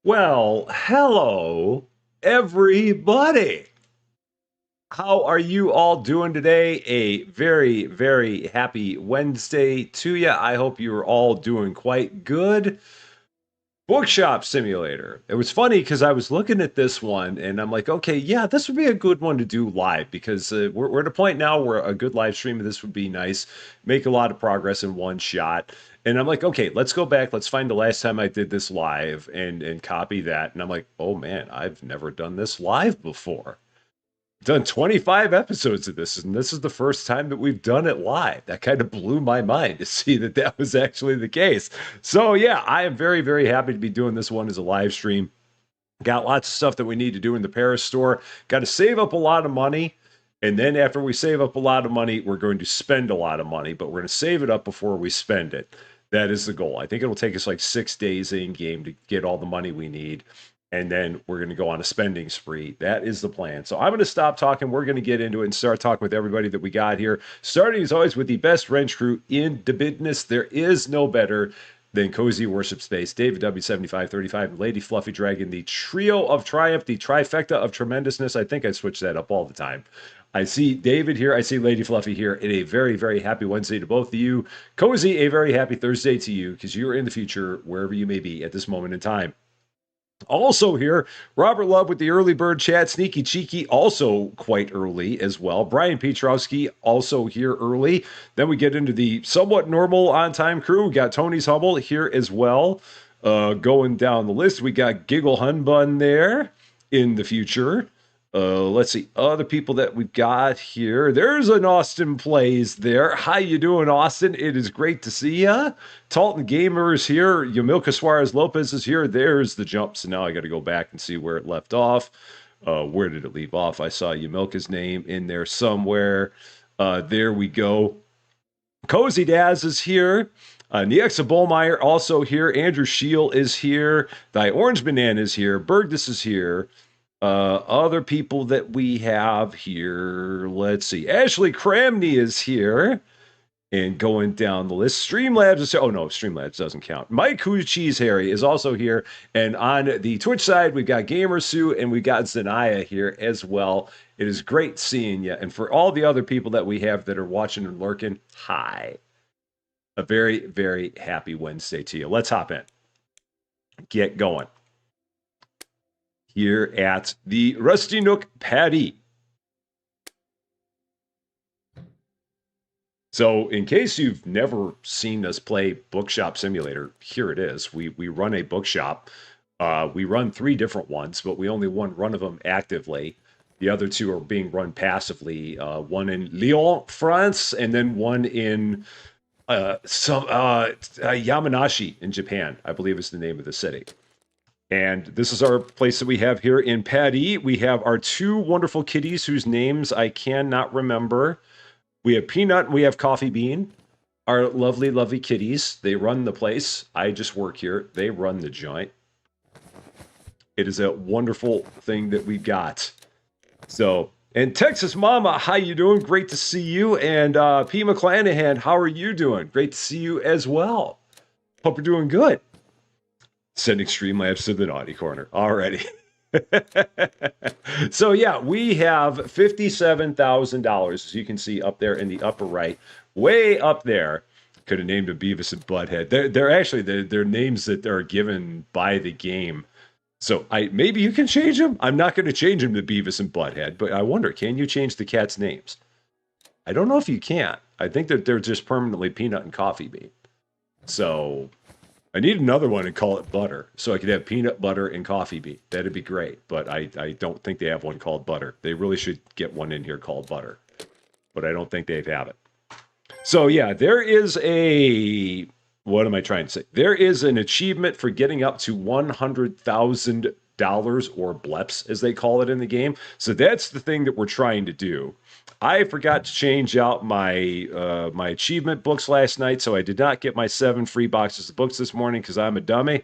Well, hello, everybody. How are you all doing today? A very, very happy Wednesday to you. I hope you are all doing quite good. Bookshop Simulator. It was funny because I was looking at this one and I'm like, okay, yeah, this would be a good one to do live because we're at a point now where a good live stream of this would be nice, make a lot of progress in one shot. And I'm like, okay, let's go back. Let's find the last time I did this live and copy that. And I'm like, oh man, I've never done this live before. Done 25 episodes of this, and this is the first time that we've done it live. That kind of blew my mind to see that that was actually the case. So, yeah, I am very, very happy to be doing this one as a live stream. Got lots of stuff that we need to do in the Paris store. Got to save up a lot of money. And then after we save up a lot of money, we're going to spend a lot of money, but we're going to save it up before we spend it. That is the goal. I think it'll take us like 6 days in game to get all the money we need. And then we're going to go on a spending spree. That is the plan. So I'm going to stop talking. We're going to get into it and start talking with everybody that we got here. Starting as always with the best wrench crew in the business. There is no better than Cozy Worship Space, David W7535, and Lady Fluffy Dragon, the trio of triumph, the trifecta of tremendousness. I think I switch that up all the time. I see David here. I see Lady Fluffy here. And a very, very happy Wednesday to both of you. Cozy, a very happy Thursday to you because you're in the future, wherever you may be at this moment in time. Also here, Robert Love with the early bird chat. Sneaky Cheeky, also quite early as well. Brian Pietrowski, also here early. Then we get into the somewhat normal on-time crew. We got Tony's Hubble here as well. Going down the list, we got Giggle Hunbun there in the future. Let's see, other people that we've got here. There's an Austin Plays there. How you doing, Austin? It is great to see ya. Talton Gamer is here. Yamilka Suarez Lopez is here. There's the jump. So now I got to go back and see where it left off. Where did it leave off? I saw Yamilka's name in there somewhere. There we go. Cozy Daz is here. Niexa Bollmeyer also here. Andrew Scheel is here. Thy Orange Banana is here. Bergdis is here. Other people that we have here, let's see. Ashley Cramney is here. And going down the list, Streamlabs is, oh no, Streamlabs doesn't count. Mike Who's Cheese Harry is also here. And on the Twitch side, we've got Gamer Sue and we've got Zanaya here as well. It is great seeing you. And for all the other people that we have that are watching and lurking, hi. A very, very happy Wednesday to you. Let's hop in. Get going. Here at the Rusty Nook Patty. So in case you've never seen us play Bookshop Simulator, here it is. We run a bookshop. We run 3 different ones, but we only run one of them actively. The other 2 are being run passively. One in Lyon, France, and then one in Yamanashi in Japan, I believe is the name of the city. And this is our place that we have here in Paddy. We have our 2 wonderful kitties whose names I cannot remember. We have Peanut and we have Coffee Bean. Our lovely, lovely kitties. They run the place. I just work here. They run the joint. It is a wonderful thing that we've got. So, and Texas Mama, how you doing? Great to see you. And P. McClanahan, how are you doing? Great to see you as well. Hope you're doing good. Sending Streamlabs to the naughty corner. Alrighty. So yeah, we have $57,000, as you can see up there in the upper right, way up there. Could have named them Beavis and Butthead. They're actually they're names that are given by the game. So maybe you can change them. I'm not going to change them to Beavis and Butthead, but I wonder, can you change the cats' names? I don't know if you can. I think that they're just permanently Peanut and Coffee Bean. So I need another one and call it Butter, so I could have Peanut Butter and Coffee Bean. That'd be great, but I don't think they have one called Butter. They really should get one in here called Butter, but I don't think they have it. So yeah, there is a, what am I trying to say? There is an achievement for getting up to $100,000 or bleps, as they call it in the game. So that's the thing that we're trying to do. I forgot to change out my my achievement books last night, so I did not get my 7 free boxes of books this morning because I'm a dummy.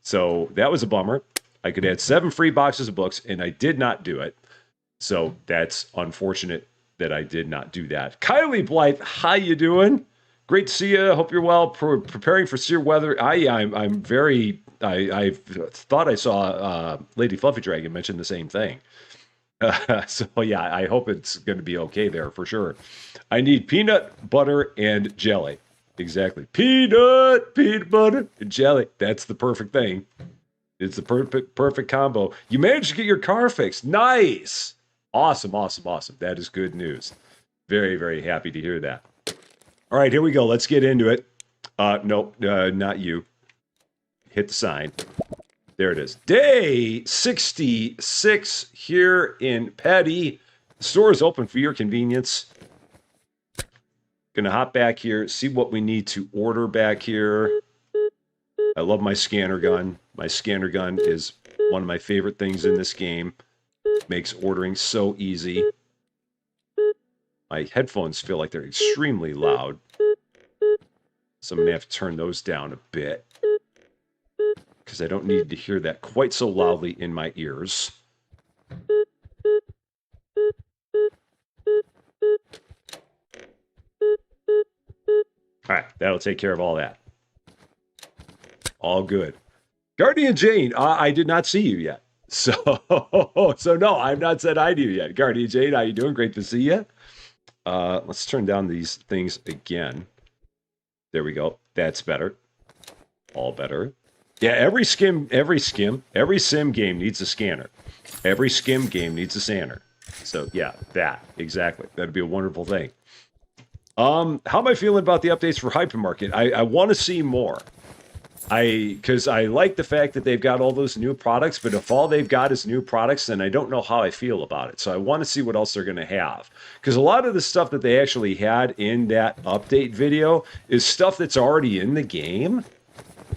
So that was a bummer. I could add 7 free boxes of books, and I did not do it. So that's unfortunate that I did not do that. Kylie Blythe, how you doing? Great to see you. Hope you're well. Preparing for severe weather. I'm very I thought I saw Lady Fluffy Dragon mention the same thing. So yeah, I hope it's going to be okay there for sure. I need peanut butter and jelly. Exactly. Peanut butter, and jelly. That's the perfect thing. It's the perfect combo. You managed to get your car fixed. Nice. Awesome. That is good news. Very, very happy to hear that. All right, here we go. Let's get into it. Nope, not you. Hit the sign. There it is. Day 66 here in Petty. The store is open for your convenience. Gonna hop back here, see what we need to order back here. I love my scanner gun. My scanner gun is one of my favorite things in this game. Makes ordering so easy. My headphones feel like they're extremely loud. So I'm gonna have to turn those down a bit, because I don't need to hear that quite so loudly in my ears. All right, that'll take care of all that. All good. Guardian Jane, I did not see you yet. So no, I've not said hi to you yet. Guardian Jane, how you doing? Great to see you. Let's turn down these things again. There we go. That's better. All better. Yeah, every sim game needs a scanner. Every skim game needs a scanner. So yeah, that exactly. That'd be a wonderful thing. How am I feeling about the updates for Hypermarket? I want to see more. Because I like the fact that they've got all those new products, but if all they've got is new products, then I don't know how I feel about it. So I want to see what else they're going to have. Because a lot of the stuff that they actually had in that update video is stuff that's already in the game.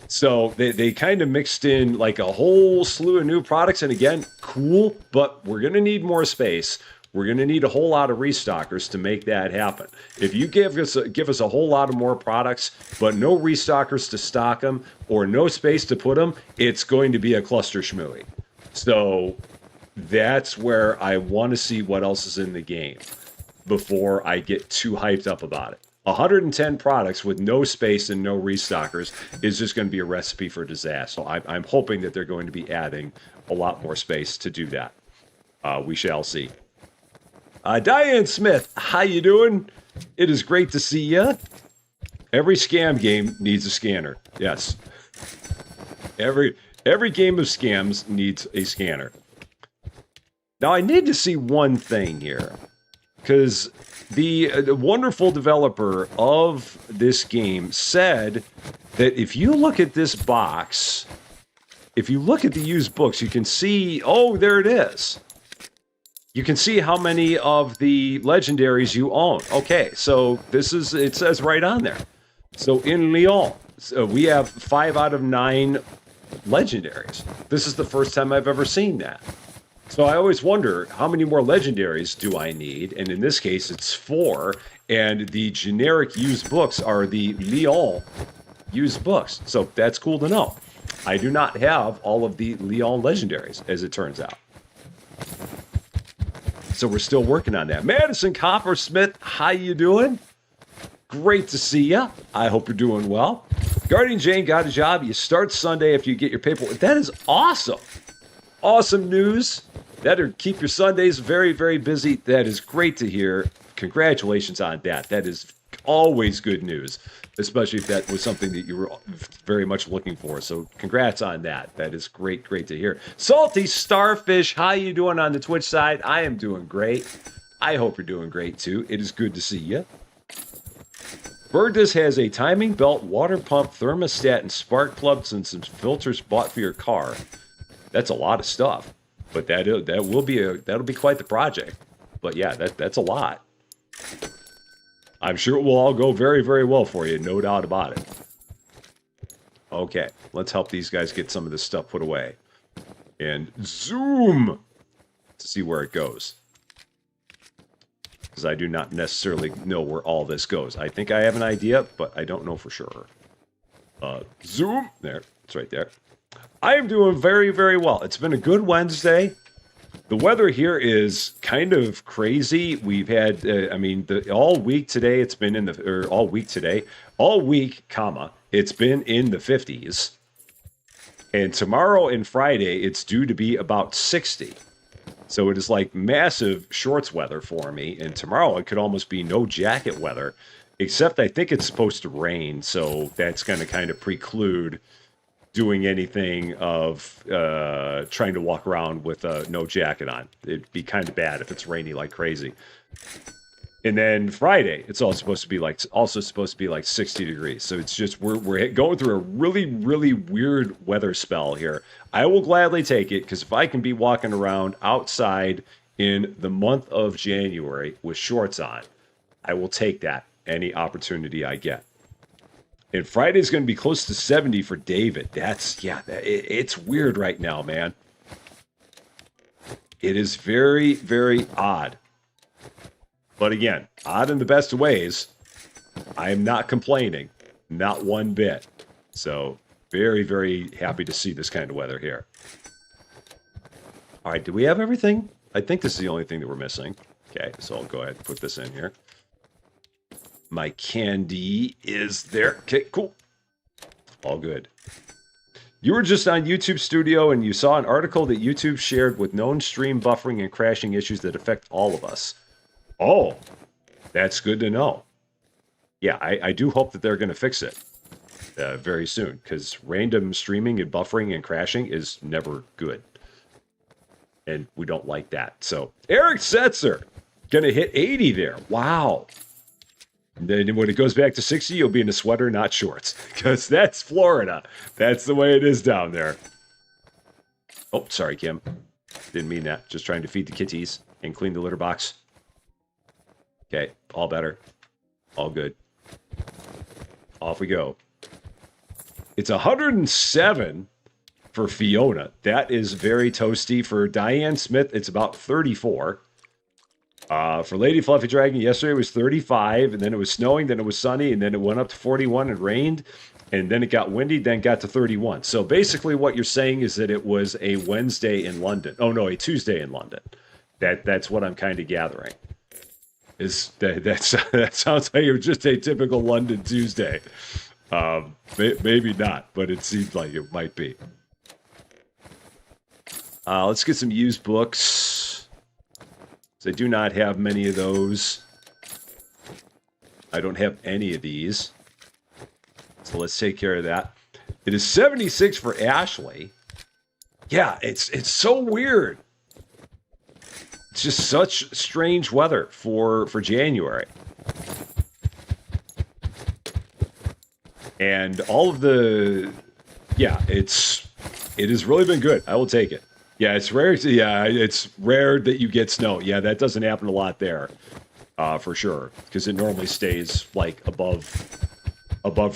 So they kind of mixed in like a whole slew of new products. And again, cool, but we're going to need more space. We're going to need a whole lot of restockers to make that happen. If you give us a whole lot of more products, but no restockers to stock them or no space to put them, it's going to be a cluster schmooey. So that's where I want to see what else is in the game before I get too hyped up about it. 110 products with no space and no restockers is just going to be a recipe for disaster. So I'm hoping that they're going to be adding a lot more space to do that. We shall see. Diane Smith, how you doing? It is great to see you. Every scam game needs a scanner. Yes. Every game of scams needs a scanner. Now, I need to see one thing here. Because the wonderful developer of this game said that if you look at this box, if you look at the used books, you can see, oh, there it is. You can see how many of the legendaries you own. Okay, so it says right on there. So in Lyon, we have 5 out of 9 legendaries. This is the first time I've ever seen that. So I always wonder, how many more legendaries do I need? And in this case, it's 4. And the generic used books are the Lyon used books. So that's cool to know. I do not have all of the Lyon legendaries, as it turns out. So we're still working on that. Madison Coppersmith, how you doing? Great to see you. I hope you're doing well. Guardian Jane got a job. You start Sunday after you get your paperwork. That is awesome. Awesome news. That'll keep your Sundays very, very busy. That is great to hear. Congratulations on that. That is always good news, especially if that was something that you were very much looking for. So congrats on that. That is great to hear. Salty Starfish, how you doing on the Twitch side? I am doing great. I hope you're doing great too. It is good to see you. Bergdus has a timing belt, water pump, thermostat, and spark plugs and some filters bought for your car. That's a lot of stuff, but that'll be quite the project. But yeah, that's a lot. I'm sure it will all go very, very well for you, no doubt about it. Okay, let's help these guys get some of this stuff put away. And zoom to see where it goes. Because I do not necessarily know where all this goes. I think I have an idea, but I don't know for sure. Zoom. There, it's right there. I am doing very, very well. It's been a good Wednesday. The weather here is kind of crazy. We've had, all week today, it's been all week, it's been in the 50s. And tomorrow and Friday, it's due to be about 60. So it is like massive shorts weather for me. And tomorrow it could almost be no jacket weather, except I think it's supposed to rain. So that's going to kind of preclude doing anything of trying to walk around with no jacket on. It'd be kind of bad if it's rainy like crazy. And then Friday, it's also supposed to be like 60 degrees. So it's just we're going through a really, really weird weather spell here. I will gladly take it, because if I can be walking around outside in the month of January with shorts on, I will take that any opportunity I get. And Friday's going to be close to 70 for David. It's weird right now, man. It is very, very odd. But again, odd in the best of ways. I am not complaining. Not one bit. So, very, very happy to see this kind of weather here. All right, do we have everything? I think this is the only thing that we're missing. Okay, so I'll go ahead and put this in here. My candy is there. Okay, cool. All good. You were just on YouTube Studio and you saw an article that YouTube shared with known stream buffering and crashing issues that affect all of us. Oh, that's good to know. Yeah, I do hope that they're going to fix it very soon, because random streaming and buffering and crashing is never good. And we don't like that. So, Eric Setzer, going to hit 80 there. Wow. And then when it goes back to 60, you'll be in a sweater, not shorts, because that's Florida. That's the way it is down there. Oh, sorry, Kim. Didn't mean that. Just trying to feed the kitties and clean the litter box. Okay, all better. All good. Off we go. It's 107 for Fiona. That is very toasty. For Diane Smith, it's about 34. For Lady Fluffy Dragon, yesterday it was 35, and then it was snowing, then it was sunny, and then it went up to 41 and rained, and then it got windy, then got to 31. So basically what you're saying is that it was a Wednesday in London. Oh, no, a Tuesday in London. That's what I'm kind of gathering. That sounds like it was just a typical London Tuesday. Maybe not, but it seems like it might be. Let's get some used books. I do not have many of those. I don't have any of these. So let's take care of that. It is 76 for Ashley. Yeah, it's so weird. It's just such strange weather for January. And all of the... Yeah, it has really been good. I will take it. Yeah, it's rare. It's rare that you get snow. Yeah, that doesn't happen a lot there, for sure, because it normally stays like above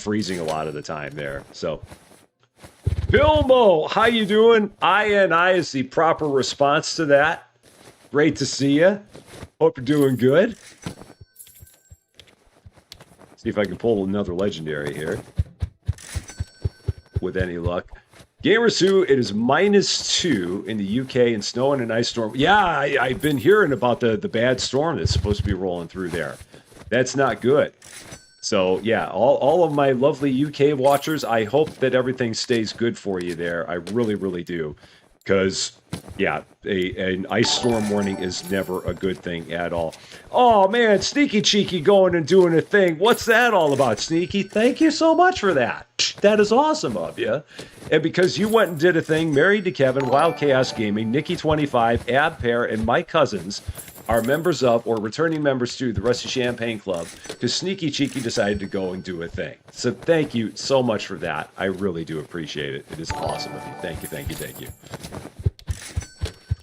freezing a lot of the time there. So, Bilmo, how you doing? INI is the proper response to that. Great to see you. Hope you're doing good. See if I can pull another legendary here. With any luck. Gamersu, it is -2 in the UK and snow and an ice storm. Yeah, I've been hearing about the bad storm that's supposed to be rolling through there. That's not good. So, yeah, all of my lovely UK watchers, I hope that everything stays good for you there. I really, really do. Because, yeah, an ice storm warning is never a good thing at all. Oh, man, Sneaky Cheeky going and doing a thing. What's that all about, Sneaky? Thank you so much for that. That is awesome of you. And because you went and did a thing, married to Kevin, Wild Chaos Gaming, Nikki25, Ab Pear, and my cousins are members of, or returning members to, the Rusty Champaign Club, because Sneaky Cheeky decided to go and do a thing. So thank you so much for that. I really do appreciate it. It is awesome of you. Thank you, thank you, thank you.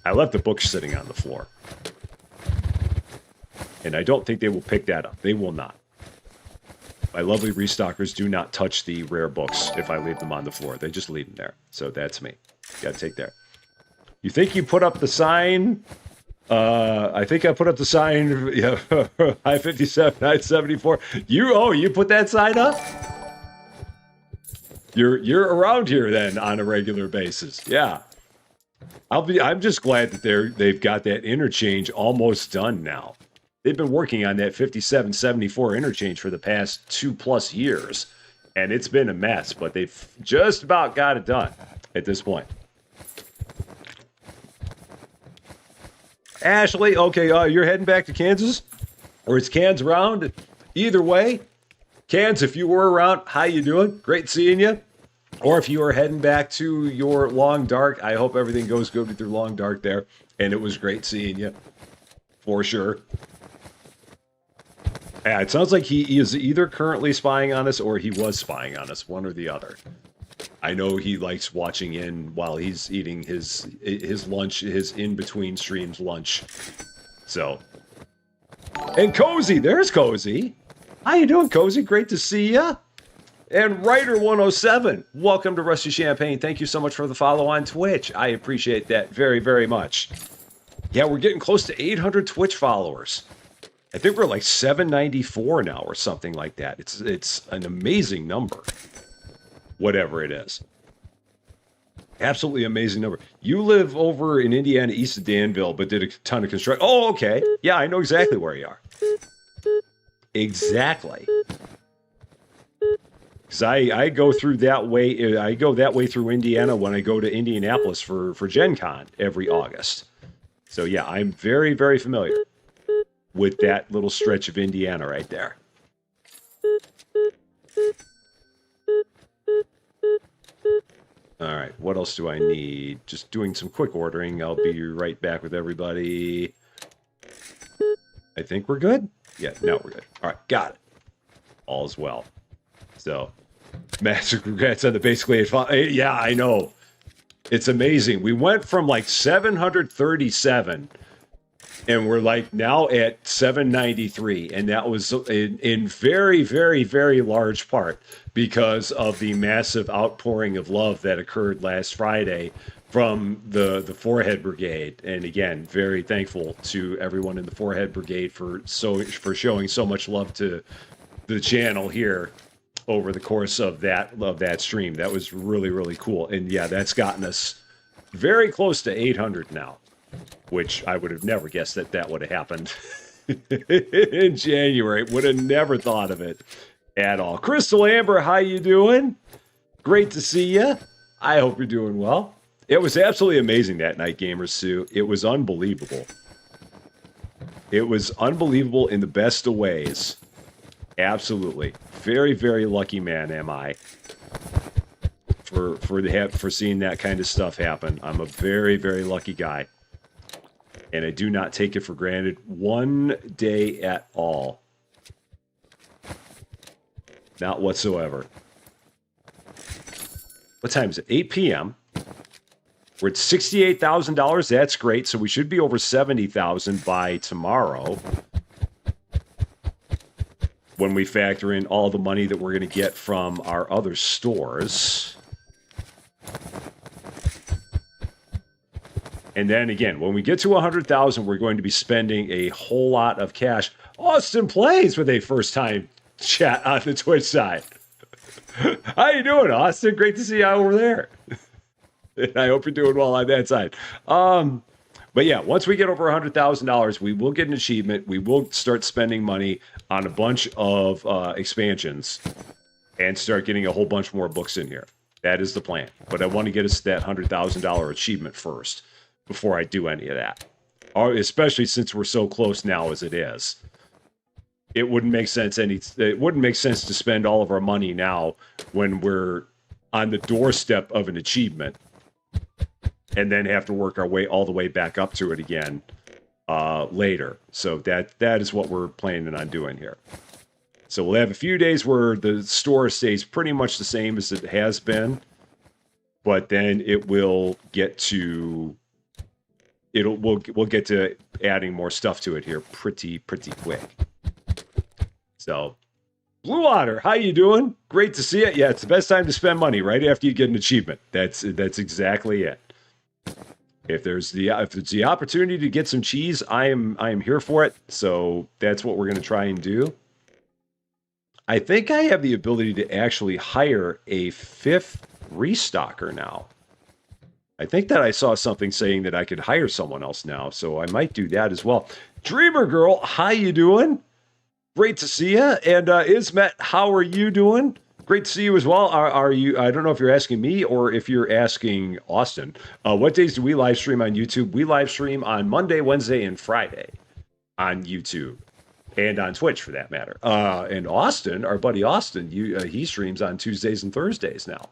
I left the books sitting on the floor. And I don't think they will pick that up. They will not. My lovely restockers do not touch the rare books if I leave them on the floor. They just leave them there. So that's me. Gotta take that. You think you put up the sign? I think I put up the sign, yeah, I-57, I-74. You put that sign up? You're around here then on a regular basis. Yeah. I'm just glad that they've got that interchange almost done now. They've been working on that 5774 interchange for the past 2+ years, and it's been a mess, but they've just about got it done. at this point. Ashley, okay, you're heading back to Kansas? Or is Cans around? Either way, Cans, if you were around, how you doing? Great seeing you. Or if you are heading back to your long dark, I hope everything goes good with your long dark there. And it was great seeing you, for sure. Yeah, it sounds like he is either currently spying on us or he was spying on us, one or the other. I know he likes watching in while he's eating his lunch, his in-between streams lunch. So. And Cozy, there's Cozy. How you doing, Cozy? Great to see ya. And Writer107, welcome to Rusty Champaign. Thank you so much for the follow on Twitch. I appreciate that very, very much. Yeah, we're getting close to 800 Twitch followers. I think we're like 794 now or something like that. It's an amazing number. Whatever it is. Absolutely amazing number. You live over in Indiana, east of Danville, but did a ton of construction. Oh, okay. Yeah, I know exactly where you are. Exactly. Because I go through that way. I go that way through Indiana when I go to Indianapolis for Gen Con every August. So yeah, I'm very, very familiar with that little stretch of Indiana right there. All right, what else do I need? Just doing some quick ordering. I'll be right back with everybody. I think we're good. Yeah, no, we're good. All right, got it. All's well. So, massive congrats on the basically. Yeah, I know. It's amazing. We went from like 737, and we're like now at 793, and that was in very, very, very large part because of the massive outpouring of love that occurred last Friday from the Forehead Brigade. And again, very thankful to everyone in the Forehead Brigade for showing so much love to the channel here over the course of that stream. That was really, really cool. And yeah, that's gotten us very close to 800 now, which I would have never guessed that would have happened in January. Would have never thought of it at all. Crystal Amber, how you doing? Great to see you. I hope you're doing well. It was absolutely amazing that night, Gamers Sue. It was unbelievable. It was unbelievable in the best of ways. Absolutely. Very, very lucky man am I for seeing that kind of stuff happen. I'm a very, very lucky guy. And I do not take it for granted one day at all. Not whatsoever. What time is it? 8 p.m. We're at $68,000. That's great. So we should be over $70,000 by tomorrow, when we factor in all the money that we're going to get from our other stores. And then again, when we get to 100,000, we're going to be spending a whole lot of cash. Austin Plays with a first-time chat on the Twitch side. How you doing, Austin? Great to see you over there. And I hope you're doing well on that side. But yeah, once we get over $100,000, we will get an achievement. We will start spending money on a bunch of expansions and start getting a whole bunch more books in here. That is the plan. But I want to get us that $100,000 achievement first before I do any of that. Especially since we're so close now as it is. It wouldn't make sense. It wouldn't make sense to spend all of our money now when we're on the doorstep of an achievement, and then have to work our way all the way back up to it again later. So that is what we're planning on doing here. So we'll have a few days where the store stays pretty much the same as it has been, but then it will get to we'll get to adding more stuff to it here pretty quick. So, Blue Otter, how you doing? Great to see it. Yeah, it's the best time to spend money right after you get an achievement. That's exactly it. If there's the opportunity to get some cheese, I am here for it. So that's what we're going to try and do. I think I have the ability to actually hire a 5th restocker now. I think that I saw something saying that I could hire someone else now, so I might do that as well. Dreamer Girl, how you doing? Great to see you. And Ismet, how are you doing? Great to see you as well. Are you? I don't know if you're asking me or if you're asking Austin. What days do we live stream on YouTube? We live stream on Monday, Wednesday, and Friday on YouTube and on Twitch for that matter. And Austin, our buddy Austin, he streams on Tuesdays and Thursdays now.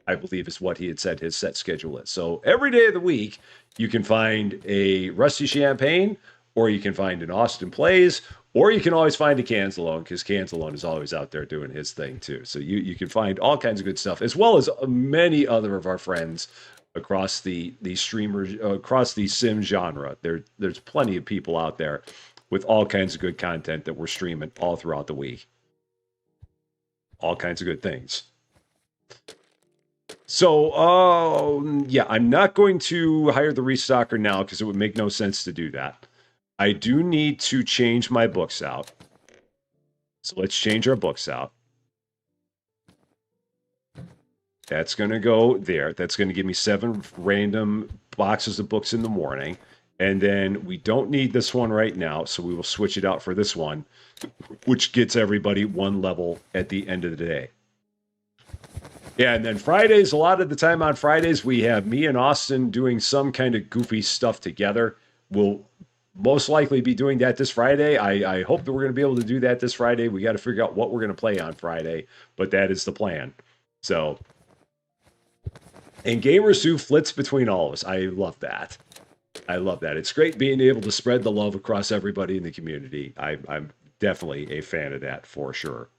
I believe is what he had said his set schedule is. So every day of the week, you can find a Rusty Champaign, or you can find an Austin Plays, or you can always find a Canzalone, because Canzalone is always out there doing his thing too. So you can find all kinds of good stuff, as well as many other of our friends across the streamers, across the sim genre. There's plenty of people out there with all kinds of good content that we're streaming all throughout the week. All kinds of good things. So, yeah, I'm not going to hire the restocker now because it would make no sense to do that. I do need to change my books out. So let's change our books out. That's going to go there. That's going to give me 7 random boxes of books in the morning. And then we don't need this one right now, so we will switch it out for this one, which gets everybody 1 level at the end of the day. Yeah, and then Fridays, a lot of the time on Fridays, we have me and Austin doing some kind of goofy stuff together. We'll most likely be doing that this Friday. I hope that we're going to be able to do that this Friday. We got to figure out what we're going to play on Friday, but that is the plan. So, and Gamers Who flits between all of us. I love that. I love that. It's great being able to spread the love across everybody in the community. I'm definitely a fan of that for sure.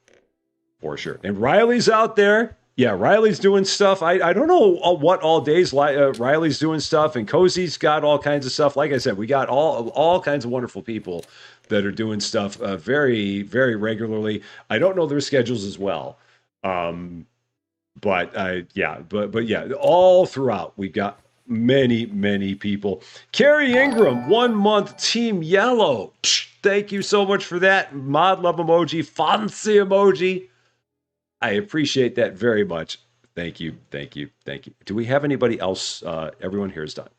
For sure. And Riley's out there. Yeah, Riley's doing stuff. I don't know what all days Riley's doing stuff, and Cozy's got all kinds of stuff. Like I said, we got all kinds of wonderful people that are doing stuff very, very regularly. I don't know their schedules as well, but yeah, all throughout we've got many people. Carrie Ingram, 1 month, Team Yellow. Thank you so much for that. Mod love emoji, fancy emoji. I appreciate that very much. Thank you. Do we have anybody else? Everyone here is done.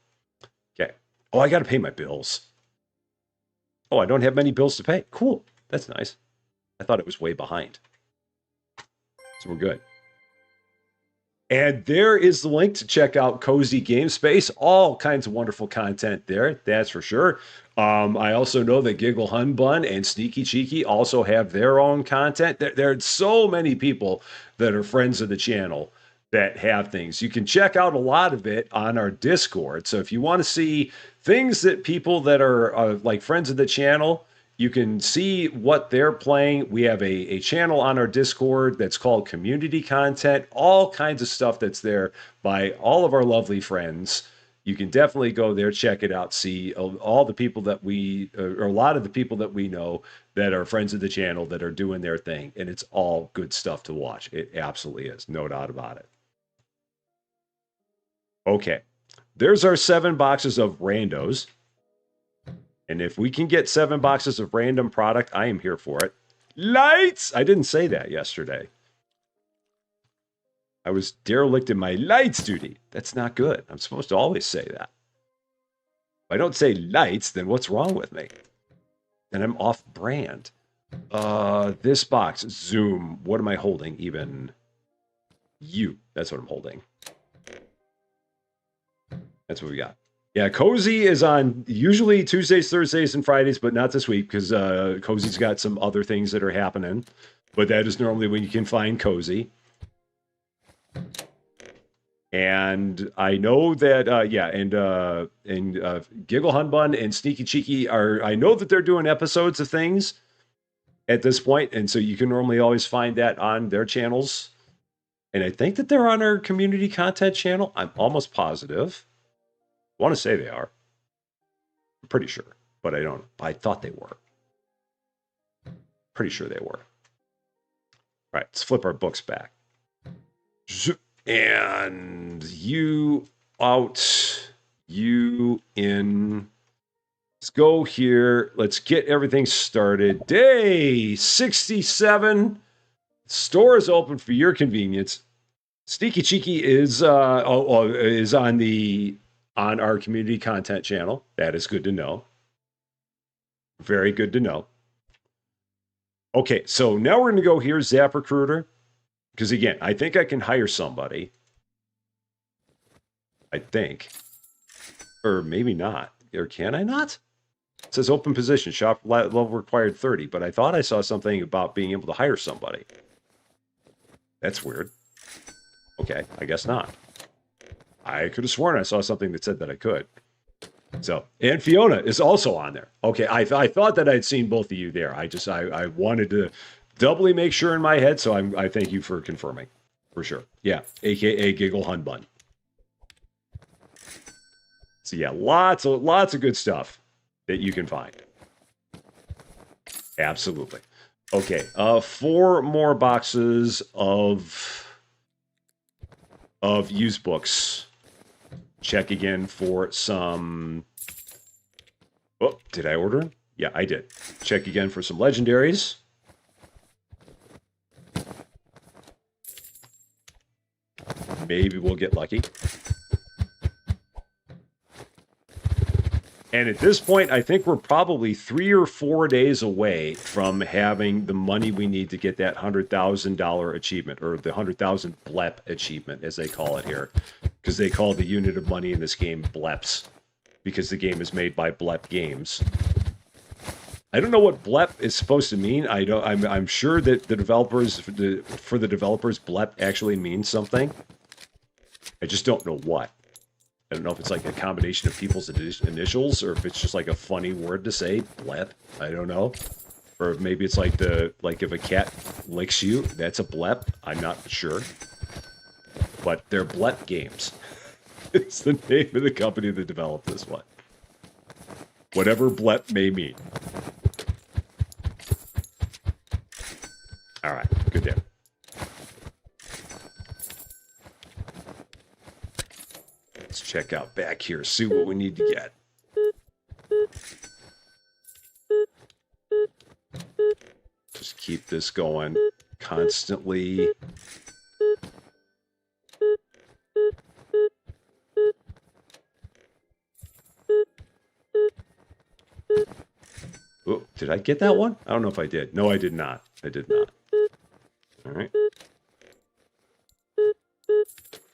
Okay. Oh, I got to pay my bills. Oh, I don't have many bills to pay. Cool. That's nice. I thought it was way behind. So we're good. And there is the link to check out Cozy Game Space. All kinds of wonderful content there, that's for sure. I also know that Giggle Hun Bun and Sneaky Cheeky also have their own content. There are so many people that are friends of the channel that have things. You can check out a lot of it on our Discord. So if you want to see things that people that are like friends of the channel, you can see what they're playing. We have a channel on our Discord that's called Community Content, all kinds of stuff that's there by all of our lovely friends. You can definitely go there, check it out, see all the people that or a lot of the people that we know that are friends of the channel that are doing their thing. And it's all good stuff to watch. It absolutely is, no doubt about it. Okay, there's our 7 boxes of randos. And if we can get 7 boxes of random product, I am here for it. Lights! I didn't say that yesterday. I was derelict in my lights duty. That's not good. I'm supposed to always say that. If I don't say lights, then what's wrong with me? Then I'm off brand. This box, Zoom. What am I holding even? You. That's what I'm holding. That's what we got. Yeah, Cozy is on usually Tuesdays, Thursdays, and Fridays, but not this week because Cozy's got some other things that are happening. But that is normally when you can find Cozy. And I know that, Giggle Hun Bun and Sneaky Cheeky I know that they're doing episodes of things at this point, and so you can normally always find that on their channels. And I think that they're on our community content channel. I'm almost positive. I want to say they are. I'm pretty sure, but I don't. I thought they were. Pretty sure they were. All right, let's flip our books back. And you out, you in. Let's go here. Let's get everything started. Day 67. Store is open for your convenience. Sneaky Cheeky is on our community content channel. That is good to know. Very good to know. Okay, so now we're going to go here, ZapRecruiter. Because again, I think I can hire somebody. I think. Or maybe not. Or can I not? It says open position, shop level required 30, but I thought I saw something about being able to hire somebody. That's weird. Okay, I guess not. I could have sworn I saw something that said that I could. So, and Fiona is also on there. Okay, I thought that I'd seen both of you there. I wanted to doubly make sure in my head, so I thank you for confirming. For sure. Yeah, AKA Giggle Hun Bun. So yeah, lots of good stuff that you can find. Absolutely. Okay, 4 more boxes of used books. Check again for some... Oh, did I order them? Yeah, I did. Check again for some legendaries. Maybe we'll get lucky. And at this point, I think we're probably 3 or 4 days away from having the money we need to get that $100,000 achievement, or the 100,000 blep achievement, as they call it here. Because they call the unit of money in this game bleps, because the game is made by Blep Games. I don't know what blep is supposed to mean. I'm sure that the developers, for the developers, blep actually means something. I just don't know what. I don't know if it's like a combination of people's initials, or if it's just like a funny word to say, blep. I don't know. Or maybe it's like if a cat licks you, that's a blep. I'm not sure. But they're Blep Games. It's the name of the company that developed this one. Whatever blep may mean. All right, good day. Let's check out back here, see what we need to get. Just keep this going constantly. Oh, did I get that one? I don't know if I did. No, I did not. I did not. All right.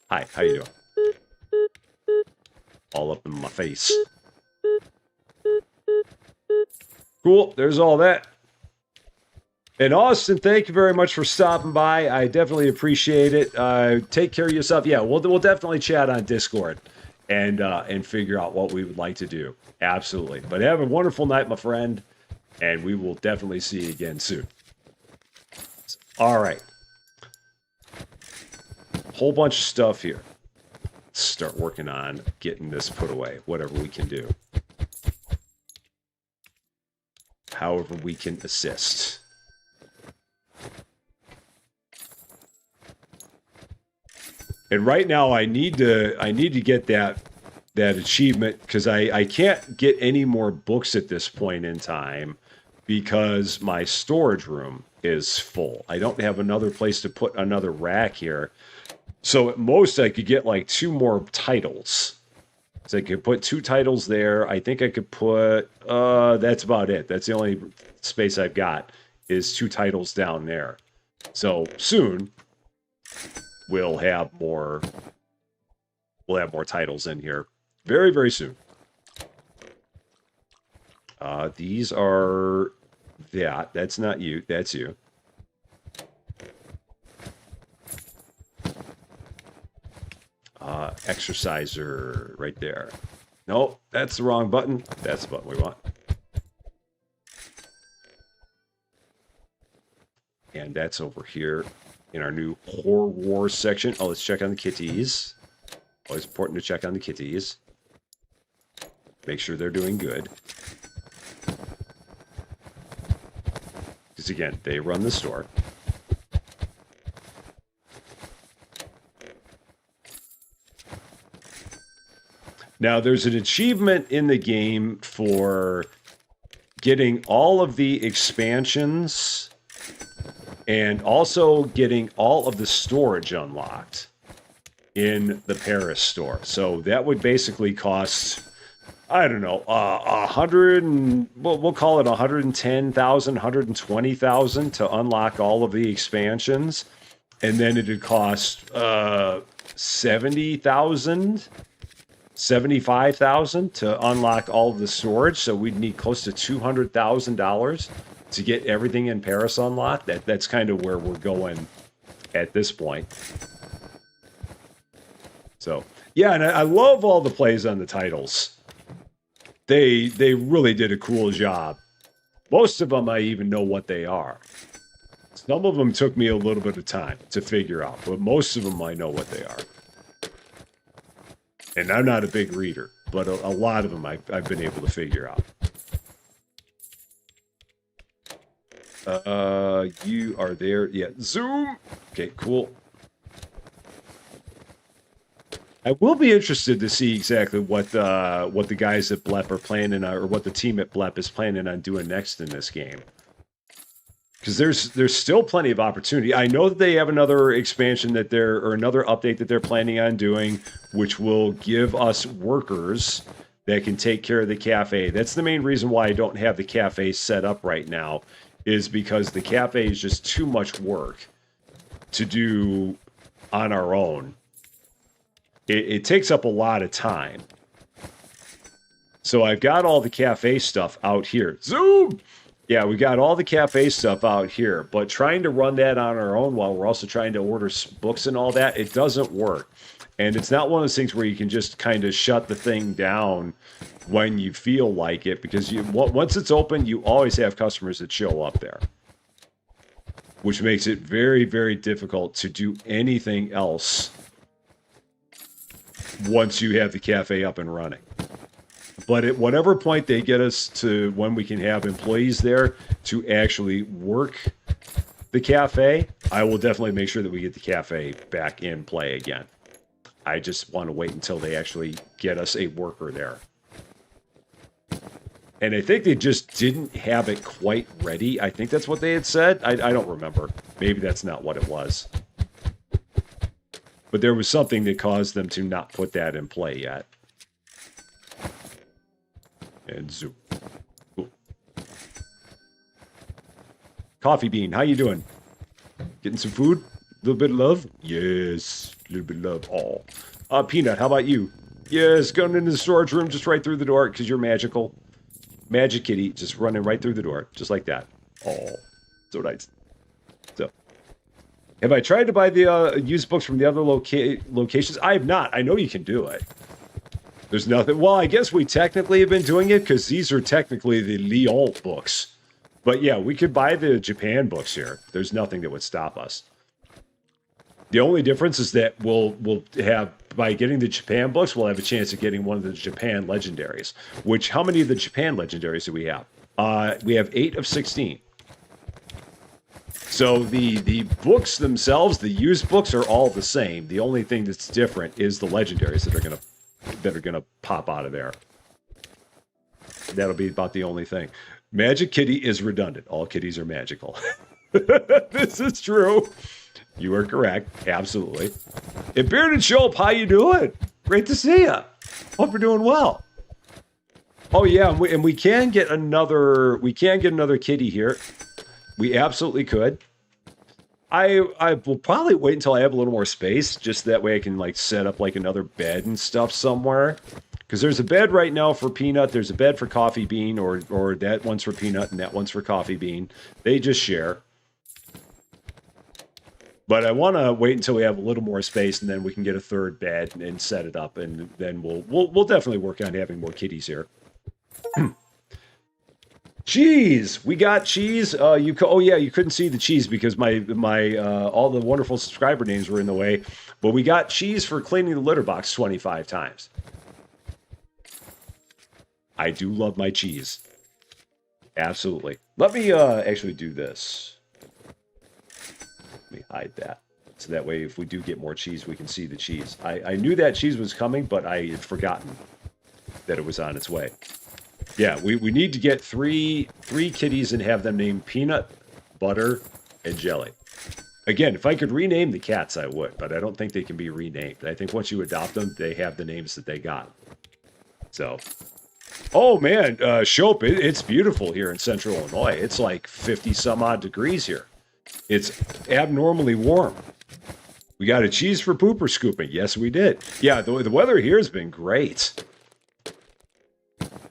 Hi, how you doing? All up in my face. Cool, there's all that. And Austin, thank you very much for stopping by. I definitely appreciate it. Take care of yourself. Yeah, we'll definitely chat on Discord and figure out what we would like to do. Absolutely. But have a wonderful night, my friend, and we will definitely see you again soon. All right. Whole bunch of stuff here. Let's start working on getting this put away, whatever we can do. However we can assist. And right now I need to get that achievement, because I can't get any more books at this point in time because my storage room is full. I don't have another place to put another rack here. So at most I could get like 2 more titles. So I could put 2 titles there. I think I could put, that's about it. That's the only space I've got is 2 titles down there. So soon we'll have more titles in here. Very, very soon. These are that's not you, that's you. Exerciser right there. No, that's the wrong button. That's the button we want. And that's over here in our new Horror Wars section. Oh, let's check on the kitties. Always important to check on the kitties. Make sure they're doing good. Because again, they run the store. Now, there's an achievement in the game for getting all of the expansions and also getting all of the storage unlocked in the Paris store. So that would basically cost, I don't know, 100 and we'll call it 110,000, 120,000 to unlock all of the expansions. and then it'd cost 70,000, 75,000 to unlock all of the storage. So we'd need close to $200,000 to get everything in Paris unlocked. That's kind of where we're going at this point. So yeah, and I love all the plays on the titles. They really did a cool job. Most of them I even know what they are. Some of them took me a little bit of time to figure out, but most of them I know what they are. And I'm not a big reader, but a lot of them I've been able to figure out. You are there. Yeah, zoom. Okay, cool. I will be interested to see exactly what the guys at Blep are planning on, or what the team at Blep is planning on doing next in this game. Because there's still plenty of opportunity. I know that they have another expansion or another update that they're planning on doing, which will give us workers that can take care of the cafe. That's the main reason why I don't have the cafe set up right now, is because the cafe is just too much work to do on our own. It takes up a lot of time. So I've got all the cafe stuff out here. Zoom! Yeah, we got all the cafe stuff out here, but trying to run that on our own while we're also trying to order books and all that, it doesn't work. And it's not one of those things where you can just kind of shut the thing down when you feel like it, because once it's open, you always have customers that show up there, which makes it very, very difficult to do anything else once you have the cafe up and running. But at whatever point they get us to when we can have employees there to actually work the cafe, I will definitely make sure that we get the cafe back in play again. I just want to wait until they actually get us a worker there. And I think they just didn't have it quite ready. I think that's what they had said. I don't remember. Maybe that's not what it was. But there was something that caused them to not put that in play yet. And zoom. Cool. Coffee Bean, how you doing? Getting some food? A little bit of love? Yes, a little bit of love. Oh. Peanut, how about you? Yes, going into the storage room, just right through the door, because you're magical. Magic kitty, just running right through the door, just like that. Oh, so nice. So, have I tried to buy the used books from the other locations? I have not. I know you can do it. There's nothing. Well, I guess we technically have been doing it because these are technically the Lyon books. But yeah, we could buy the Japan books here. There's nothing that would stop us. The only difference is that we'll have, by getting the Japan books, we'll have a chance of getting one of the Japan legendaries. Which, how many of the Japan legendaries do we have? We have 8 of 16. So the books themselves, the used books, are all the same. The only thing that's different is the legendaries that are gonna pop out of there. That'll be about the only thing. Magic Kitty is redundant. All kitties are magical. This is true. You are correct. Absolutely. And Bearded Shope, how you doing? Great to see you. Hope you're doing well. Oh yeah, and we can get another. We can get another kitty here. We absolutely could. I will probably wait until I have a little more space, just that way I can like set up like another bed and stuff somewhere. Because there's a bed right now for Peanut, there's a bed for Coffee Bean, or that one's for Peanut and that one's for Coffee Bean. They just share. But I want to wait until we have a little more space, and then we can get a third bed and set it up, and then we'll definitely work on having more kitties here. Cheese! We got cheese. Oh yeah, you couldn't see the cheese because my all the wonderful subscriber names were in the way. But we got cheese for cleaning the litter box 25 times. I do love my cheese. Absolutely. Let me actually do this. Let me hide that. So that way if we do get more cheese, we can see the cheese. I knew that cheese was coming, but I had forgotten that it was on its way. Yeah, we need to get three kitties and have them named Peanut, Butter, and Jelly. Again, if I could rename the cats, I would, but I don't think they can be renamed. I think once you adopt them, they have the names that they got. So, oh man, Shope, it's beautiful here in Central Illinois. It's like 50 some odd degrees here. It's abnormally warm. We got a cheese for pooper scooping. Yes, we did. Yeah, the weather here has been great.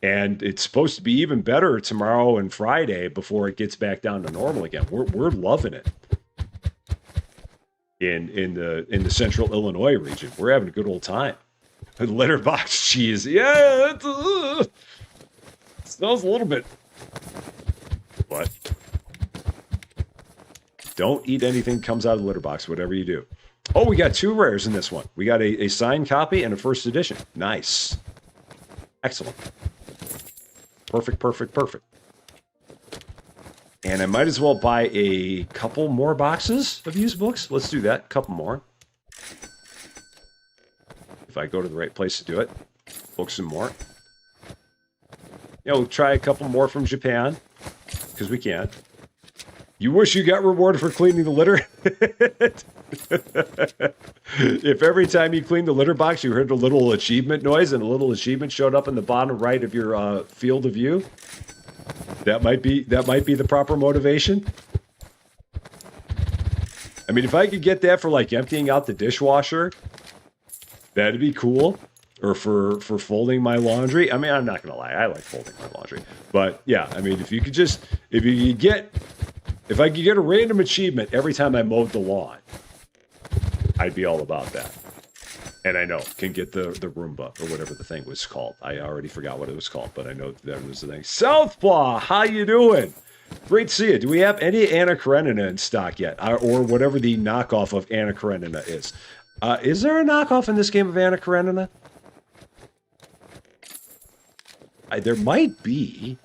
And it's supposed to be even better tomorrow and Friday before it gets back down to normal again. We're loving it. In the central Illinois region. We're having a good old time. Letterbox cheese. Yeah, it smells a little bit. What? Don't eat anything that comes out of the litter box, whatever you do. Oh, we got 2 rares in this one. We got a signed copy and a first edition. Nice. Excellent. Perfect, perfect, perfect. And I might as well buy a couple more boxes of used books. Let's do that. A couple more. If I go to the right place to do it. Book some more. You know, try a couple more from Japan. Because we can. You wish you got rewarded for cleaning the litter? If every time you cleaned the litter box you heard a little achievement noise and a little achievement showed up in the bottom right of your field of view, that might be the proper motivation. I mean, if I could get that for like emptying out the dishwasher, that'd be cool. Or for folding my laundry. I mean, I'm not gonna lie, I like folding my laundry. But yeah, I mean, if I could get a random achievement every time I mowed the lawn, I'd be all about that. And I know, can get the Roomba, or whatever the thing was called. I already forgot what it was called, but I know that was the thing. Southpaw, how you doing? Great to see you. Do we have any Anna Karenina in stock yet? Or whatever the knockoff of Anna Karenina is. Is there a knockoff in this game of Anna Karenina? There might be.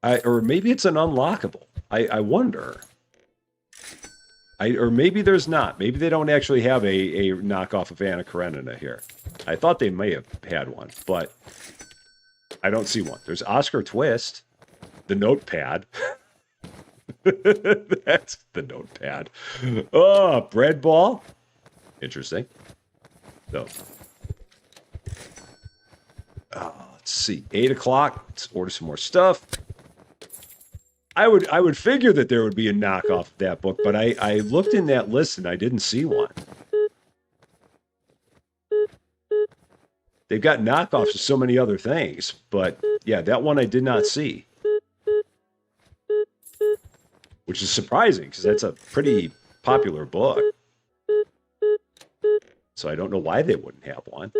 Or maybe it's an unlockable. I wonder. Or maybe there's not. Maybe they don't actually have a knockoff of Anna Karenina here. I thought they may have had one, but I don't see one. There's Oscar Twist, the notepad. That's the notepad. Oh, bread ball. Interesting. So, let's see. 8 o'clock. Let's order some more stuff. I would figure that there would be a knockoff of that book, but I looked in that list and I didn't see one. They've got knockoffs of so many other things, but yeah, that one I did not see. Which is surprising, because that's a pretty popular book. So I don't know why they wouldn't have one.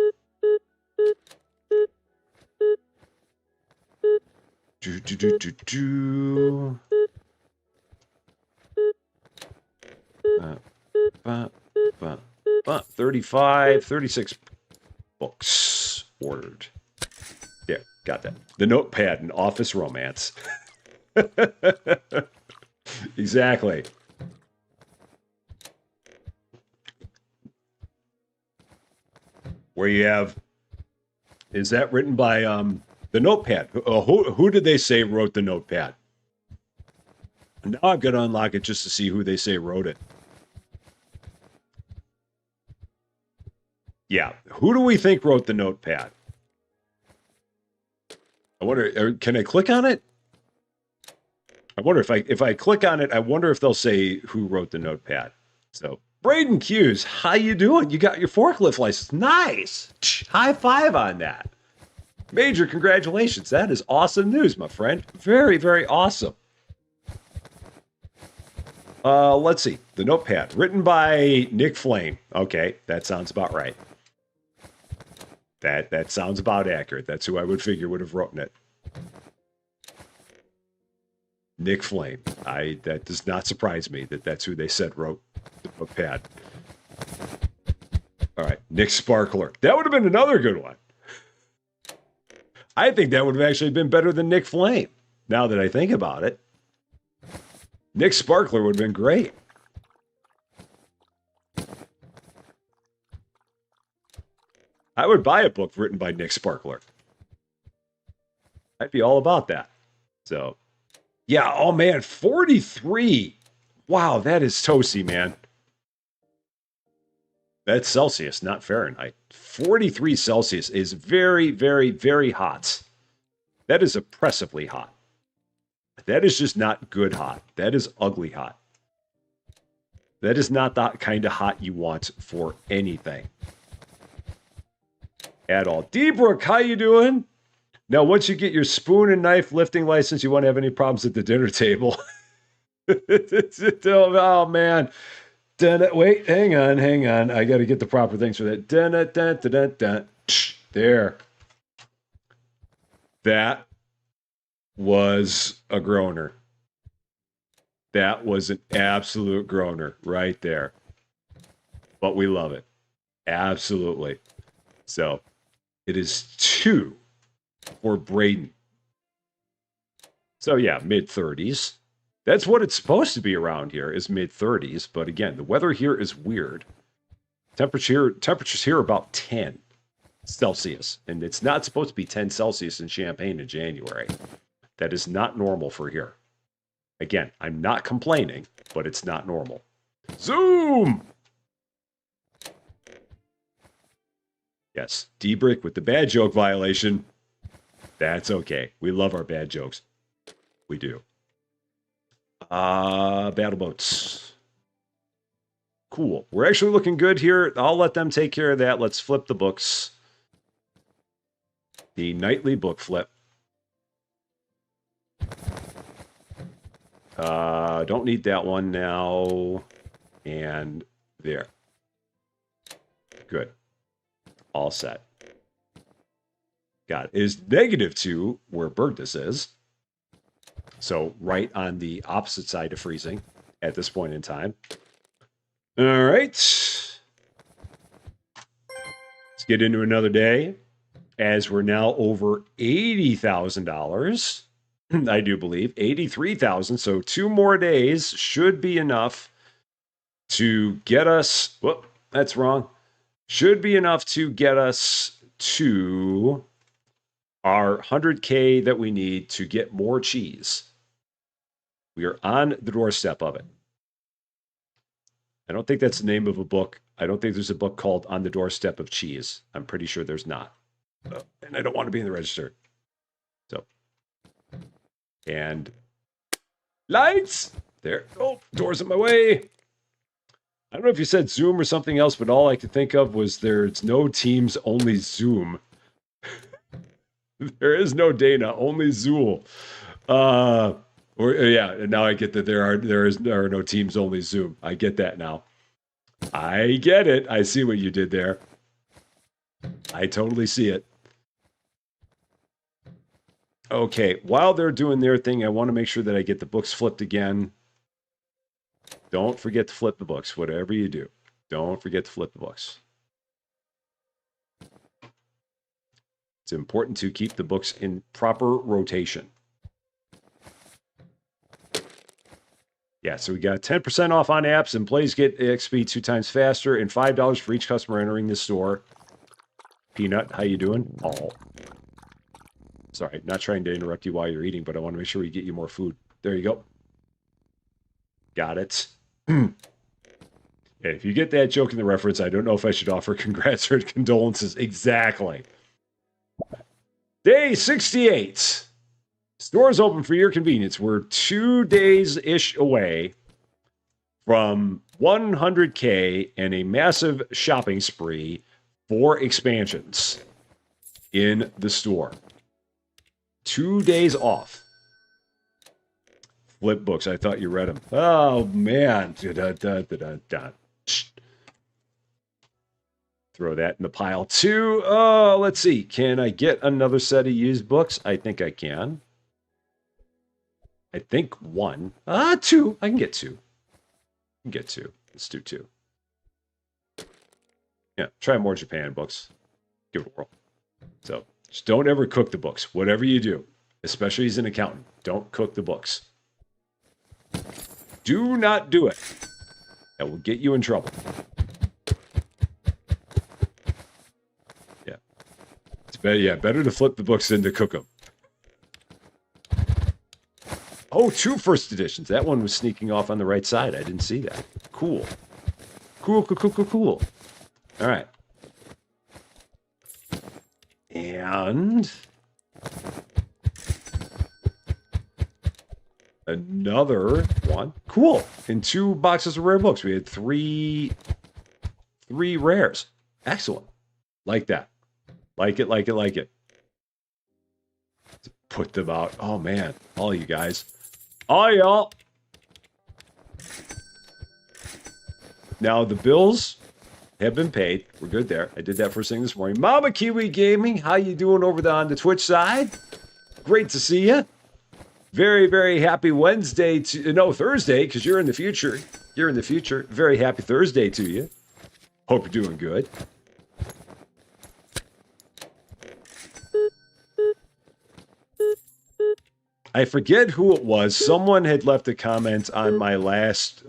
Do, do, do, do, do. 35, 36 books ordered. Yeah, got that. The notepad and office romance. Exactly. Where you have, is that written by the notepad? Who did they say wrote the notepad? Now I've got to unlock it just to see who they say wrote it. Yeah, who do we think wrote the notepad? I wonder, can I click on it? I wonder if I click on it, I wonder if they'll say who wrote the notepad. So, Braden Hughes, how you doing? You got your forklift license. Nice. High five on that. Major congratulations. That is awesome news, my friend. Very, very awesome. Let's see. The notepad, written by Nick Flame. Okay, that sounds about right. That sounds about accurate. That's who I would figure would have written it. Nick Flame. That does not surprise me that that's who they said wrote the notepad. All right, Nick Sparkler. That would have been another good one. I think that would have actually been better than Nick Flame, now that I think about it. Nick Sparkler would have been great. I would buy a book written by Nick Sparkler. I'd be all about that. So, yeah, oh man, 43. Wow, that is toasty, man. That's Celsius, not Fahrenheit. 43 Celsius is very, very, very hot. That is oppressively hot. That is just not good hot. That is ugly hot. That is not the kind of hot you want for anything. At all. D-Brook, how you doing? Now, once you get your spoon and knife lifting license, you won't have any problems at the dinner table. Oh, man. Wait, hang on. I got to get the proper things for that. There. That was a groaner. That was an absolute groaner right there. But we love it. Absolutely. So, it is 2 for Braden. So, yeah, mid-30s. That's what it's supposed to be around here, is mid-30s. But again, the weather here is weird. Temperatures here are about 10 Celsius. And it's not supposed to be 10 Celsius in Champaign in January. That is not normal for here. Again, I'm not complaining, but it's not normal. Zoom! Yes, D-Brick with the bad joke violation. That's okay. We love our bad jokes. We do. Battle boats. Cool. We're actually looking good here. I'll let them take care of that. Let's flip the books. The nightly book flip. Don't need that one now. And there. Good. All set. Got it. Is -2 where Bergdus is. So right on the opposite side of freezing at this point in time. All right. Let's get into another day as we're now over $80,000. I do believe 83,000. So 2 more days should be enough to get us. Whoop, that's wrong. Should be enough to get us to our 100K that we need to get more cheese. We are on the doorstep of it. I don't think that's the name of a book. I don't think there's a book called On the Doorstep of Cheese. I'm pretty sure there's not. And I don't want to be in the register. So. And lights! There. Oh, doors in my way. I don't know if you said Zoom or something else, but all I could think of was there's no Teams, only Zoom. There is no Dana, only Zool. Yeah, now I get that there are no Teams, only Zoom. I get that now. I get it. I see what you did there. I totally see it. Okay, while they're doing their thing, I want to make sure that I get the books flipped again. Don't forget to flip the books, whatever you do. Don't forget to flip the books. It's important to keep the books in proper rotation. Yeah, so we got 10% off on apps. Employees get XP 2 times faster and $5 for each customer entering the store. Peanut, how you doing? Oh. Sorry, not trying to interrupt you while you're eating, but I want to make sure we get you more food. There you go. Got it. If you get that joke in the reference, I don't know if I should offer congrats or condolences. Exactly. Day 68. Stores open for your convenience. We're 2 days-ish away from 100K and a massive shopping spree for expansions in the store. 2 days off. Flip books. I thought you read them. Oh, man. Throw that in the pile, too. Oh, let's see. Can I get another set of used books? I think I can. I think 1. 2. I can get 2. Get 2. Let's do 2. Yeah, try more Japan books. Give it a whirl. So, just don't ever cook the books. Whatever you do, especially as an accountant, don't cook the books. Do not do it. That will get you in trouble. Yeah. It's better, better to flip the books than to cook them. Oh, 2 first editions. That one was sneaking off on the right side. I didn't see that. Cool. Cool. All right. And Another one. Cool. And 2 boxes of rare books. We had three rares. Excellent. Like that. Like it, like it, like it. Put them out. Oh, man. All you guys. All y'all. Now, the bills have been paid. We're good there. I did that first thing this morning. Mama Kiwi Gaming, how you doing over there on the Twitch side? Great to see you. Very, very happy Wednesday to... No, Thursday, because you're in the future. You're in the future. Very happy Thursday to you. Hope you're doing good. I forget who it was. Someone had left a comment on my last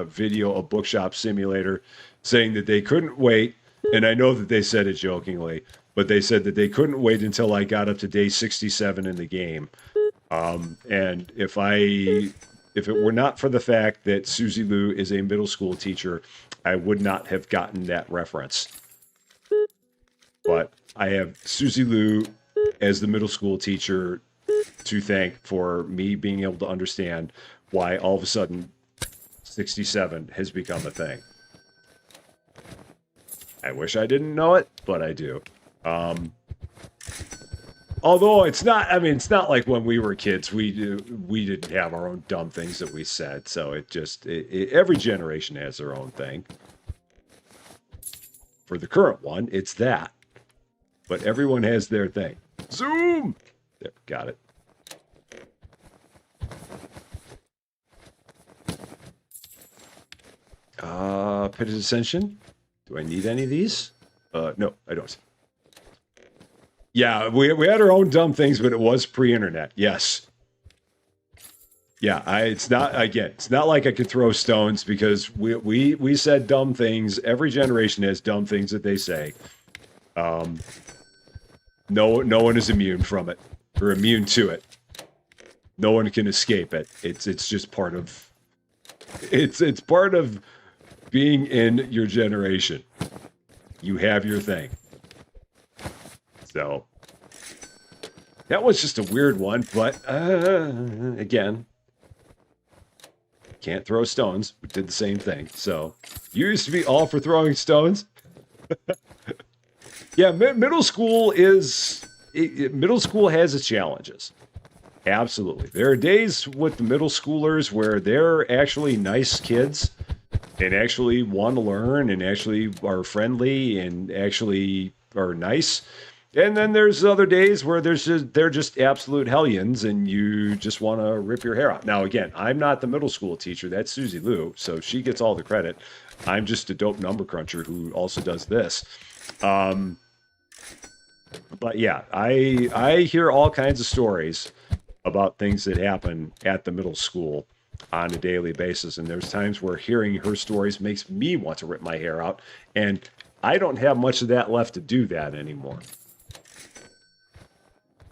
video of Bookshop Simulator saying that they couldn't wait, and I know that they said it jokingly, but they said that they couldn't wait until I got up to day 67 in the game. And if it were not for the fact that Susie Lou is a middle school teacher, I would not have gotten that reference. But I have Susie Lou as the middle school teacher to thank for me being able to understand why all of a sudden 67 has become a thing. I wish I didn't know it, but I do. Although it's not, I mean, it's not like when we were kids, we didn't have our own dumb things that we said. So it just, every generation has their own thing. For the current one, it's that. But everyone has their thing. Zoom! There, got it. Pitted Ascension. Do I need any of these? No, I don't. Yeah, we had our own dumb things, but it was pre-internet. Yes. Yeah, it's not, again, it's not like I could throw stones because we said dumb things. Every generation has dumb things that they say. No one is immune from it or immune to it. No one can escape it. It's just part of it's part of being in your generation. You have your thing. So that was just a weird one, but again, can't throw stones. We did the same thing. So you used to be all for throwing stones. Yeah, middle school has its challenges. Absolutely. There are days with the middle schoolers where they're actually nice kids and actually want to learn and actually are friendly and actually are nice. And then there's other days where they're just absolute hellions and you just want to rip your hair out. Now, again, I'm not the middle school teacher. That's Susie Lou, so she gets all the credit. I'm just a dope number cruncher who also does this. But yeah, I hear all kinds of stories about things that happen at the middle school on a daily basis. And there's times where hearing her stories makes me want to rip my hair out. And I don't have much of that left to do that anymore.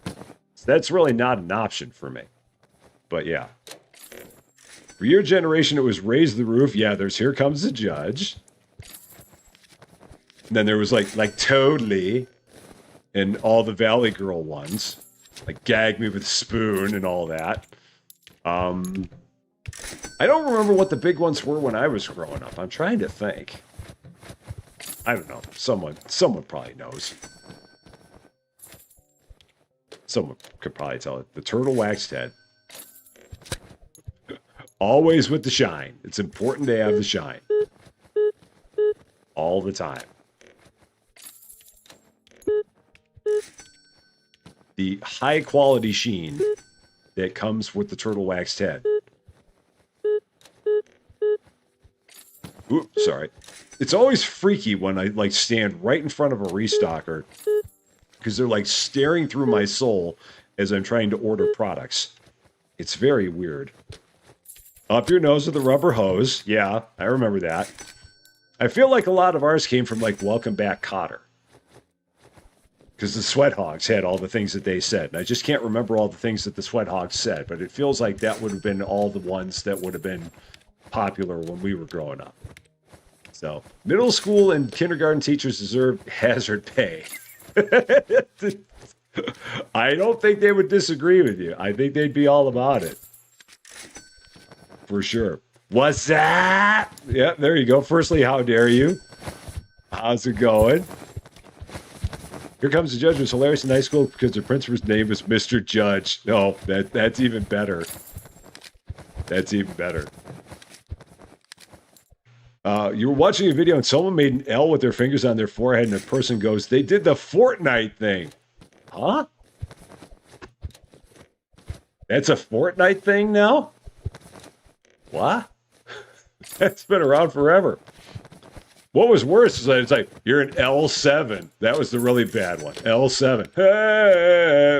So that's really not an option for me. But yeah. For your generation, it was Raise the Roof. Yeah, there's Here Comes the Judge. And then there was like Totally and all the Valley Girl ones. Like Gag Me with a Spoon and all that. I don't remember what the big ones were when I was growing up. I'm trying to think. I don't know. Someone probably knows. Someone could probably tell it. The Turtle Waxed Head. Always with the shine. It's important to have the shine. All the time. The high quality sheen that comes with the Turtle Waxed Head. Oops, sorry. It's always freaky when I stand right in front of a restocker because they're like staring through my soul as I'm trying to order products. It's very weird. Up your nose with a rubber hose. Yeah, I remember that. I feel like a lot of ours came from like Welcome Back, Kotter. Because the Sweat Hogs had all the things that they said. And I just can't remember all the things that the Sweat Hogs said, but it feels like that would have been all the ones that would have been popular when we were growing up. So, middle school and kindergarten teachers deserve hazard pay. I don't think they would disagree with you. I think they'd be all about it. for sure. What's that? Yeah, there you go. Firstly, how dare you? How's it going? Here Comes the Judge was hilarious in high school because the principal's name was Mr. Judge. No, that's even better. That's even better. You were watching a video and someone made an L with their fingers on their forehead and the person goes, they did the Fortnite thing. Huh? That's a Fortnite thing now? What? That's been around forever. What was worse is that it's like, you're an L7. That was the really bad one. L7.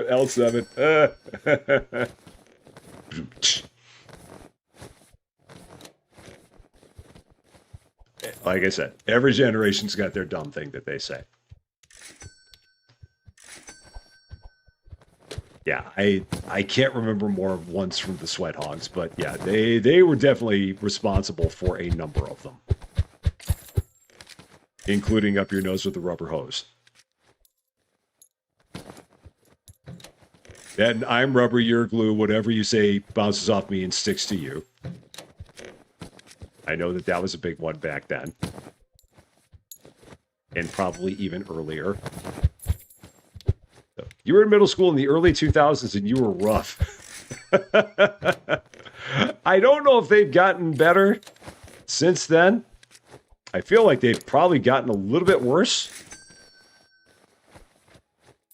L7. Like I said, every generation's got their dumb thing that they say. Yeah, I can't remember more ones from the Sweat Hogs, but yeah, they were definitely responsible for a number of them. Including up your nose with a rubber hose. That I'm rubber, you're glue, whatever you say bounces off me and sticks to you. I know that was a big one back then. And probably even earlier. So, you were in middle school in the early 2000s and you were rough. I don't know if they've gotten better since then. I feel like they've probably gotten a little bit worse.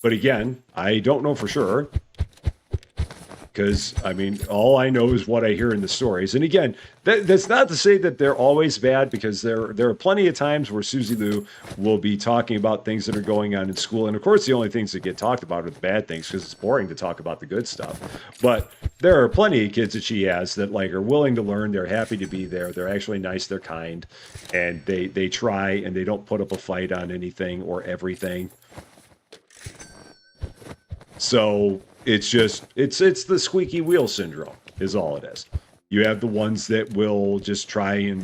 But again, I don't know for sure. Because, I mean, all I know is what I hear in the stories. And again, that's not to say that they're always bad, because there are plenty of times where Susie Lou will be talking about things that are going on in school. And of course, the only things that get talked about are the bad things, because it's boring to talk about the good stuff. But there are plenty of kids that she has that like are willing to learn. They're happy to be there. They're actually nice. They're kind. And they try, and they don't put up a fight on anything or everything. So it's just, it's the squeaky wheel syndrome is all it is. You have the ones that will just try and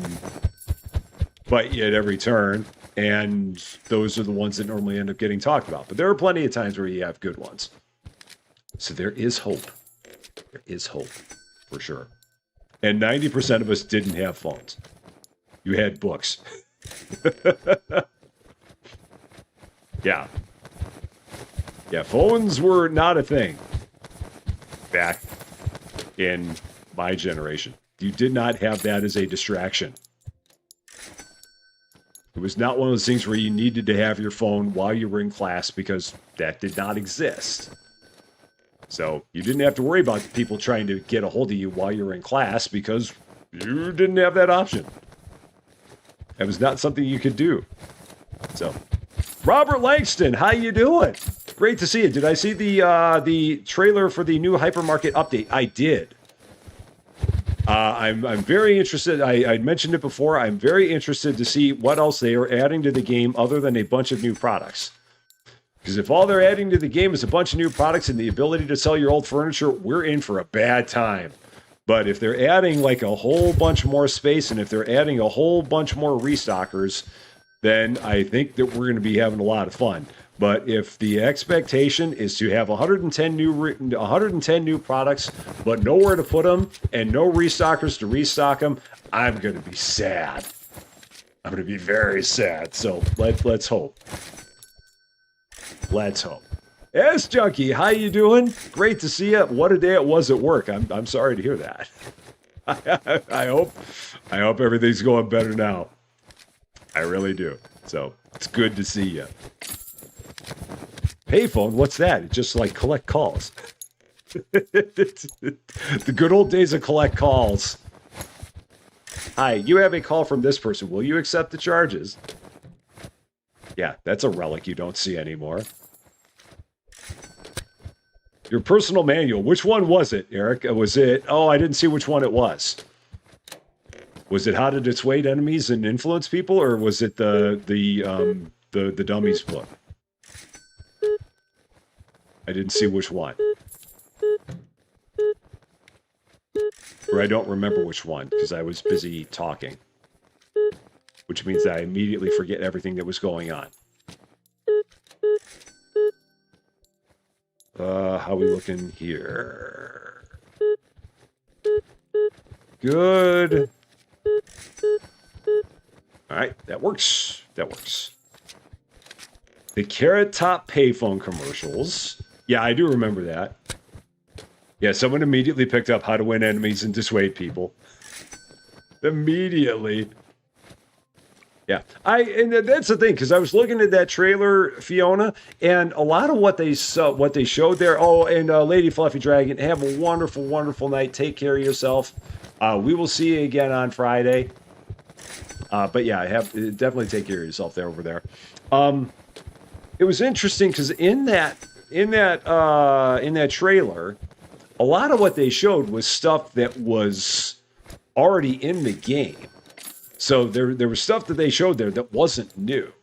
bite you at every turn, and those are the ones that normally end up getting talked about. But there are plenty of times where you have good ones. So there is hope. There is hope, for sure. And 90% of us didn't have phones. You had books. Yeah. Yeah, phones were not a thing back in my generation. You did not have that as a distraction. It was not one of those things where you needed to have your phone while you were in class, because that did not exist. So you didn't have to worry about people trying to get a hold of you while you were in class, because you didn't have that option. That was not something you could do. So, Robert Langston, how you doing? Great to see you. Did I see the trailer for the new hypermarket update? I did. I'm very interested. I mentioned it before. I'm very interested to see what else they are adding to the game other than a bunch of new products. Because if all they're adding to the game is a bunch of new products and the ability to sell your old furniture, we're in for a bad time. But if they're adding like a whole bunch more space, and if they're adding a whole bunch more restockers, then I think that we're going to be having a lot of fun. But if the expectation is to have 110 new products, but nowhere to put them and no restockers to restock them, I'm going to be sad. I'm going to be very sad. So let's hope. Let's hope. Yes, Junkie, how you doing? Great to see you. What a day it was at work. I'm sorry to hear that. I hope everything's going better now. I really do. So it's good to see you. Payphone, what's that? It just like collect calls. The good old days of collect calls. Hi, you have a call from this person. Will you accept the charges? Yeah, that's a relic you don't see anymore. Your personal manual. Which one was it, Eric? Was it... Oh, I didn't see which one it was. Was it how to dissuade enemies and influence people, or was it the dummies book? I didn't see which one. Or I don't remember which one, because I was busy talking. Which means that I immediately forget everything that was going on. How we looking here? good. All right, that works. That works. The Carrot Top payphone commercials. Yeah, I do remember that. Yeah, someone immediately picked up how to win enemies and dissuade people. Immediately. Yeah, and that's the thing, because I was looking at that trailer, Fiona, and a lot of what they showed there. Oh, and Lady Fluffy Dragon, have a wonderful, wonderful night. Take care of yourself. We will see you again on Friday. But yeah, definitely take care of yourself there over there. It was interesting because in that trailer, a lot of what they showed was stuff that was already in the game. So there was stuff that they showed there that wasn't new,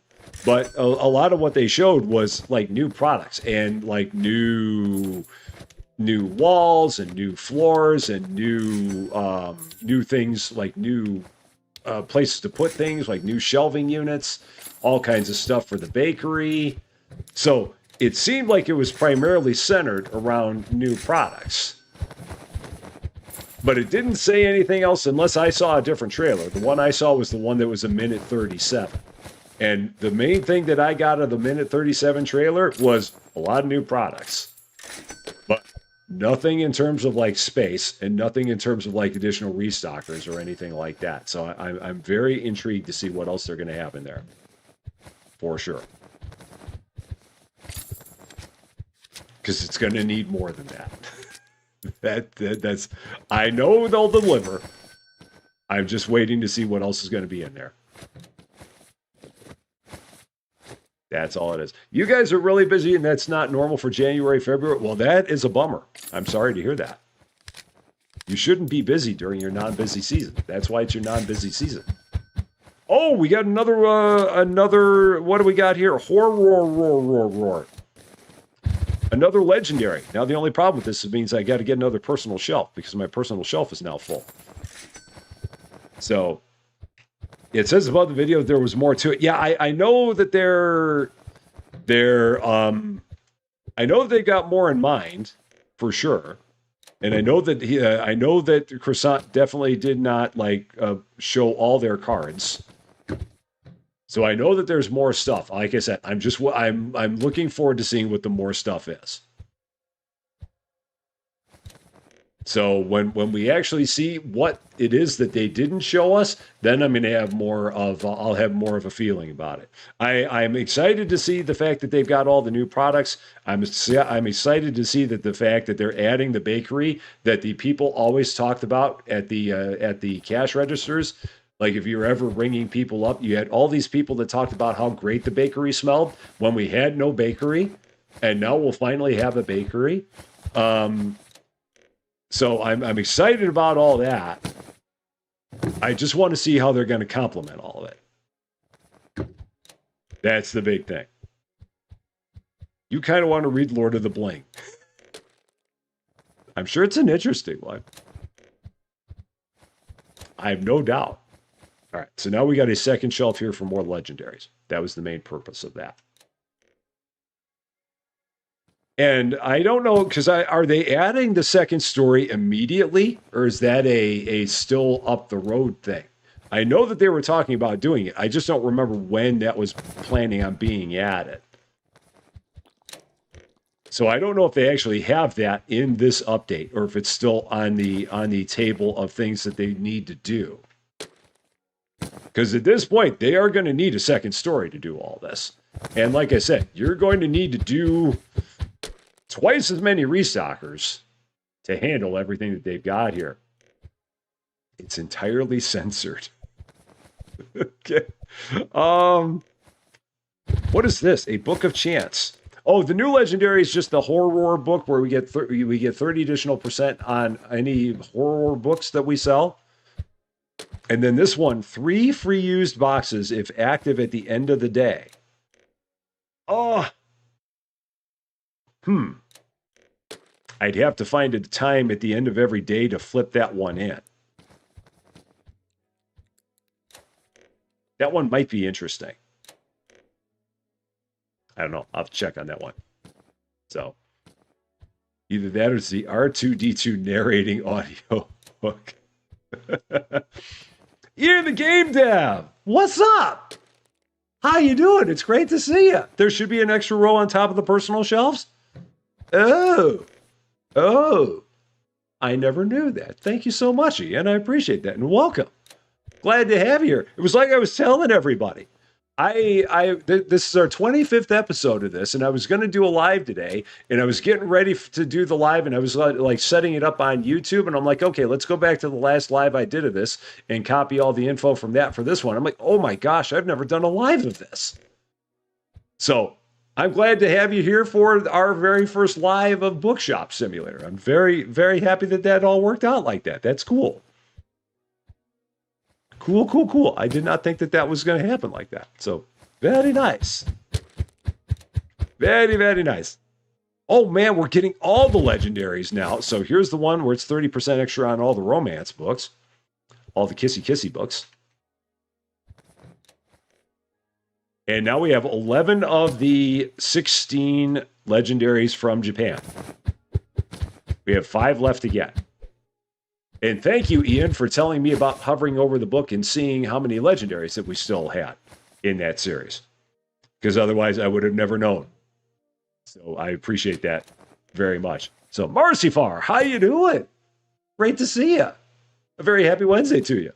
but a lot of what they showed was like new products and like new walls and new floors and new things, like new places to put things, like new shelving units, all kinds of stuff for the bakery. So it seemed like it was primarily centered around new products. But it didn't say anything else unless I saw a different trailer. The one I saw was the one that was a minute 37. And the main thing that I got of the minute 37 trailer was a lot of new products. But nothing in terms of like space and nothing in terms of like additional restockers or anything like that. So I'm very intrigued to see what else they're going to have in there. For sure. Because it's going to need more than that. That's I know they'll deliver. I'm just waiting to see what else is going to be in there. That's all it is. You guys are really busy, and that's not normal for January, February. Well, that is a bummer. I'm sorry to hear that. You shouldn't be busy during your non-busy season. That's why it's your non-busy season. Oh, we got another. What do we got here? Roar. Another legendary. Now, the only problem with this means I got to get another personal shelf because my personal shelf is now full. So, it says above the video there was more to it. Yeah, I know that I know they got more in mind, for sure. And I know that Croissant definitely did not show all their cards. So I know that there's more stuff. Like I said, I'm looking forward to seeing what the more stuff is. So when we actually see what it is that they didn't show us, then I'm going to have I'll have more of a feeling about it. I'm excited to see the fact that they've got all the new products. I'm excited to see that the fact that they're adding the bakery that the people always talked about at the cash registers. Like if you were ever ringing people up, you had all these people that talked about how great the bakery smelled when we had no bakery, and now we'll finally have a bakery. So I'm excited about all that. I just want to see how they're going to complement all of it. That's the big thing. You kind of want to read Lord of the Bling. I'm sure it's an interesting one. I have no doubt. All right, so now we got a second shelf here for more legendaries. That was the main purpose of that. And I don't know, because are they adding the second story immediately, or is that a still up the road thing? I know that they were talking about doing it. I just don't remember when that was planning on being added. So I don't know if they actually have that in this update, or if it's still on the table of things that they need to do. Because at this point, they are going to need a second story to do all this. And like I said, you're going to need to do twice as many restockers to handle everything that they've got here. It's entirely censored. Okay. What is this? A Book of Chance. Oh, the new legendary is just the horror book where we get 30 additional % on any horror books that we sell. And then this one, 3 free used boxes if active at the end of the day. Oh. I'd have to find a time at the end of every day to flip that one in. That one might be interesting. I don't know. I'll have to check on that one. So, either that or it's the R2-D2 narrating audio book. You're the game dev. What's up? How you doing? It's great to see you. There should be an extra row on top of the personal shelves. Oh. Oh. I never knew that. Thank you so much, Ian. I appreciate that. And welcome. Glad to have you here. It was like I was telling everybody. This is our 25th episode of this, and I was going to do a live today, and I was getting ready to do the live, and I was like setting it up on YouTube, and I'm like, okay, let's go back to the last live I did of this and copy all the info from that for this one. I'm like, oh my gosh, I've never done a live of this. So I'm glad to have you here for our very first live of Bookshop Simulator. I'm very, very happy that that all worked out like that. That's cool. Cool, cool, cool. I did not think that that was going to happen like that. So, very nice. Very, very nice. Oh, man, we're getting all the legendaries now. So, here's the one where it's 30% extra on all the romance books. All the kissy-kissy books. And now we have 11 of the 16 legendaries from Japan. We have 5 left to get. And thank you, Ian, for telling me about hovering over the book and seeing how many legendaries that we still had in that series. Because otherwise, I would have never known. So I appreciate that very much. So, Marcyfar, how you doing? Great to see you. A very happy Wednesday to you.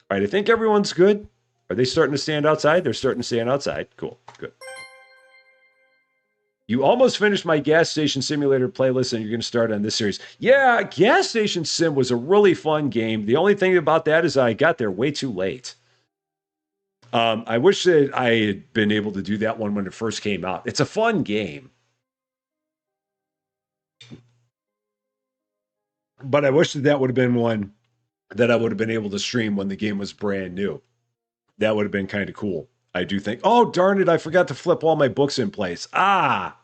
All right, I think everyone's good. Are they starting to stand outside? They're starting to stand outside. Cool, good. You almost finished my gas station simulator playlist and you're going to start on this series. Yeah, Gas Station Sim was a really fun game. The only thing about that is I got there way too late. I wish that I had been able to do that one when it first came out. It's a fun game. But I wish that that would have been one that I would have been able to stream when the game was brand new. That would have been kind of cool. I do think, oh, darn it, I forgot to flip all my books in place. Ah,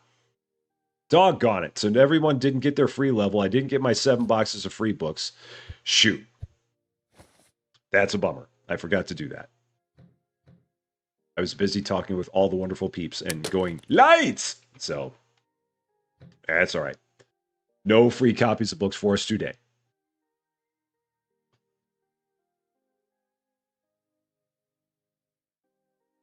doggone it. So everyone didn't get their free level. I didn't get my 7 boxes of free books. Shoot. That's a bummer. I forgot to do that. I was busy talking with all the wonderful peeps and going, lights! So, that's all right. No free copies of books for us today.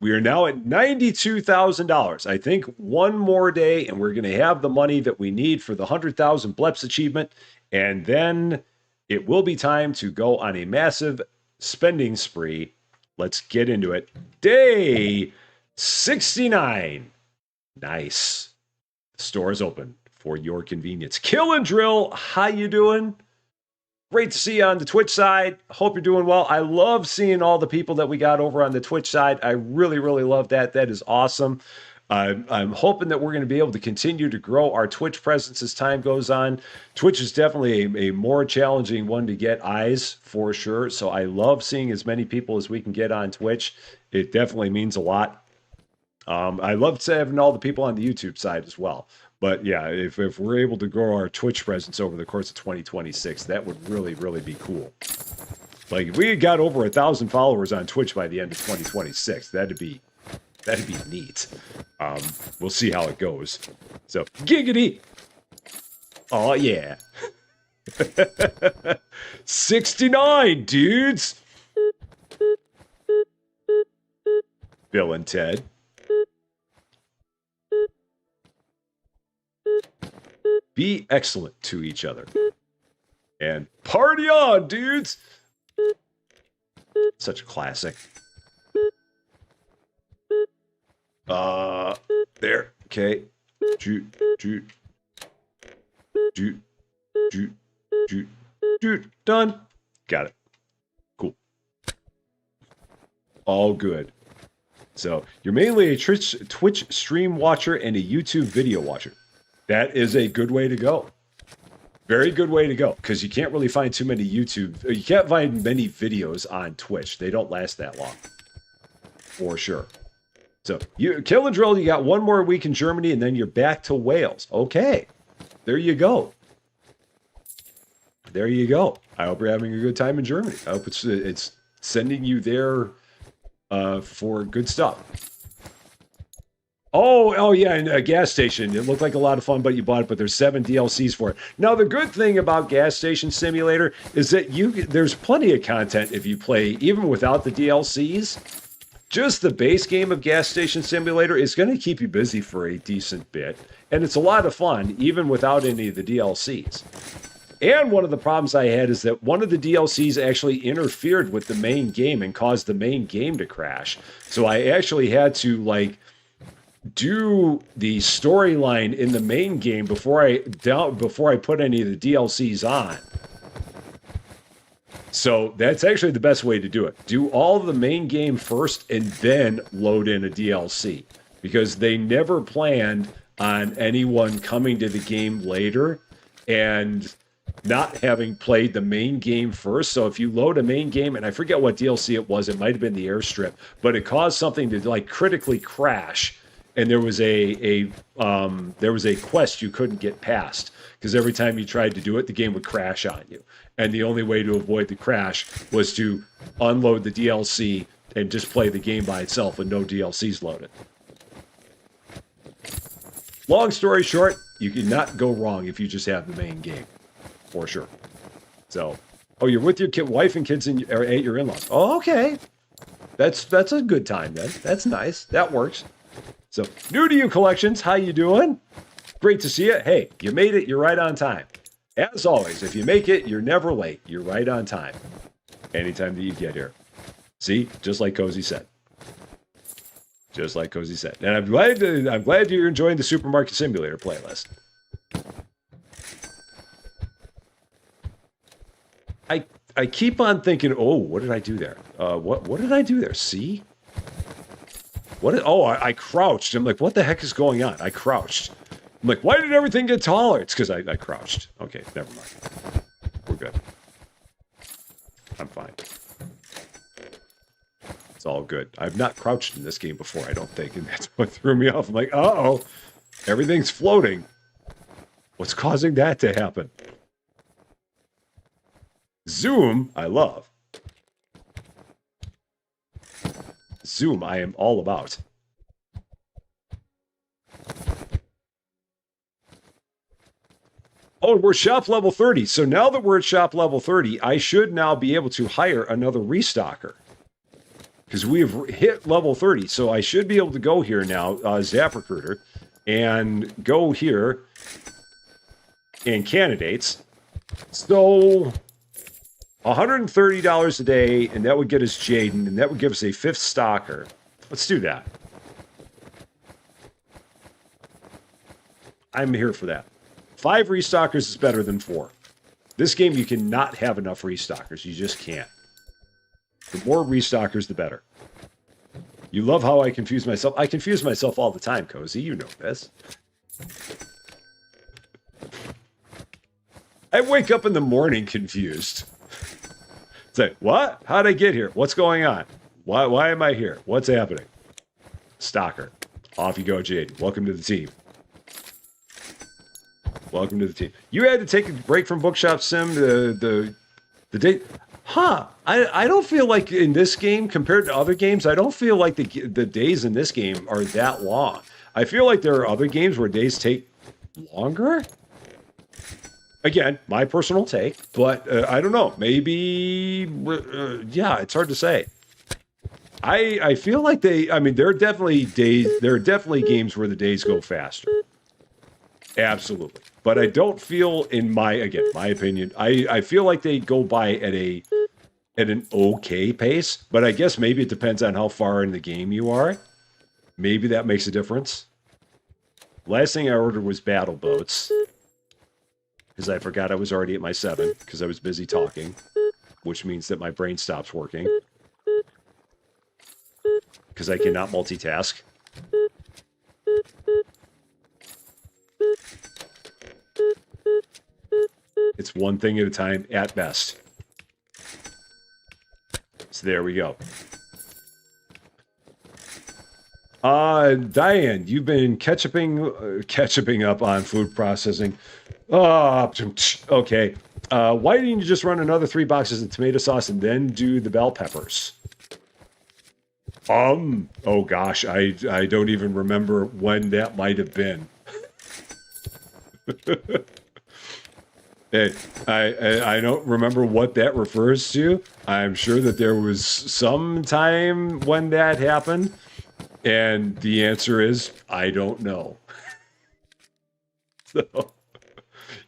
We are now at $92,000. I think one more day, and we're going to have the money that we need for the 100,000 Bleps achievement, and then it will be time to go on a massive spending spree. Let's get into it. Day 69. Nice. The store is open for your convenience. Kill and Drill, how you doing? Great to see you on the Twitch side. Hope you're doing well. I love seeing all the people that we got over on the Twitch side. I really, really love that. That is awesome. I'm hoping that we're going to be able to continue to grow our Twitch presence as time goes on. Twitch is definitely a more challenging one to get eyes for sure. So I love seeing as many people as we can get on Twitch. It definitely means a lot. I love having all the people on the YouTube side as well. But yeah, if we're able to grow our Twitch presence over the course of 2026, that would really, really be cool. Like if we got over 1,000 followers on Twitch by the end of 2026, that'd be neat. We'll see how it goes. So giggity. Oh yeah. 69 dudes. Bill and Ted. Be excellent to each other. And party on, dudes! Such a classic. There. Okay. Shoot. Done. Got it. Cool. All good. So, you're mainly a Twitch stream watcher and a YouTube video watcher. That is a good way to go. Very good way to go, because you can't really find too many you can't find many videos on Twitch. They don't last that long. For sure. So, Kill and Drill, you got one more week in Germany, and then you're back to Wales. Okay. There you go. There you go. I hope you're having a good time in Germany. I hope it's sending you there for good stuff. Oh yeah, and a gas station. It looked like a lot of fun, but you bought it. But there's 7 DLCs for it. Now the good thing about Gas Station Simulator is that there's plenty of content if you play even without the DLCs. Just the base game of Gas Station Simulator is going to keep you busy for a decent bit, and it's a lot of fun even without any of the DLCs. And one of the problems I had is that one of the DLCs actually interfered with the main game and caused the main game to crash. So I actually had to do the storyline in the main game before I put any of the DLCs on. So that's actually the best way to do it. Do all the main game first and then load in a DLC, because they never planned on anyone coming to the game later and not having played the main game first. So if you load a main game, and I forget what DLC it was, it might have been the airstrip, but it caused something to critically crash. And there was a quest you couldn't get past because every time you tried to do it, the game would crash on you. And the only way to avoid the crash was to unload the DLC and just play the game by itself and no DLCs loaded. Long story short, you cannot go wrong if you just have the main game, for sure. So, oh, you're with your wife and kids or at your in-laws. Oh, okay. That's a good time then. That's nice. That works. So, new to you collections, how you doing? Great to see you. Hey, you made it. You're right on time. As always, if you make it, you're never late. You're right on time. Anytime that you get here. See, just like Cozy said. Just like Cozy said. And I'm glad you're enjoying the Supermarket Simulator playlist. I keep on thinking, oh, what did I do there? What did I do there? See? I crouched. I'm like, what the heck is going on? I crouched. I'm like, why did everything get taller? It's because I crouched. Okay, never mind. We're good. I'm fine. It's all good. I've not crouched in this game before, I don't think, and that's what threw me off. I'm like, uh-oh, everything's floating. What's causing that to happen? Zoom, I love. Zoom, I am all about. Oh, we're shop level 30. So now that we're at shop level 30, I should now be able to hire another restocker. Because we have hit level 30. So I should be able to go here now, ZapRecruiter, and go here in candidates. So $130 a day, and that would get us Jaden, and that would give us a 5th stalker. Let's do that. I'm here for that. 5 restockers is better than 4. This game, you cannot have enough restockers. You just can't. The more restockers, the better. You love how I confuse myself. I confuse myself all the time, Cozy. You know this. I wake up in the morning confused. It's like, what? How'd I get here? What's going on? Why am I here? What's happening? Stalker. Off you go, Jaden. Welcome to the team. Welcome to the team. You had to take a break from Bookshop Sim the day. Huh. I don't feel like in this game, compared to other games, I don't feel like the days in this game are that long. I feel like there are other games where days take longer. Again, my personal take, but I don't know. Maybe, yeah, it's hard to say. I feel like there are definitely games where the days go faster. Absolutely. But I don't feel, my opinion, I feel like they go by at an okay pace, but I guess maybe it depends on how far in the game you are. Maybe that makes a difference. Last thing I ordered was battle boats, because I forgot I was already at my 7, because I was busy talking, which means that my brain stops working, because I cannot multitask. It's one thing at a time, at best. So there we go. Diane, you've been ketchuping up on food processing. Okay. Why didn't you just run another 3 boxes of tomato sauce and then do the bell peppers? Oh gosh, I don't even remember when that might have been. I don't remember what that refers to. I'm sure that there was some time when that happened, and the answer is I don't know. So,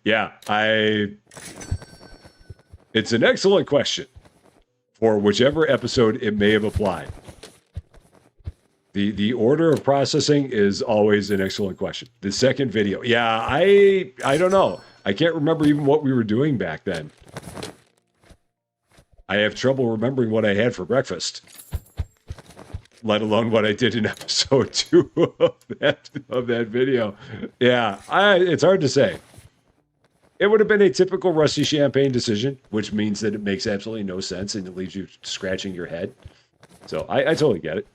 yeah, it's an excellent question for whichever episode it may have applied. The order of processing is always an excellent question. The second video, yeah, I don't know. I can't remember even what we were doing back then. I have trouble remembering what I had for breakfast, let alone what I did in episode 2 of that video. Yeah, it's hard to say. It would have been a typical Rusty Champaign decision, which means that it makes absolutely no sense and it leaves you scratching your head. So I totally get it.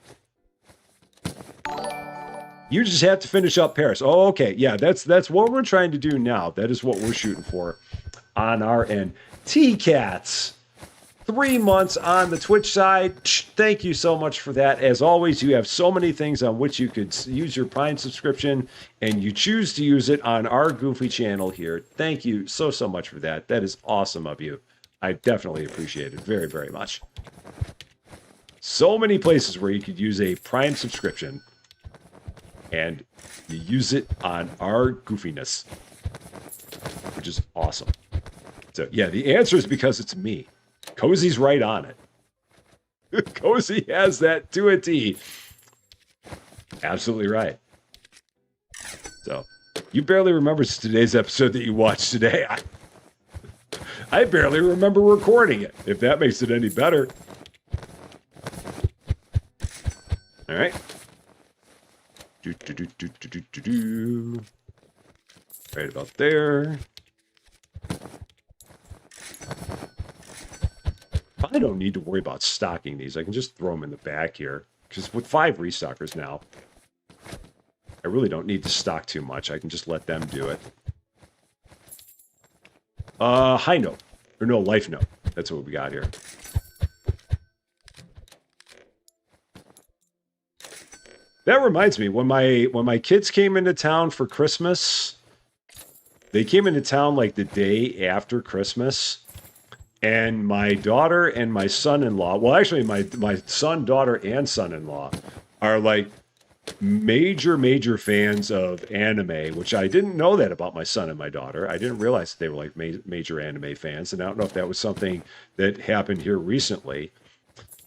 You just have to finish up Paris. Oh, okay. Yeah, that's what we're trying to do now. That is what we're shooting for on our end. T-Cats, 3 months on the Twitch side. Thank you so much for that. As always, you have so many things on which you could use your Prime subscription, and you choose to use it on our goofy channel here. Thank you so much for that. That is awesome of you. I definitely appreciate it very, very much. So many places where you could use a Prime subscription, and you use it on our goofiness, which is awesome. So yeah, the answer is because it's me. Cozy's right on it. Cozy has that to a T. Absolutely right. So you barely remember today's episode that you watched today. I barely remember recording it, if that makes it any better. All right. Right about there. I don't need to worry about stocking these. I can just throw them in the back here. Because with 5 restockers now, I really don't need to stock too much. I can just let them do it. High note. Or no, life note. That's what we got here. That reminds me, when my kids came into town for Christmas, they came into town like the day after Christmas, and my daughter and my son-in-law, well, actually my son, daughter, and son-in-law are like major fans of anime, which I didn't know that about my son and my daughter. I didn't realize that they were like major anime fans, and I don't know if that was something that happened here recently,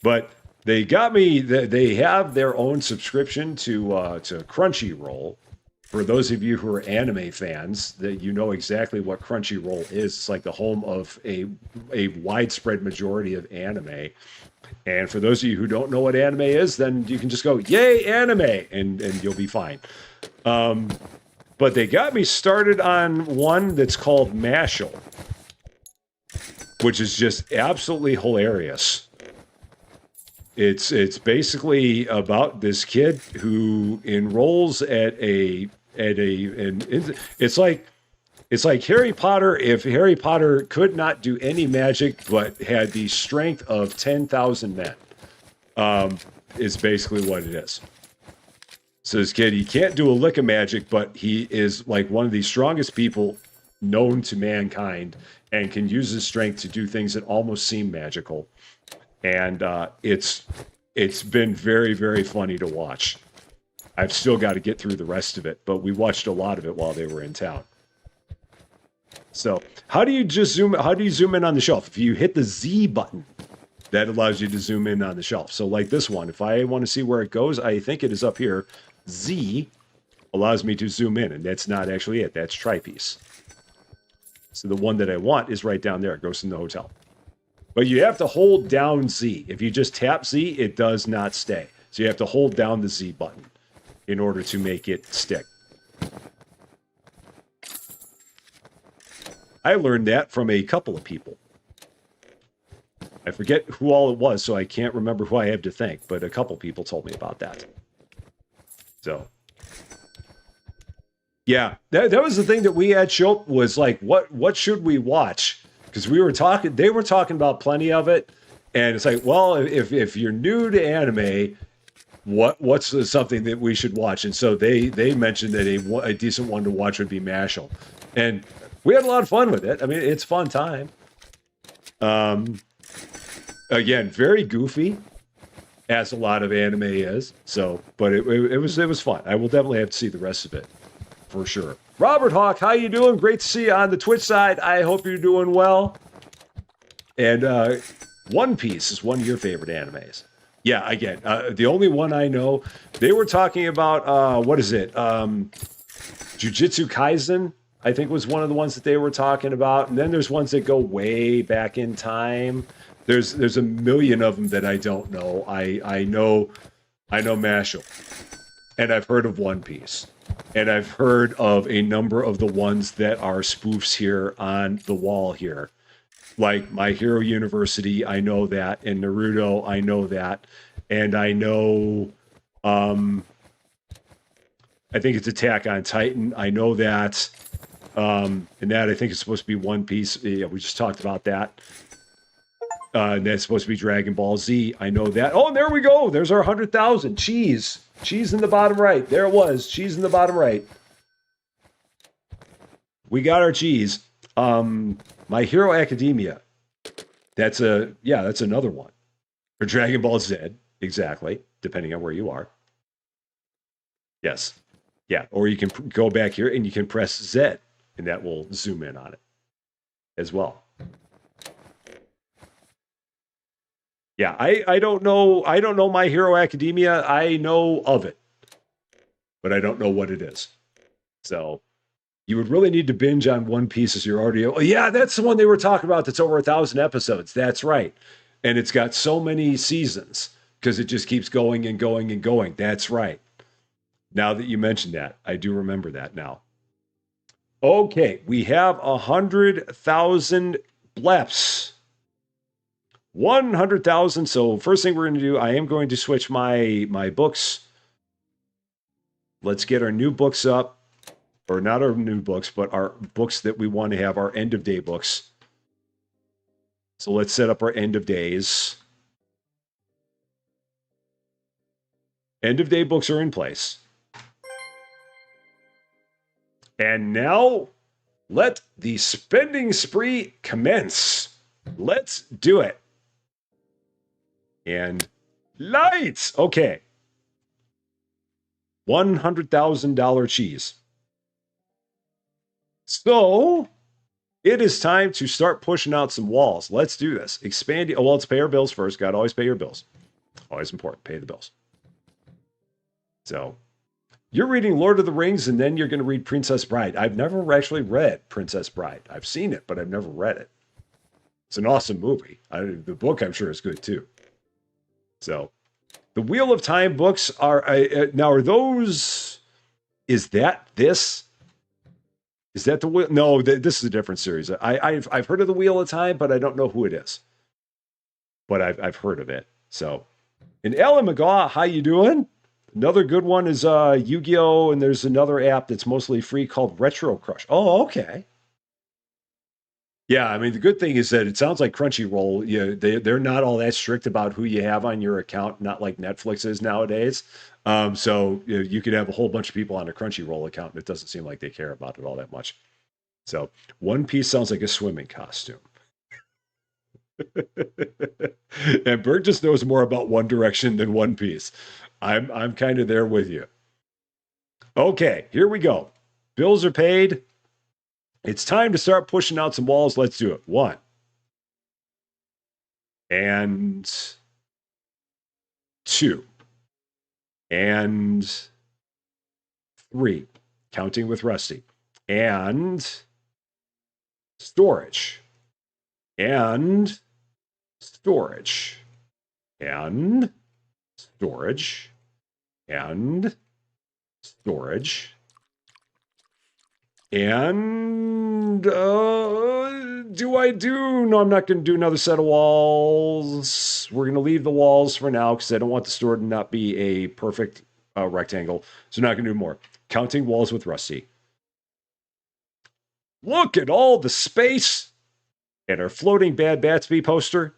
but they got me. They have their own subscription to Crunchyroll. For those of you who are anime fans, that you know exactly what Crunchyroll is. It's like the home of a widespread majority of anime. And for those of you who don't know what anime is, then you can just go, "Yay, anime!" and you'll be fine. But they got me started on one that's called Mashal, which is just absolutely hilarious. It's basically about this kid who enrolls it's like Harry Potter if Harry Potter could not do any magic but had the strength of 10,000 men. Is basically what it is. So this kid, he can't do a lick of magic, but he is like one of the strongest people known to mankind and can use his strength to do things that almost seem magical. And it's been very funny to watch. I've still got to get through the rest of it, but we watched a lot of it while they were in town. So how do you zoom in on the shelf? If you hit the Z button, that allows you to zoom in on the shelf. So like this one, if I want to see where it goes, I think it is up here. Z allows me to zoom in, and that's not actually it. That's Tripiece. So the one that I want is right down there. It goes in the hotel. But you have to hold down Z. If you just tap Z, it does not stay. So you have to hold down the Z button in order to make it stick. I learned that from a couple of people. I forget who all it was, so I can't remember who I have to thank, but a couple people told me about that. So, yeah, that was the thing that we had show up was like, what should we watch? Because they were talking about plenty of it, and it's like, well, if you're new to anime, what's something that we should watch? And so they mentioned that a decent one to watch would be Mashal, and we had a lot of fun with it. I mean, it's a fun time. Again, very goofy, as a lot of anime is. So, but it was fun. I will definitely have to see the rest of it for sure. Robert Hawk, how you doing? Great to see you on the Twitch side. I hope you're doing well. And One Piece is one of your favorite animes. Yeah, again, the only one I know, they were talking about, what is it? Jujutsu Kaisen, I think was one of the ones that they were talking about. And then there's ones that go way back in time. There's a million of them that I don't know. I know Mashal, and I've heard of One Piece, and I've heard of a number of the ones that are spoofs here on the wall here. Like My Hero University, I know that, and Naruto, I know that, and I know, I think it's Attack on Titan, I know that, and that I think is supposed to be One Piece. Yeah, we just talked about that. And that's supposed to be Dragon Ball Z. I know that. Oh, and there we go. There's our 100,000. Cheese in the bottom right. There it was. Cheese in the bottom right. We got our cheese. My Hero Academia. That's another one. For Dragon Ball Z, exactly, depending on where you are. Yes. Yeah, or you can go back here and you can press Z, and that will zoom in on it as well. Yeah, I don't know My Hero Academia. I know of it, but I don't know what it is. So you would really need to binge on One Piece as your audio. Oh, yeah, that's the one they were talking about that's over 1,000 episodes. That's right. And it's got so many seasons because it just keeps going and going and going. That's right. Now that you mentioned that, I do remember that now. Okay, we have 100,000 bleps. 100,000. So first thing we're going to do, I am going to switch my books. Let's get our new books up, or not our new books, but our books that we want to have, our end of day books. So let's set up our end of days. End of day books are in place. And now let the spending spree commence. Let's do it. And lights. Okay. $100,000 cheese. So it is time to start pushing out some walls. Let's do this. Expanding. Oh, well, let's pay our bills first. Got to always pay your bills. Always important. Pay the bills. So you're reading Lord of the Rings, and then you're going to read Princess Bride. I've never actually read Princess Bride. I've seen it, but I've never read it. It's an awesome movie. The book, I'm sure, is good too. So the Wheel of Time books are now. Are those? Is that this? Is that the wheel? No, this is a different series. I've heard of the Wheel of Time, but I don't know who it is. But I've heard of it. So, and Alan McGaw, how you doing? Another good one is Yu-Gi-Oh! And there's another app that's mostly free called Retro Crush. Oh, okay. Yeah, I mean, the good thing is that it sounds like Crunchyroll, they're not all that strict about who you have on your account, not like Netflix is nowadays. So you could have a whole bunch of people on a Crunchyroll account, and it doesn't seem like they care about it all that much. So One Piece sounds like a swimming costume. And Bert just knows more about One Direction than One Piece. I'm kind of there with you. Okay, here we go. Bills are paid. It's time to start pushing out some walls. Let's do it. 1 and 2 and 3, counting with Rusty, and storage, and storage, and storage, and storage. And do I do? No, I'm not going to do another set of walls. We're going to leave the walls for now because I don't want the store to not be a perfect rectangle. So not going to do more. Counting walls with Rusty. Look at all the space and our floating Bad Batsby poster.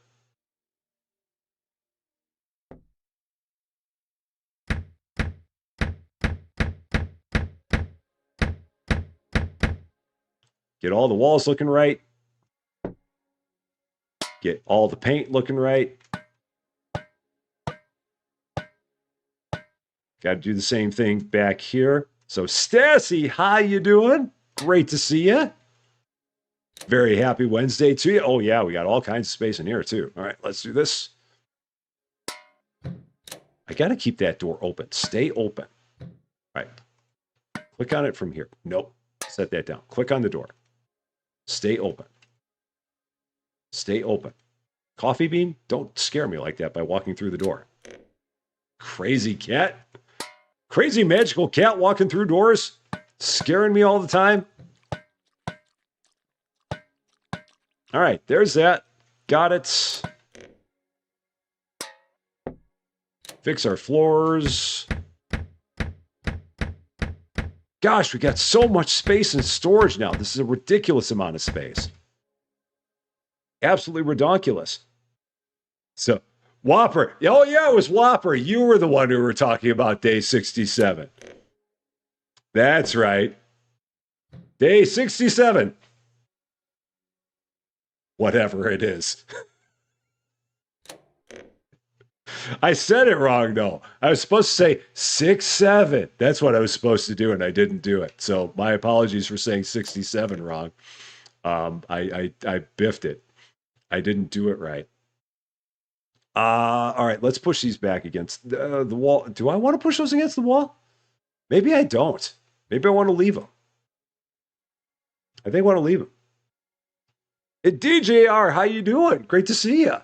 Get all the walls looking right. Get all the paint looking right. Got to do the same thing back here. So, Stassi, how you doing? Great to see you. Very happy Wednesday to you. Oh, yeah, we got all kinds of space in here, too. All right, let's do this. I got to keep that door open. Stay open. All right. Click on it from here. Nope. Set that down. Click on the door. Stay open. Stay open. Coffee bean, don't scare me like that by walking through the door. Crazy cat. Crazy magical cat walking through doors. Scaring me all the time. All right, there's that. Got it. Fix our floors. Gosh, we got so much space and storage now. This is a ridiculous amount of space. Absolutely ridiculous. So, Whopper. Oh, yeah, it was Whopper. You were the one who were talking about day 67. That's right. Day 67. Whatever it is. I said it wrong, though. I was supposed to say 6-7. That's what I was supposed to do, and I didn't do it. So my apologies for saying 67 wrong. I biffed it. I didn't do it right. All right, let's push these back against the wall. Do I want to push those against the wall? Maybe I don't. Maybe I want to leave them. I think I want to leave them. Hey, DJR, how you doing? Great to see you.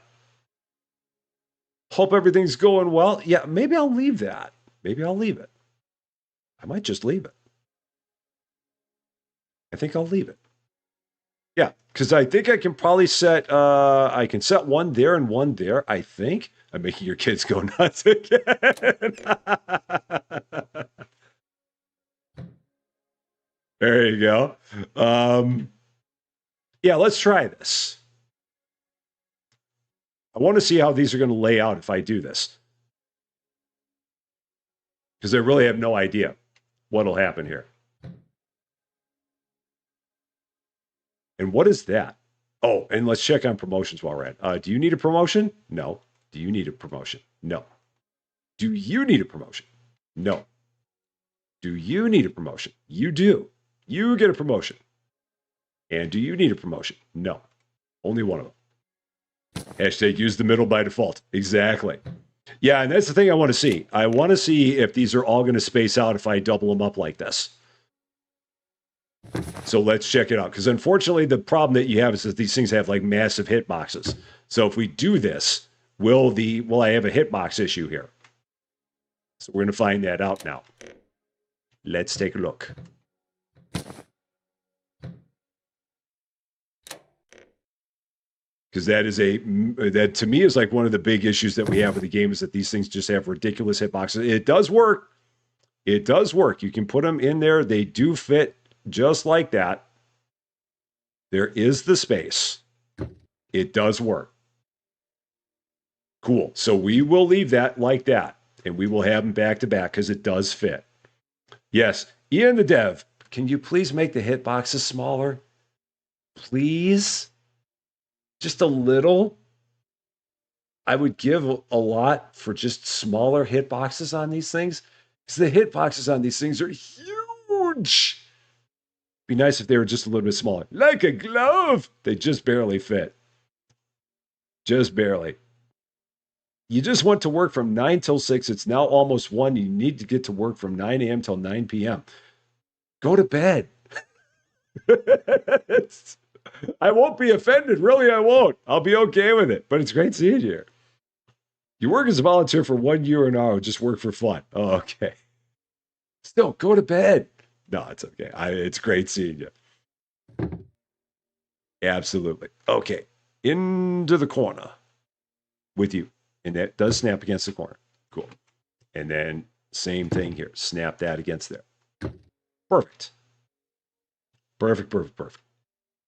Hope everything's going well. Yeah, maybe I'll leave that. Maybe I'll leave it. I might just leave it. I think I'll leave it. Yeah, because I think I can probably set, I can set one there and one there, I think. I'm making your kids go nuts again. There you go. Yeah, let's try this. I want to see how these are going to lay out if I do this. Because I really have no idea what'll happen here. And what is that? Oh, and let's check on promotions while we're at. Do you need a promotion? No. Do you need a promotion? No. Do you need a promotion? No. Do you need a promotion? You do. You get a promotion. And do you need a promotion? No. Only one of them. Hashtag use the middle by default. Exactly. Yeah, and that's the thing I want to see. I want to see if these are all going to space out if I double them up like this. So let's check it out. Because unfortunately, the problem that you have is that these things have like massive hitboxes. So if we do this, will I have a hitbox issue here? So we're going to find that out now. Let's take a look. Because that to me is like one of the big issues that we have with the game is that these things just have ridiculous hitboxes. It does work. It does work. You can put them in there. They do fit just like that. There is the space. It does work. Cool. So we will leave that like that. And we will have them back to back because it does fit. Yes. Ian the Dev, can you please make the hitboxes smaller? Please? Just a little. I would give a lot for just smaller hitboxes on these things. Because the hitboxes on these things are huge. Be nice if they were just a little bit smaller. Like a glove. They just barely fit. Just barely. You just went to work from 9 till 6. It's now almost 1. You need to get to work from 9 a.m. till 9 p.m. Go to bed. I won't be offended. Really, I won't. I'll be okay with it. But it's great seeing you here. You work as a volunteer for 1 year an hour. Just work for fun. Oh, okay. Still, go to bed. No, it's okay. It's great seeing you. Absolutely. Okay. Into the corner with you. And that does snap against the corner. Cool. And then same thing here. Snap that against there. Perfect. Perfect, perfect, perfect.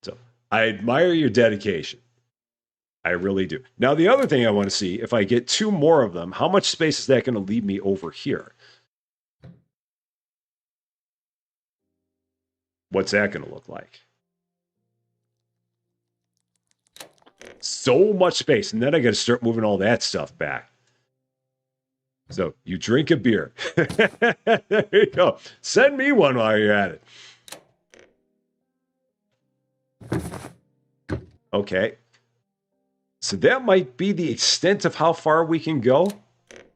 So I admire your dedication. I really do. Now, the other thing I want to see, if I get 2 more of them, how much space is that going to leave me over here? What's that going to look like? So much space. And then I got to start moving all that stuff back. So you drink a beer. There you go. Send me one while you're at it. Okay. So that might be the extent of how far we can go.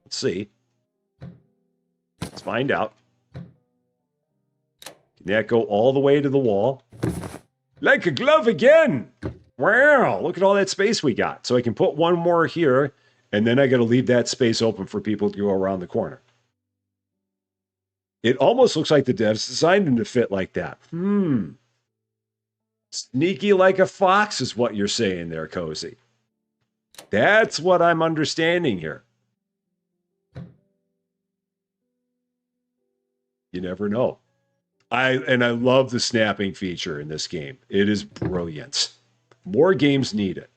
Let's see. Let's find out. Can that go all the way to the wall? Like a glove again! Wow, look at all that space we got. So I can put one more here, and then I got to leave that space open for people to go around the corner. It almost looks like the devs designed them to fit like that. Sneaky like a fox is what you're saying there, Cozy. That's what I'm understanding here. You never know. I love the snapping feature in this game. It is brilliant. More games need it.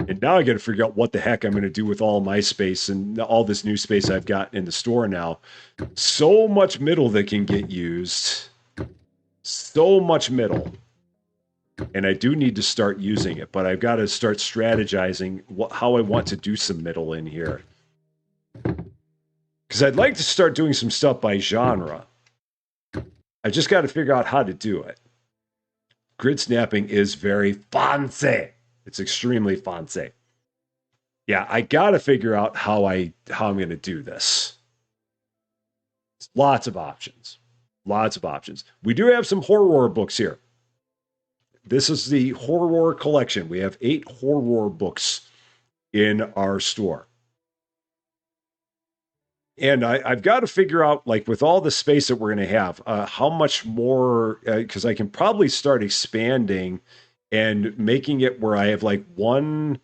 And now I got to figure out what the heck I'm going to do with all my space and all this new space I've got in the store now. So much middle that can get used. So much middle. And I do need to start using it, but I've got to start strategizing how I want to do some middle in here. Because I'd like to start doing some stuff by genre. I just got to figure out how to do it. Grid snapping is very fancy. It's extremely fancy. Yeah, I got to figure out how I'm going to do this. Lots of options. Lots of options. We do have some horror books here. This is the horror collection. We have 8 horror books in our store. And I've got to figure out, like, with all the space that we're going to have, how much more, because I can probably start expanding and making it where I have, like, one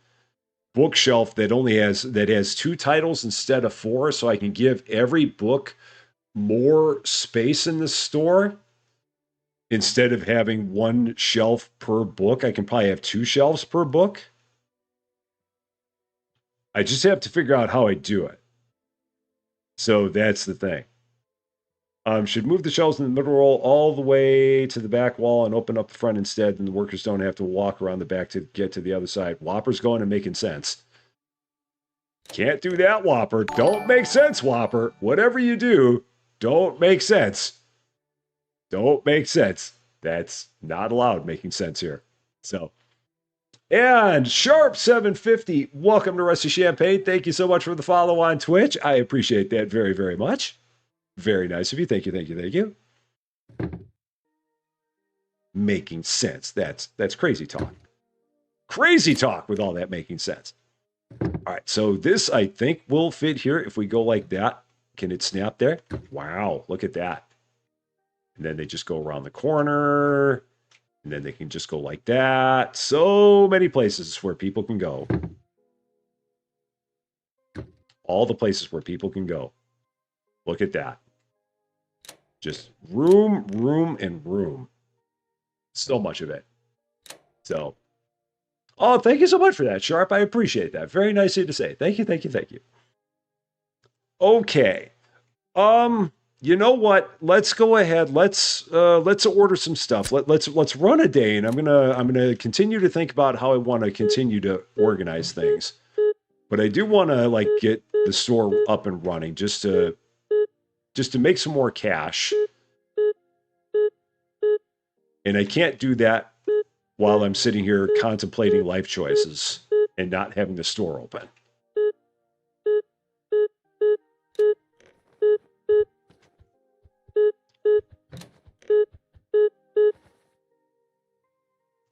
bookshelf that has 2 titles instead of 4, so I can give every book more space in the store. Instead of having 1 shelf per book, I can probably have 2 shelves per book. I just have to figure out how I do it. So that's the thing. Should move the shelves in the middle row all the way to the back wall and open up the front instead, and the workers don't have to walk around the back to get to the other side. Whopper's going and making sense. Can't do that, Whopper. Don't make sense, Whopper. Whatever you do, don't make sense. Don't make sense. That's not allowed making sense here. So, and Sharp 750, welcome to Rusty Champaign. Thank you so much for the follow on Twitch. I appreciate that very, very much. Very nice of you. Thank you, thank you, thank you. Making sense. That's crazy talk. Crazy talk with all that making sense. All right, so this, I think, will fit here if we go like that. Can it snap there? Wow, look at that. And then they just go around the corner. And then they can just go like that. So many places where people can go. All the places where people can go. Look at that. Just room, room, and room. So much of it. So, oh, thank you so much for that, Sharp. I appreciate that. Very nice of you to say. Thank you, thank you, thank you. Okay. You know what? Let's go ahead. Let's order some stuff. Let's run a day, and I'm gonna continue to think about how I want to continue to organize things. But I do want to like get the store up and running just to make some more cash. And I can't do that while I'm sitting here contemplating life choices and not having the store open.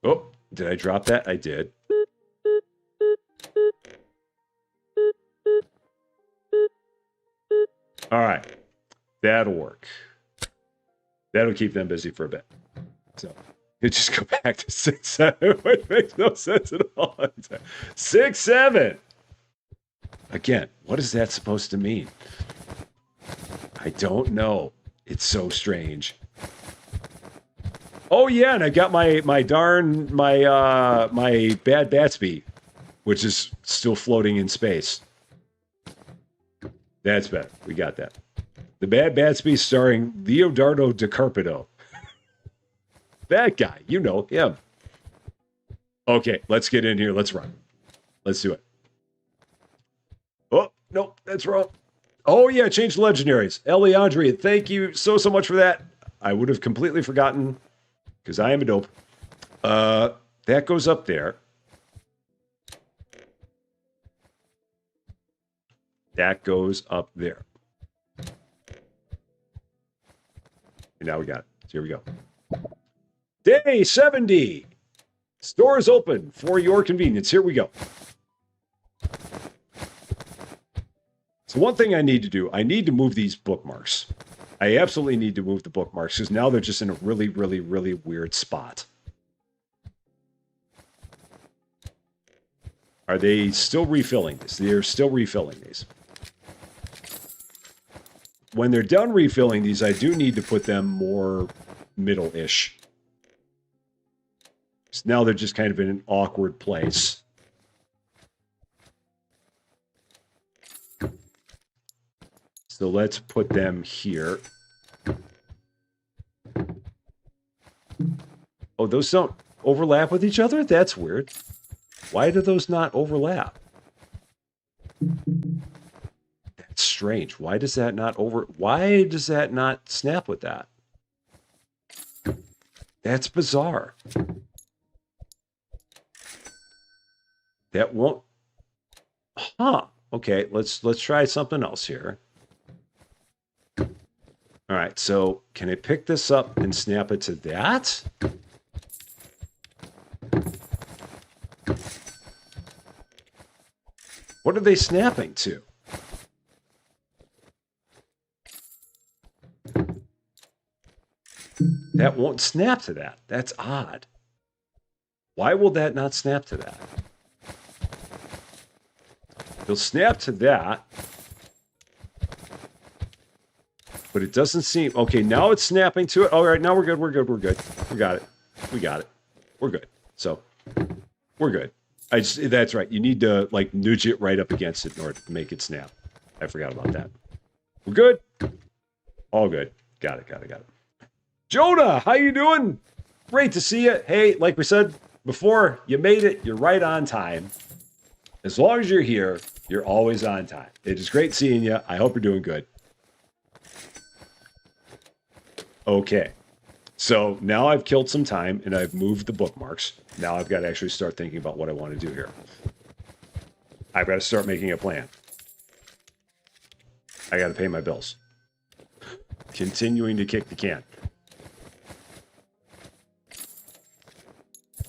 Oh, did I drop that? I did. All right. That'll work. That'll keep them busy for a bit. So you just go back to 6-7, which makes no sense at all. 6-7. Again, what is that supposed to mean? I don't know. It's so strange. Oh yeah, and I got my Bad Batsby, which is still floating in space. That's better. We got that. The Bad Batsby starring Leonardo DiCaprio. That guy, you know him. Okay, let's get in here. Let's run. Let's do it. Oh, nope, that's wrong. Oh, yeah, change legendaries. Eliandria, thank you so much for that. I would have completely forgotten because I am a dope. That goes up there. That goes up there. And now we got it. So here we go. Day 70. Stores open for your convenience. Here we go. So one thing I need to do, I need to move these bookmarks. I absolutely need to move the bookmarks because now they're just in a really, really, really weird spot. Are they still refilling this? They're still refilling these. When they're done refilling these, I do need to put them more middle-ish. So now they're just kind of in an awkward place. So let's put them here. Oh, those don't overlap with each other? That's weird. Why do those not overlap? That's strange. Why does that not snap with that? That's bizarre. That won't. Huh. Okay, let's try something else here. All right, so can I pick this up and snap it to that? What are they snapping to? That won't snap to that. That's odd. Why will that not snap to that? It'll snap to that. But it doesn't seem... Okay, now it's snapping to it. All right, now we're good, we're good, we're good. We got it. We got it. We're good. So, we're good. That's right. You need to, like, nudge it right up against it in order to make it snap. I forgot about that. We're good. All good. Got it, got it, got it. Jonah, how you doing? Great to see you. Hey, like we said before, you made it. You're right on time. As long as you're here, you're always on time. It is great seeing you. I hope you're doing good. Okay. So now I've killed some time and I've moved the bookmarks. Now I've got to actually start thinking about what I want to do here. I've got to start making a plan. I got to pay my bills. Continuing to kick the can.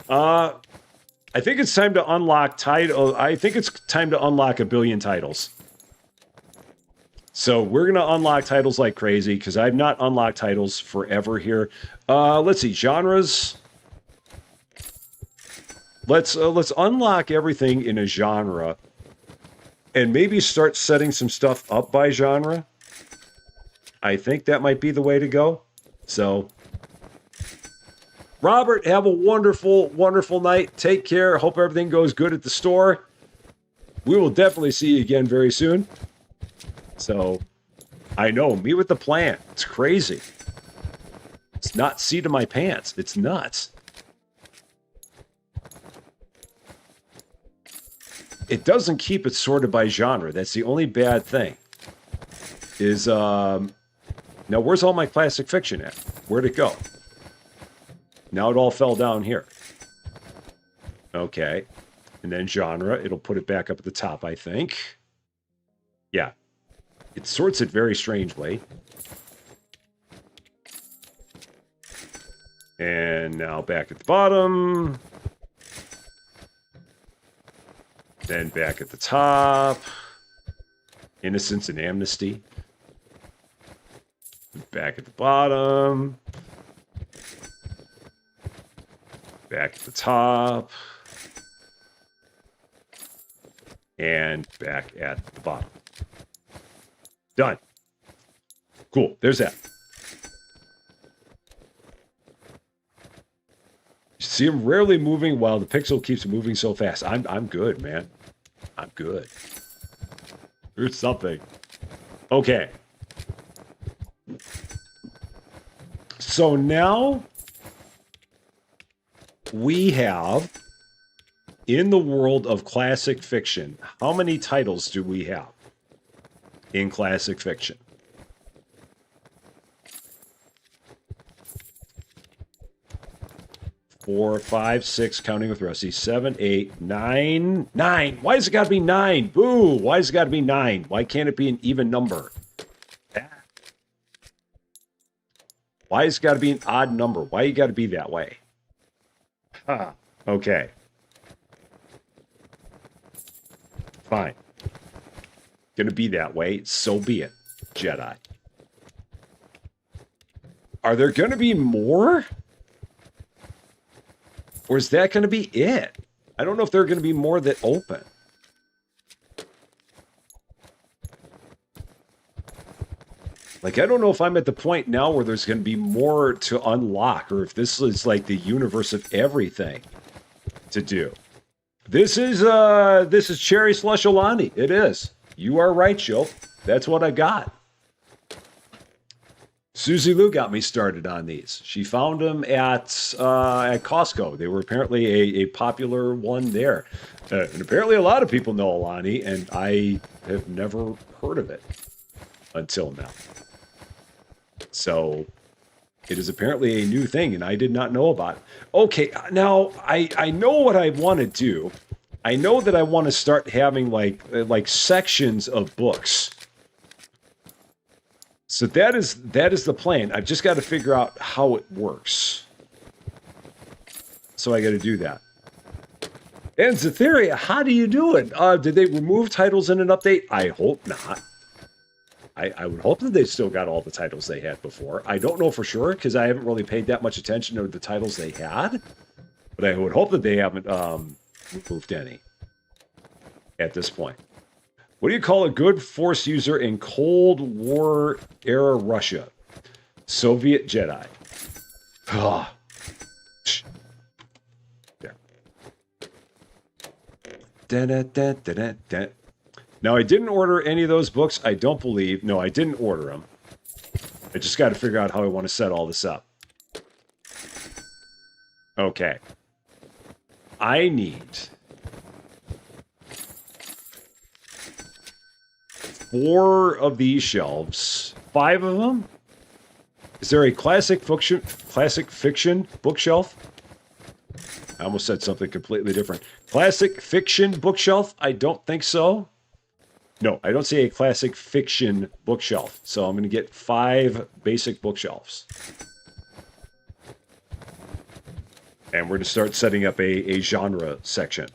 I think it's time to unlock title. I think it's time to unlock 1 billion titles. So we're gonna unlock titles like crazy because I've not unlocked titles forever here. Let's see, genres. Let's unlock everything in a genre, and maybe start setting some stuff up by genre. I think that might be the way to go. So, Robert, have a wonderful, wonderful night. Take care. Hope everything goes good at the store. We will definitely see you again very soon. So, I know, me with the plan. It's crazy. It's not seat of my pants. It's nuts. It doesn't keep it sorted by genre. That's the only bad thing. Is, now where's all my classic fiction at? Where'd it go? Now it all fell down here. Okay. And then genre, it'll put it back up at the top, I think. Yeah. It sorts it very strangely. And now back at the bottom. Then back at the top. Innocence and amnesty. Back at the bottom. Back at the top. And back at the bottom. Done. Cool. There's that. See him rarely moving while the pixel keeps moving so fast. I'm good, man. I'm good. There's something. Okay. So now we have, in the world of classic fiction, how many titles do we have in classic fiction? 4, 5, 6, counting with Rusty, 7, 8, 9, 9. Why does it got to be 9? Boo! Why does it got to be 9? Why can't it be an even number? Why has it got to be an odd number? Why you got to be that way? Huh. Okay. Fine. Gonna be that way. So be it, Jedi. Are there gonna be more? Or is that gonna be it? I don't know if there are gonna be more that open. Like, I don't know if I'm at the point now where there's going to be more to unlock, or if this is like the universe of everything to do. This is Cherry Slush Alani. It is. You are right, Joe. That's what I got. Susie Lou got me started on these. She found them at Costco. They were apparently a popular one there. And apparently a lot of people know Alani, and I have never heard of it until now. So it is apparently a new thing, and I did not know about it. Okay, now I know what I want to do. I know that I want to start having like sections of books. So that is the plan. I've just got to figure out how it works. So I got to do that. And Zetheria, how do you do it? Did they remove titles in an update? I hope not. I would hope that they've still got all the titles they had before. I don't know for sure, because I haven't really paid that much attention to the titles they had. But I would hope that they haven't removed any at this point. What do you call a good Force user in Cold War era Russia? Soviet Jedi. Ah. There. Da-da-da-da-da-da. Now, I didn't order any of those books, I don't believe. No, I didn't order them. I just got to figure out how I want to set all this up. Okay. I need 4 of these shelves. 5 of them? Is there a classic fiction bookshelf? I almost said something completely different. Classic fiction bookshelf? I don't think so. No, I don't see a classic fiction bookshelf. So I'm going to get 5 basic bookshelves. And we're going to start setting up a genre section.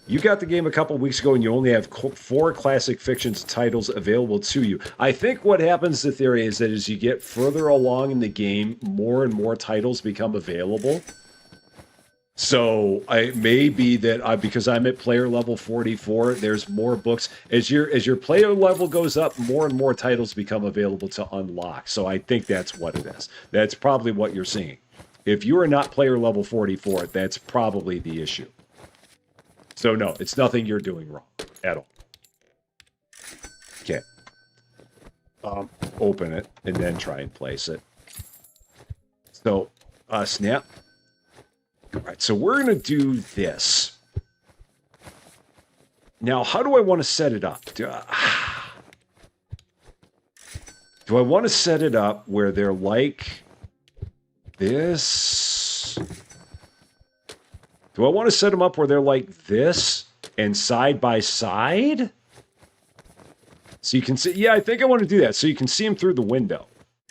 You got the game a couple weeks ago and you only have 4 classic fictions titles available to you. I think what happens, the theory, is that as you get further along in the game, more and more titles become available. So it may be that because I'm at player level 44, there's more books. As your player level goes up, more and more titles become available to unlock. So I think that's what it is. That's probably what you're seeing. If you are not player level 44, that's probably the issue. So no, it's nothing you're doing wrong at all. Okay. Open it and then try and place it. So, snap. All right, so we're going to do this. Now, how do I want to set it up? Do I want to set it up where they're like this? Do I want to set them up where they're like this and side by side? So you can see, yeah, I think I want to do that. So you can see them through the window.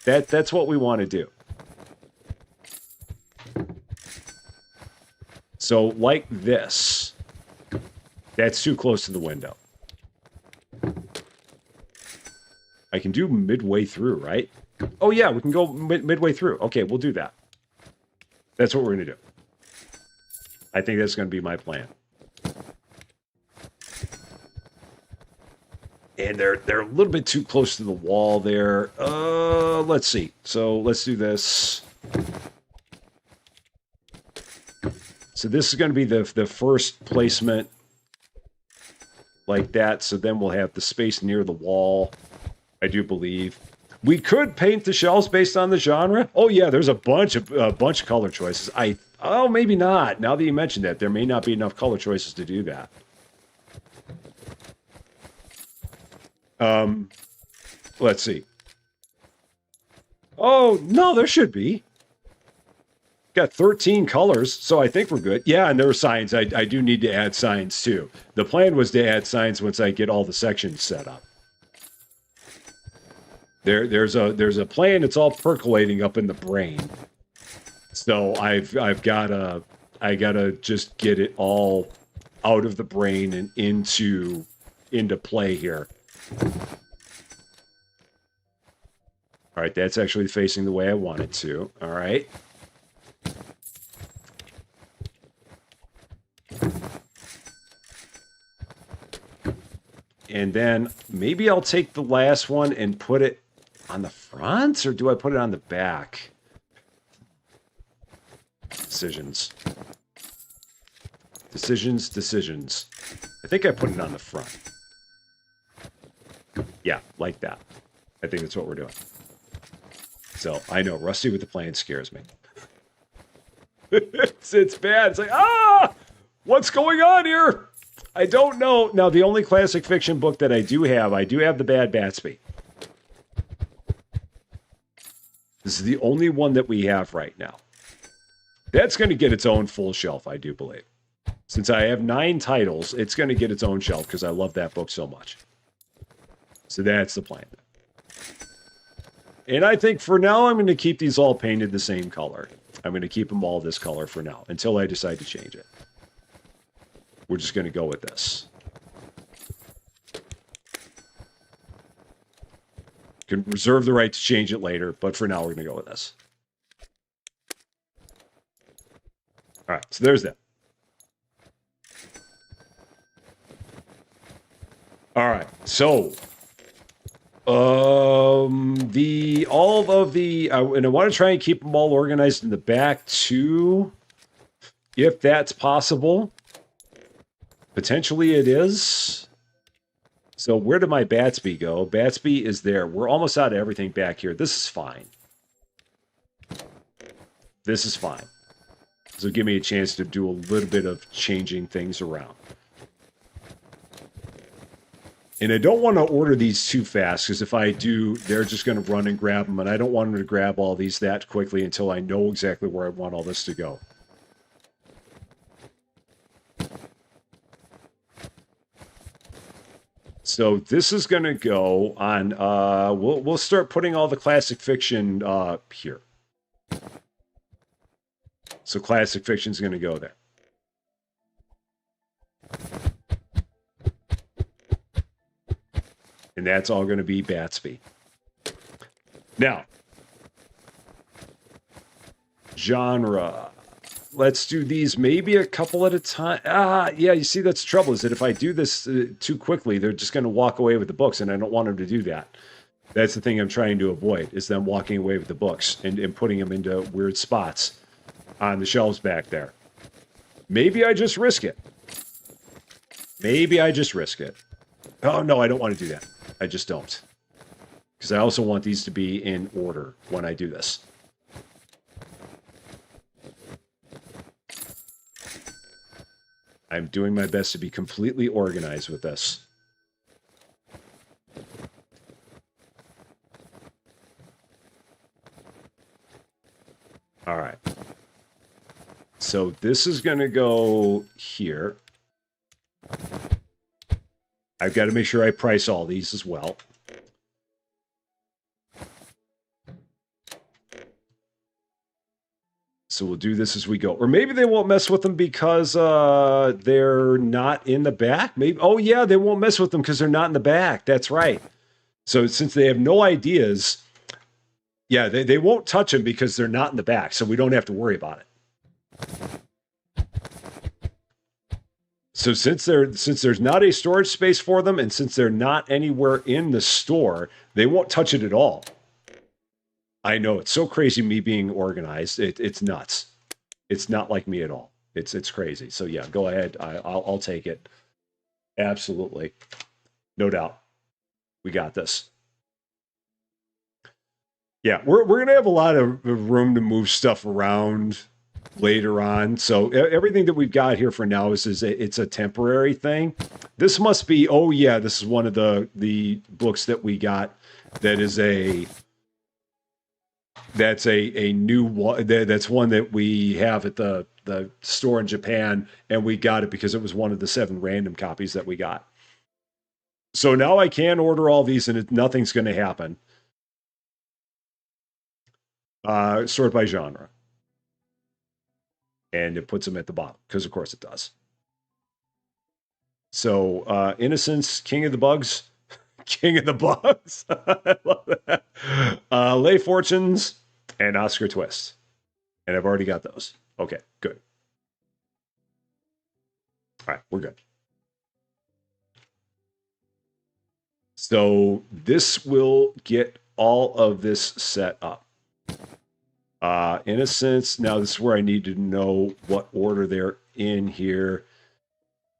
That's what we want to do. So like this. That's too close to the window. I can do midway through, right? Oh yeah, we can go midway through. Okay, we'll do that. That's what we're going to do. I think that's going to be my plan. And they're a little bit too close to the wall there. Let's see. So let's do this. So this is going to be the first placement like that. So then we'll have the space near the wall, I do believe. We could paint the shelves based on the genre. Oh yeah, there's a bunch of color choices. I Oh, maybe not. Now that you mentioned that, there may not be enough color choices to do that. Let's see. Oh, no, there should be. Got 13 colors, so I think we're good. Yeah, and there are signs. I do need to add signs, too. The plan was to add signs once I get all the sections set up. There's a plan. It's all percolating up in the brain. So I gotta just get it all out of the brain and into play here. All right, that's actually facing the way I want it to. All right. And then maybe I'll take the last one and put it on the front, or do I put it on the back? Decisions. Decisions. I think I put it on the front. Yeah, like that. I think that's what we're doing. So, I know, Rusty with the plan scares me. It's bad. It's like, what's going on here? I don't know. Now, the only classic fiction book that I do have The Bad Batsby. This is the only one that we have right now. That's going to get its own full shelf, I do believe. Since I have 9 titles, it's going to get its own shelf because I love that book so much. So that's the plan. And I think for now, I'm going to keep these all painted the same color. I'm going to keep them all this color for now until I decide to change it. We're just going to go with this. Can reserve the right to change it later, but for now, we're going to go with this. All right, so there's that. All right, so all of the and I want to try and keep them all organized in the back too, if that's possible. Potentially it is. So where did my Batsby go? Batsby is there. We're almost out of everything back here. This is fine. This is fine. So give me a chance to do a little bit of changing things around. And I don't want to order these too fast, because if I do, they're just going to run and grab them, and I don't want them to grab all these that quickly until I know exactly where I want all this to go. So this is going to go on, we'll start putting all the classic fiction here. So classic fiction is going to go there. And that's all going to be Batsby. Now, genre. Let's do these maybe a couple at a time. Yeah, you see, that's the trouble, is that if I do this too quickly, they're just going to walk away with the books, and I don't want them to do that. That's the thing I'm trying to avoid, is them walking away with the books and putting them into weird spots on the shelves back there. Maybe I just risk it. Maybe I just risk it. Oh, no, I don't want to do that. I just don't. Because I also want these to be in order when I do this. I'm doing my best to be completely organized with this. All right. So this is going to go here. I've got to make sure I price all these as well. So we'll do this as we go. Or maybe they won't mess with them because they're not in the back. Maybe. Oh, yeah, they won't mess with them because they're not in the back. That's right. So since they have no ideas, yeah, they won't touch them because they're not in the back. So we don't have to worry about it. So since there's not a storage space for them, and since they're not anywhere in the store, they won't touch it at all. I know, it's so crazy me being organized. It's nuts. It's not like me at all. It's crazy. So yeah, go ahead. I'll take it. Absolutely. No doubt. We got this. Yeah, we're gonna have a lot of room to move stuff around later on. So everything that we've got here for now is it's a temporary thing. This must be, oh yeah, this is one of the books that we got that is that's a new one. That's one that we have at the store in Japan, and we got it because it was one of the 7 random copies that we got. So now I can order all these, and nothing's going to happen. Sort by genre. And it puts them at the bottom, because of course it does. So, Innocence, King of the Bugs. King of the Bugs. I love that. Lay Fortunes, and Oscar Twist. And I've already got those. Okay, good. All right, we're good. So this will get all of this set up. Innocence. Now this is where I need to know what order they're in here.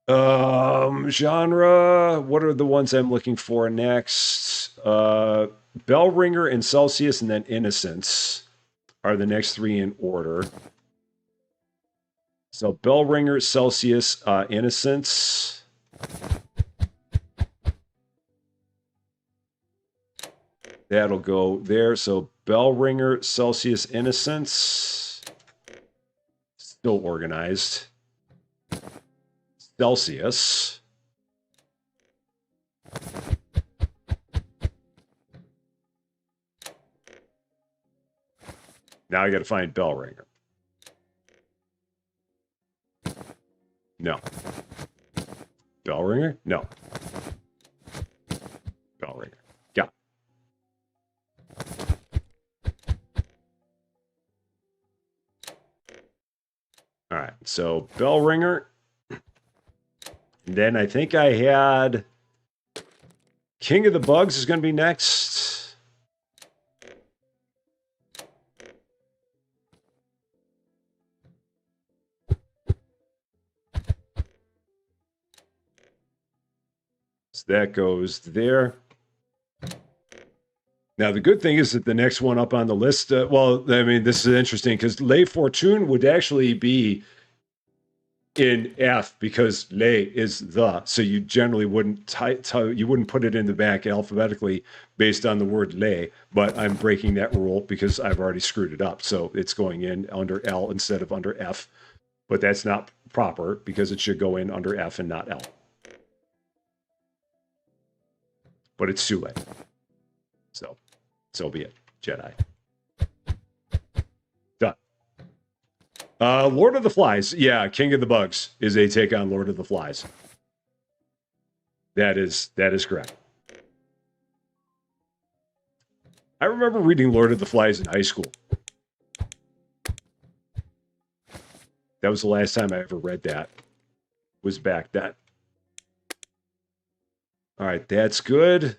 Genre. What are the ones I'm looking for next? Bell Ringer and Celsius, and then Innocence are the next 3 in order. So Bell Ringer, Celsius, Innocence. That'll go there. So Bell Ringer, Celsius, Innocence. Still organized. Celsius. Now I got to find Bell Ringer. No. Bell Ringer? No. Bell Ringer. Yeah. All right. So Bell Ringer. And then I think I had King of the Bugs is going to be next. So that goes there. Now, the good thing is that the next one up on the list, well, I mean, this is interesting because Lay Fortune would actually be in F because lay is the, so you generally wouldn't you wouldn't put it in the back alphabetically based on the word lay, but I'm breaking that rule because I've already screwed it up. So it's going in under L instead of under F, but that's not proper because it should go in under F and not L. But it's too late. So be it. Jedi. Done. Lord of the Flies. Yeah, King of the Bugs is a take on Lord of the Flies. That is correct. I remember reading Lord of the Flies in high school. That was the last time I ever read that. Was back then. All right, that's good.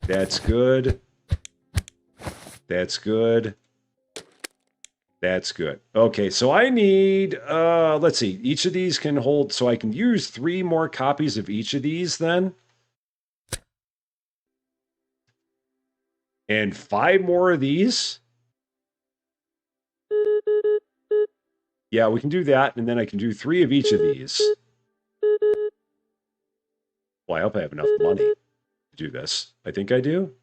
That's good. That's good. That's good. Okay, so I need, let's see, each of these can hold, so I can use 3 more copies of each of these then. And 5 more of these. Yeah, we can do that, and then I can do 3 of each of these. Well, I hope I have enough money to do this. I think I do.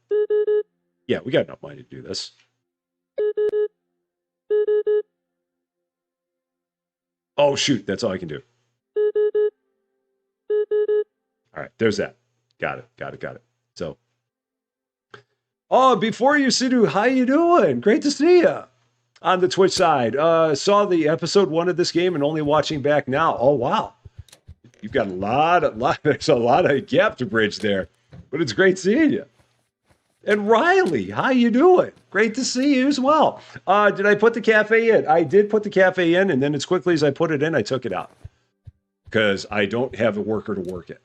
Yeah, we got enough money to do this. Oh, shoot, that's all I can do. All right, there's that. Got it. So, oh, before you, Sidhu, how you doing? Great to see you on the Twitch side. Saw the episode 1 of this game and only watching back now. Oh, wow. You've got there's a lot of gap to bridge there, but it's great seeing you. And Riley, how you doing? Great to see you as well. Did I put the cafe in? I did put the cafe in, and then as quickly as I put it in, I took it out because I don't have a worker to work it.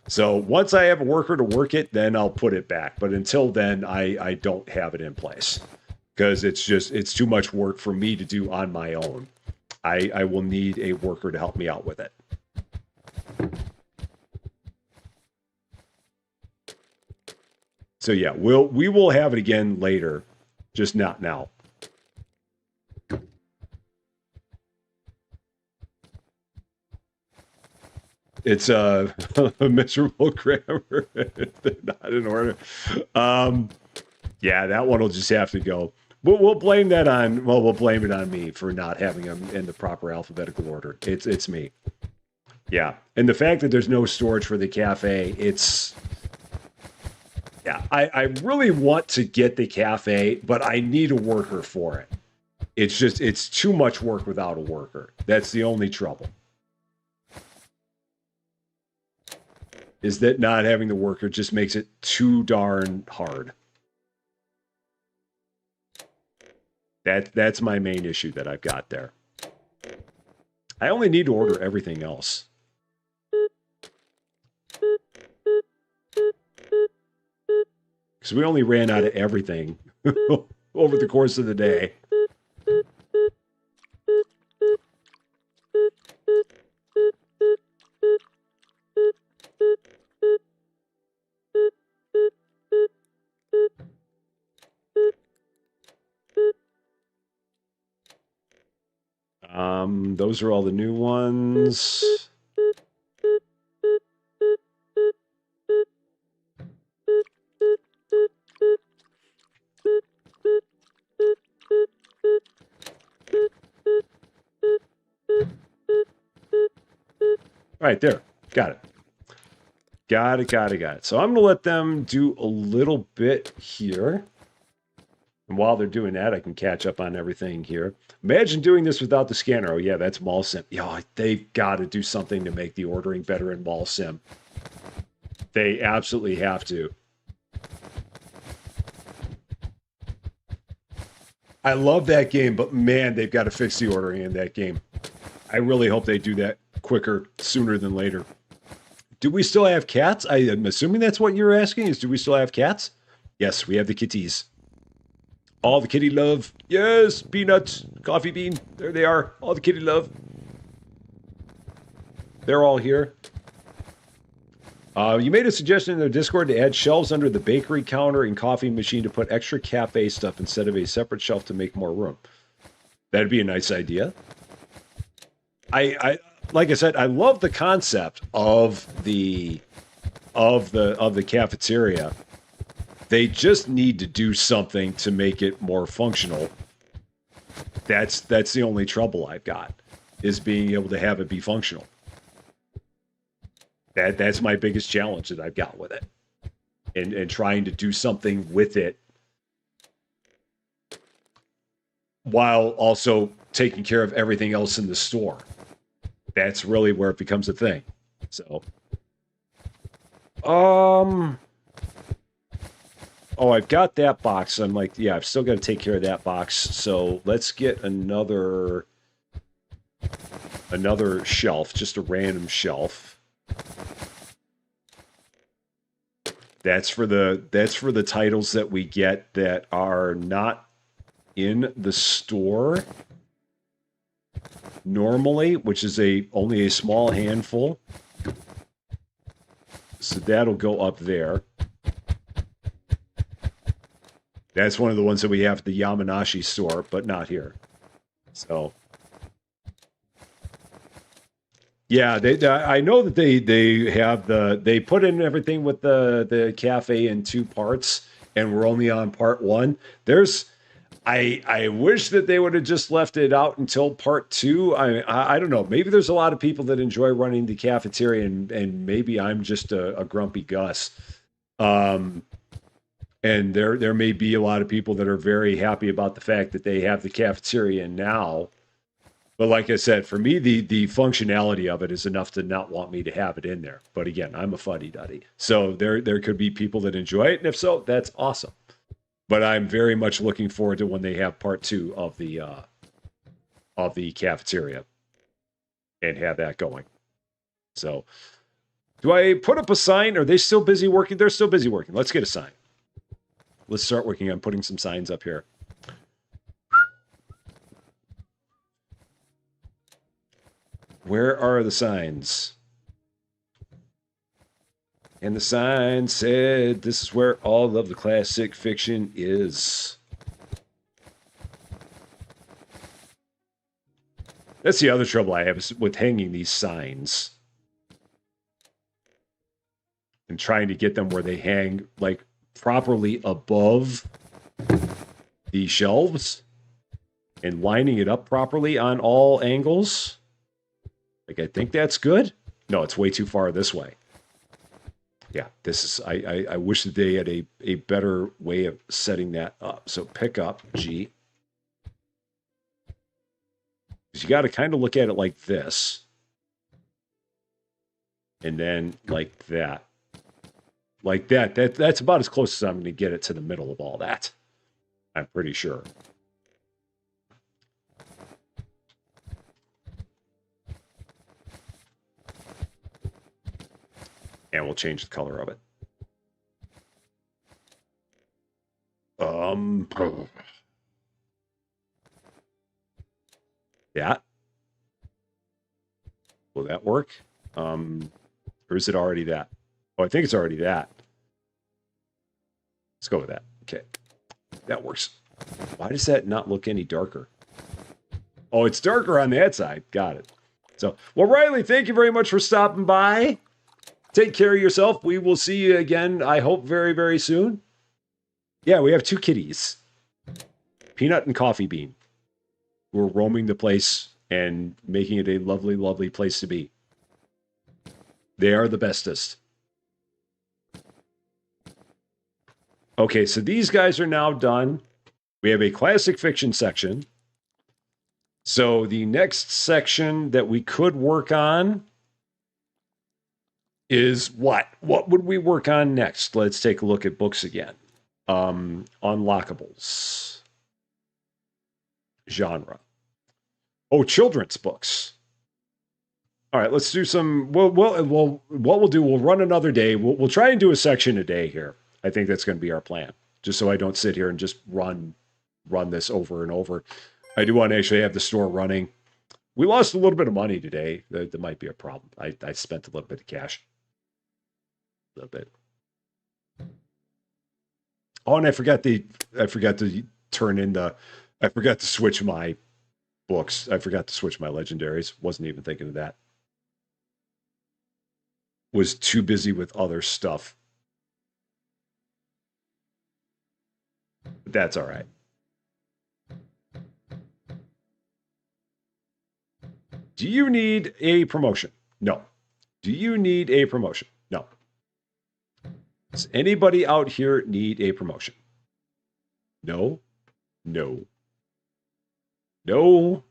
So once I have a worker to work it, then I'll put it back. But until then, I don't have it in place because it's too much work for me to do on my own. I will need a worker to help me out with it. So yeah, we will have it again later, just not now. It's a miserable grammar. They're not in order. Yeah, that one will just have to go. We'll blame that on. Well, we'll blame it on me for not having them in the proper alphabetical order. It's me. Yeah, and the fact that there's no storage for the cafe, it's. Yeah, I really want to get the cafe, but I need a worker for it. It's too much work without a worker. That's the only trouble. Is that not having the worker just makes it too darn hard. That's my main issue that I've got there. I only need to order everything else. Because we only ran out of everything over the course of the day. Those are all the new ones. Right there. Got it. Got it. So I'm going to let them do a little bit here. And while they're doing that, I can catch up on everything here. Imagine doing this without the scanner. Oh, yeah, that's Mall Sim. Yeah, they've got to do something to make the ordering better in Mall Sim. They absolutely have to. I love that game, but man, they've got to fix the ordering in that game. I really hope they do that quicker, sooner than later. Do we still have cats? I am assuming that's what you're asking, is do we still have cats? Yes, we have the kitties. All the kitty love. Yes, Peanuts, Coffee Bean. There they are. All the kitty love. They're all here. You made a suggestion in the Discord to add shelves under the bakery counter and coffee machine to put extra cafe stuff instead of a separate shelf to make more room. That'd be a nice idea. I like I said, I love the concept of the cafeteria. They just need to do something to make it more functional. That's the only trouble I've got, is being able to have it be functional. That's my biggest challenge that I've got with it. And trying to do something with it while also taking care of everything else in the store. That's really where it becomes a thing. So oh, I've got that box. I'm like, yeah, I've still got to take care of that box. So let's get another shelf, just a random shelf. That's for the titles that we get that are not in the store normally, which is only a small handful. So that'll go up there. That's one of the ones that we have at the Yamanashi store, but not here. So, yeah, I know that they have they put in everything with the cafe in 2 parts, and we're only on part 1. I wish that they would have just left it out until part 2. I don't know. Maybe there's a lot of people that enjoy running the cafeteria, and maybe I'm just a grumpy Gus. And there may be a lot of people that are very happy about the fact that they have the cafeteria now. But like I said, for me, the functionality of it is enough to not want me to have it in there. But again, I'm a fuddy-duddy. So there could be people that enjoy it, and if so, that's awesome. But I'm very much looking forward to when they have part 2 of the cafeteria and have that going. So, do I put up a sign? Are they still busy working? They're still busy working. Let's get a sign. Let's start working on putting some signs up here. Where are the signs? And the sign said, this is where all of the classic fiction is. That's the other trouble I have is with hanging these signs. and trying to get them where they hang like properly above the shelves and lining it up properly on all angles. Like, I think that's good. No, it's way too far this way. Yeah, this is, I wish that they had a better way of setting that up. So pick up G. Because you got to kind of look at it like this. And then like that. Like that. That's about as close as I'm going to get it to the middle of all that. I'm pretty sure. And we'll change the color of it. Yeah. Will that work? Or is it already that? Oh, I think it's already that. Let's go with that. Okay. That works. Why does that not look any darker? Oh, it's darker on that side. Got it. So, well, Riley, thank you very much for stopping by. Take care of yourself. We will see you again, I hope, very, very soon. Yeah, we have 2 kitties. Peanut and Coffee Bean. Who are roaming the place and making it a lovely, lovely place to be. They are the bestest. Okay, so these guys are now done. We have a classic fiction section. So the next section that we could work on is what? What would we work on next? Let's take a look at books again. Unlockables. Genre. Oh, children's books. All right, let's do some. Well, what we'll do, we'll run another day. We'll try and do a section a day here. I think that's going to be our plan. Just so I don't sit here and just run this over and over. I do want to actually have the store running. We lost a little bit of money today. That might be a problem. I spent a little bit of cash. A little bit. Oh, and I forgot to turn in the. I forgot to switch my books. I forgot to switch my legendaries. Wasn't even thinking of that. Was too busy with other stuff. But that's all right. Do you need a promotion? No. Do you need a promotion? No. Does anybody out here need a promotion? No. No. No.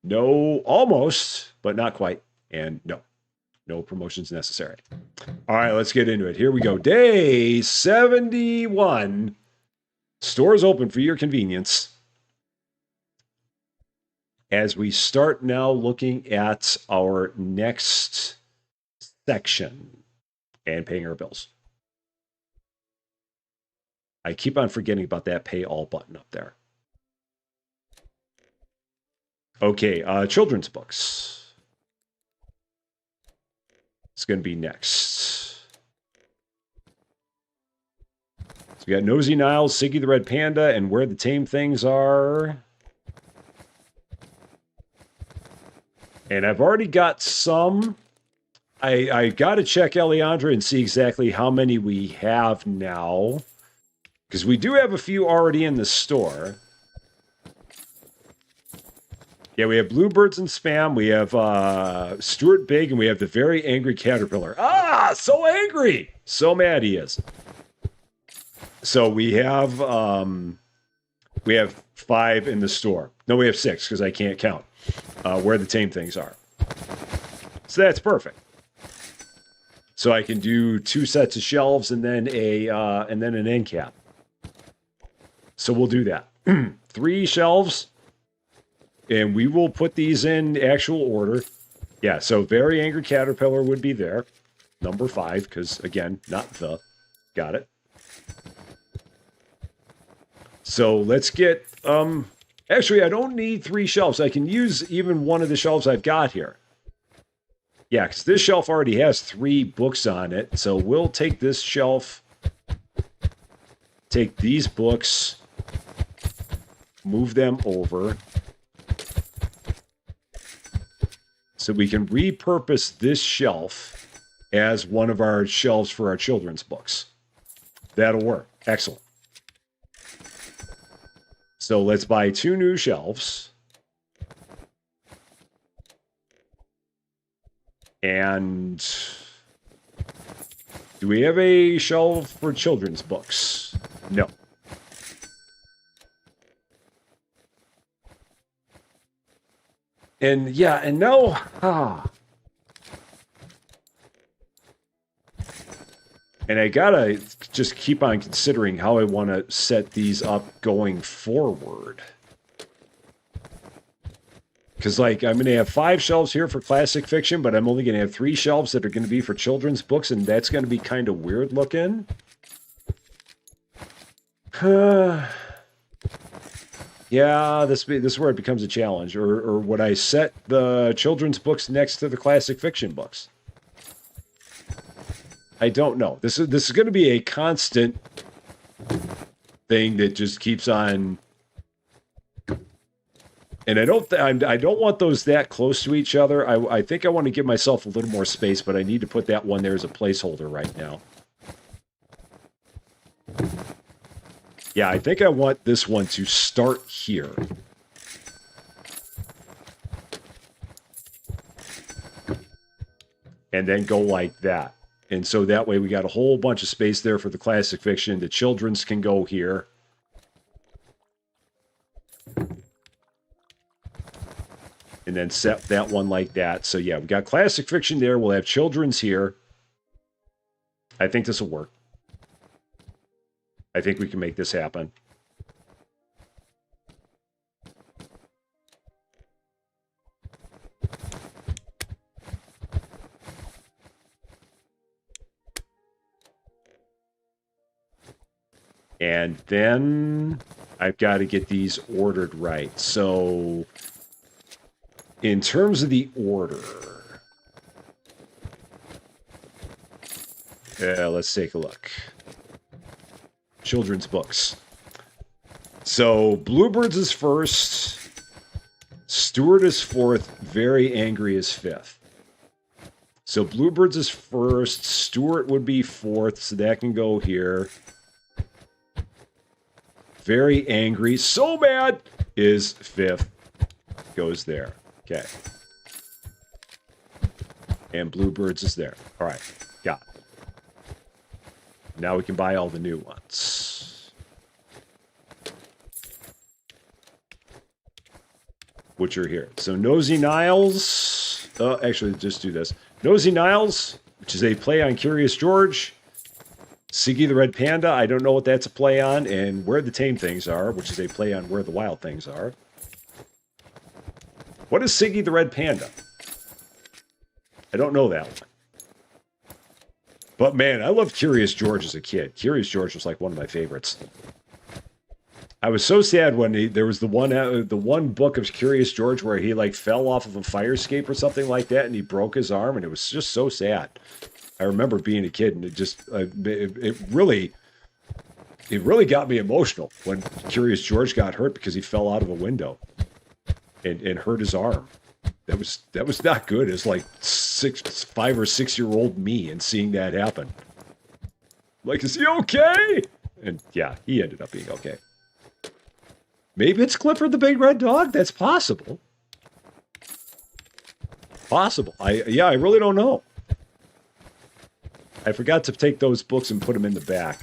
No. Almost, but not quite. And no. No promotions necessary. All right, let's get into it. Here we go. Day 71. Stores open for your convenience. As we start now looking at our next section and paying our bills. I keep on forgetting about that pay all button up there. Okay, children's books. It's going to be next. So we got Nosy Niles, Siggy the Red Panda, and Where the Tame Things Are. And I've already got some. I got to check Eliandra and see exactly how many we have now. Because we do have a few already in the store. Yeah, we have Bluebirds and Spam. We have Stuart Big, and we have the Very Angry Caterpillar. Ah, so angry! So mad he is. So we have 5 in the store. No, we have 6, because I can't count where the tame things are. So that's perfect. So I can do 2 sets of shelves and then an end cap. So we'll do that. 3 shelves, and we will put these in actual order. Yeah, so Very Angry Caterpillar would be there. Number 5, because, again, not the. Got it. So let's get... Actually, I don't need 3 shelves. I can use even one of the shelves I've got here. Yeah, because this shelf already has 3 books on it. So we'll take this shelf, take these books, move them over. So we can repurpose this shelf as one of our shelves for our children's books. That'll work. Excellent. So let's buy 2 new shelves. And do we have a shelf for children's books? No. And yeah, and now, and I gotta just keep on considering how I want to set these up going forward. Because, like, I'm going to have 5 shelves here for classic fiction, but I'm only going to have 3 shelves that are going to be for children's books, and that's going to be kind of weird looking. Yeah, this is where it becomes a challenge. Or would I set the children's books next to the classic fiction books? I don't know. This is going to be a constant thing that just keeps on. And I don't want those that close to each other. I think I want to give myself a little more space, but I need to put that one there as a placeholder right now. Yeah, I think I want this one to start here. And then go like that. And so that way we got a whole bunch of space there for the classic fiction. The children's can go here. And then set that one like that. So yeah, we got classic fiction there. We'll have children's here. I think this will work. I think we can make this happen. And then I've got to get these ordered right. So in terms of the order, let's take a look. Children's books. So Bluebirds is first. Stuart is fourth. Very Angry is fifth. So Bluebirds is first. Stuart would be fourth, so that can go here. Very Angry, so mad, is fifth. Goes there. Okay. And Bluebirds is there. All right. Got it. Now we can buy all the new ones. Which are here. So Nosy Niles. Actually, just do this. Nosy Niles, which is a play on Curious George. Siggy the Red Panda, I don't know what that's a play on. And Where the Tame Things Are, which is a play on Where the Wild Things Are. What is Siggy the Red Panda? I don't know that one. But man, I loved Curious George as a kid. Curious George was like one of my favorites. I was so sad when there was the one book of Curious George where he like fell off of a fire escape or something like that, and he broke his arm, and it was just so sad. I remember being a kid, and it just it really got me emotional when Curious George got hurt because he fell out of a window and hurt his arm. That was not good as like 5 or 6 year old me, and seeing that happen. Like, is he okay? And yeah, he ended up being okay. Maybe it's Clifford the Big Red Dog. That's possible. Possible. I really don't know. I forgot to take those books and put them in the back.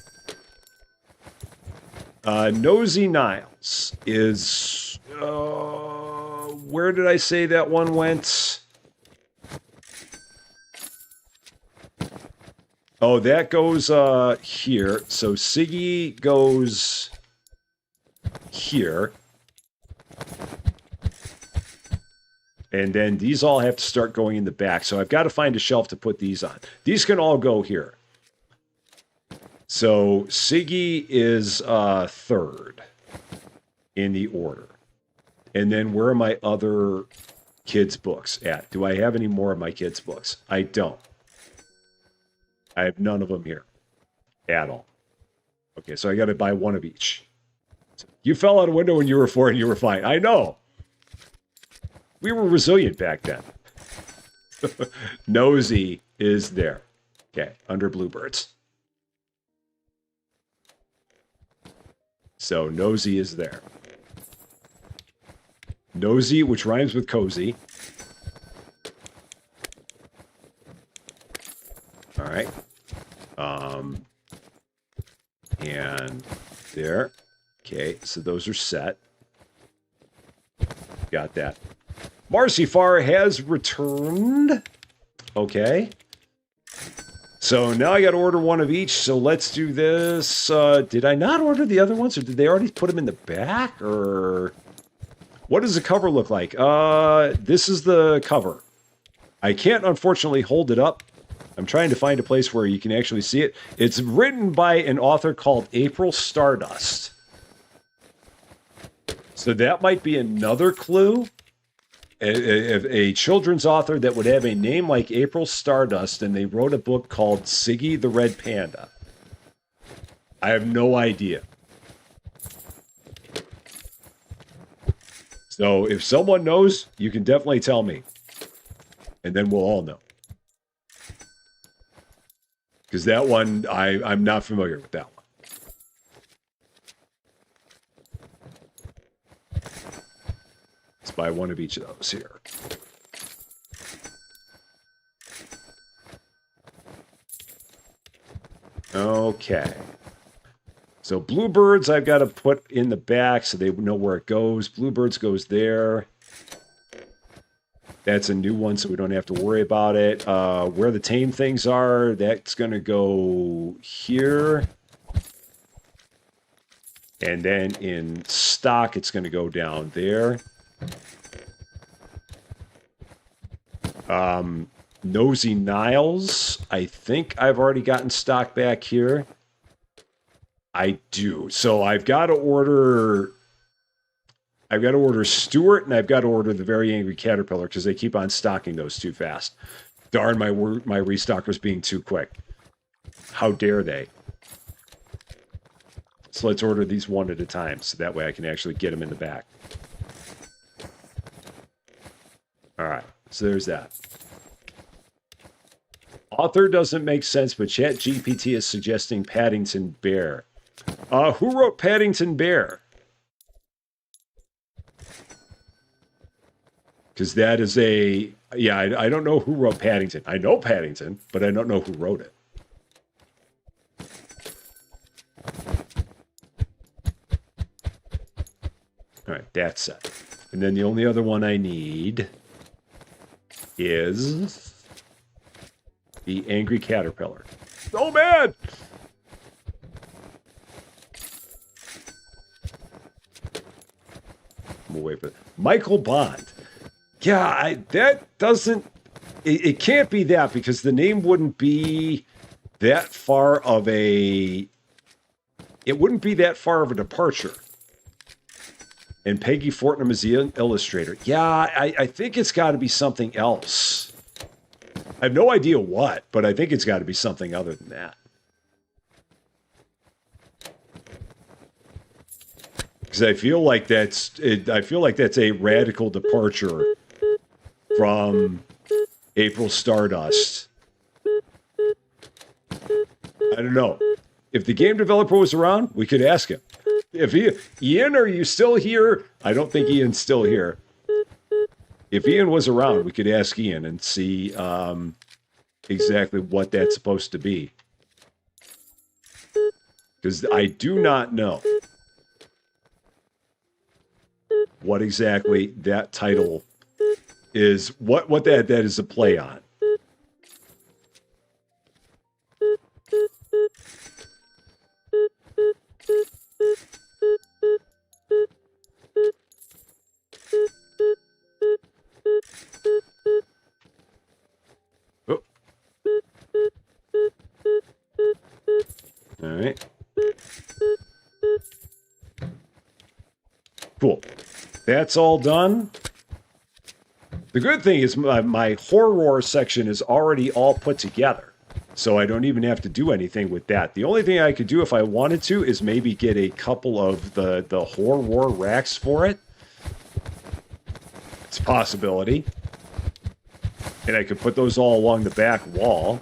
Nosy Niles is... where did I say that one went? Oh, that goes here. So Siggy goes here. And then these all have to start going in the back. So I've got to find a shelf to put these on. These can all go here. So Siggy is third in the order. And then where are my other kids' books at? Do I have any more of my kids' books? I don't. I have none of them here at all. Okay, so I got to buy one of each. You fell out a window when you were 4 and you were fine. I know. We were resilient back then. Nosy is there. Okay, under Bluebirds. So Nosy is there. Nosy, which rhymes with cozy. All right. And there. Okay, so those are set. Got that. Marcyfar has returned. Okay. So now I got to order one of each. So let's do this. Did I not order the other ones, or did they already put them in the back? Or what does the cover look like? This is the cover. I can't, unfortunately, hold it up. I'm trying to find a place where you can actually see it. It's written by an author called April Stardust. So that might be another clue. A children's author that would have a name like April Stardust, and they wrote a book called Siggy the Red Panda. I have no idea. So if someone knows, you can definitely tell me. And then we'll all know. Because that one, I'm not familiar with that one. Let's buy one of each of those here. Okay. So Bluebirds I've got to put in the back so they know where it goes. Bluebirds goes there. That's a new one, so we don't have to worry about it. Where the tame things are, that's going to go here. And then in stock, it's going to go down there. Nosy Niles, I think I've already gotten stock back here. I do. So I've got to order Stuart, and I've got to order the Very Angry Caterpillar because they keep on stocking those too fast. Darn my restockers being too quick. How dare they? So let's order these one at a time so that way I can actually get them in the back. All right, so there's that. Author doesn't make sense, but ChatGPT is suggesting Paddington Bear. Who wrote Paddington Bear? Because that is a... Yeah, I don't know who wrote Paddington. I know Paddington, but I don't know who wrote it. All right, that's set. And then the only other one I need is the Angry Caterpillar. Oh, man! I'm away for Michael Bond. Yeah, that doesn't... It can't be that because the name wouldn't be that far of a... It wouldn't be that far of a departure. And Peggy Fortnum is the illustrator. Yeah, I think it's got to be something else. I have no idea what, but I think it's got to be something other than that. Because I feel like that's a radical departure from April Stardust. I don't know. If the game developer was around, we could ask him. Ian, are you still here? I don't think Ian's still here. If Ian was around, we could ask Ian and see exactly what that's supposed to be. Because I do not know what exactly that title is, what that is a play on. Oh. All right. Cool. That's all done. The good thing is my horror section is already all put together, so I don't even have to do anything with that. The only thing I could do if I wanted to is maybe get a couple of the horror racks for it. It's a possibility. And I could put those all along the back wall.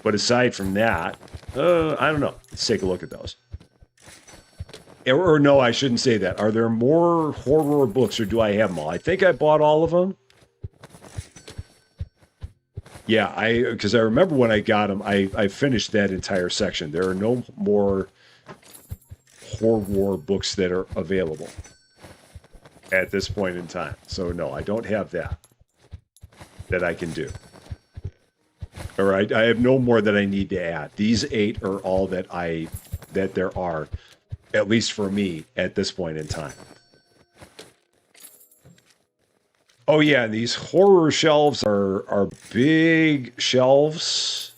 But aside from that, I don't know. Let's take a look at those. Or no, I shouldn't say that. Are there more horror books, or do I have them all? I think I bought all of them. Yeah, because I remember when I got them, I finished that entire section. There are no more horror books that are available at this point in time. So no, I don't have that I can do. All right, I have no more that I need to add. These 8 are all that there are, at least for me, at this point in time. Oh yeah, these horror shelves are big shelves.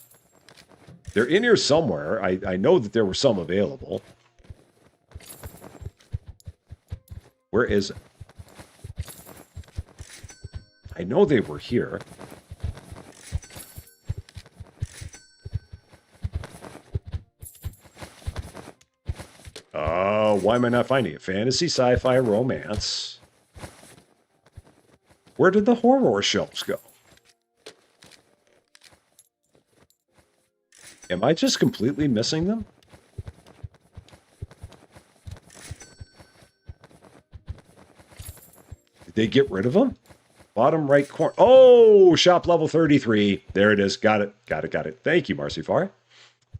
They're in here somewhere. I know that there were some available. Where is it? I know they were here. Why am I not finding it? Fantasy, sci-fi, romance. Where did the horror shelves go? Am I just completely missing them? Did they get rid of them? Bottom right corner. Oh, shop level 33. There it is. Got it. Got it. Got it. Thank you, Marcy Farr.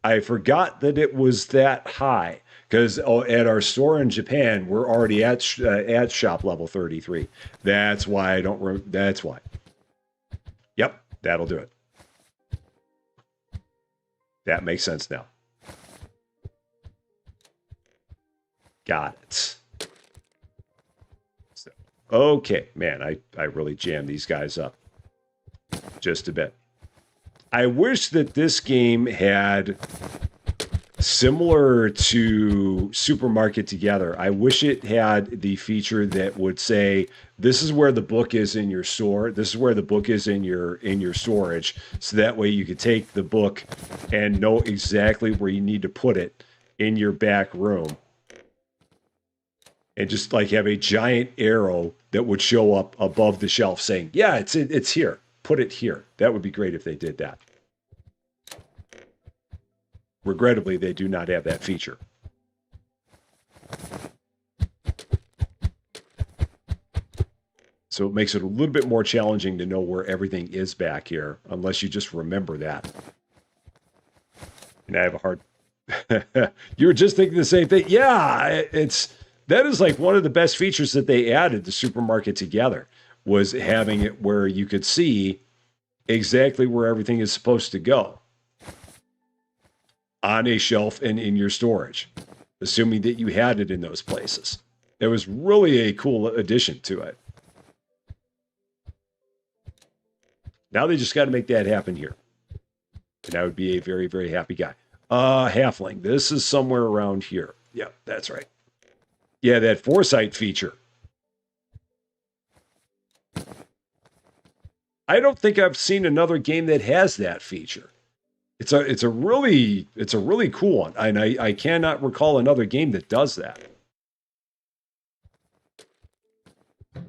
I forgot that it was that high. Because at our store in Japan, we're already at shop level 33. That's why I don't. That's why. Yep, that'll do it. That makes sense now. Got it. So, okay, man, I really jammed these guys up just a bit. I wish that this game had, similar to Supermarket Together, I wish it had the feature that would say, this is where the book is in your store, this is where the book is in your storage, so that way you could take the book and know exactly where you need to put it in your back room. And just like have a giant arrow that would show up above the shelf saying, yeah, it's here. Put it here. That would be great if they did that. Regrettably, they do not have that feature. So it makes it a little bit more challenging to know where everything is back here, unless you just remember that. And I have a hard... You were just thinking the same thing. Yeah, that is like one of the best features that they added to Supermarket Together, was having it where you could see exactly where everything is supposed to go on a shelf and in your storage, assuming that you had it in those places. It was really a cool addition to it. Now they just got to make that happen here. And I would be a very, very happy guy. Halfling. This is somewhere around here. Yeah, that's right. Yeah, that foresight feature. I don't think I've seen another game that has that feature. It's a really cool one, and I cannot recall another game that does that.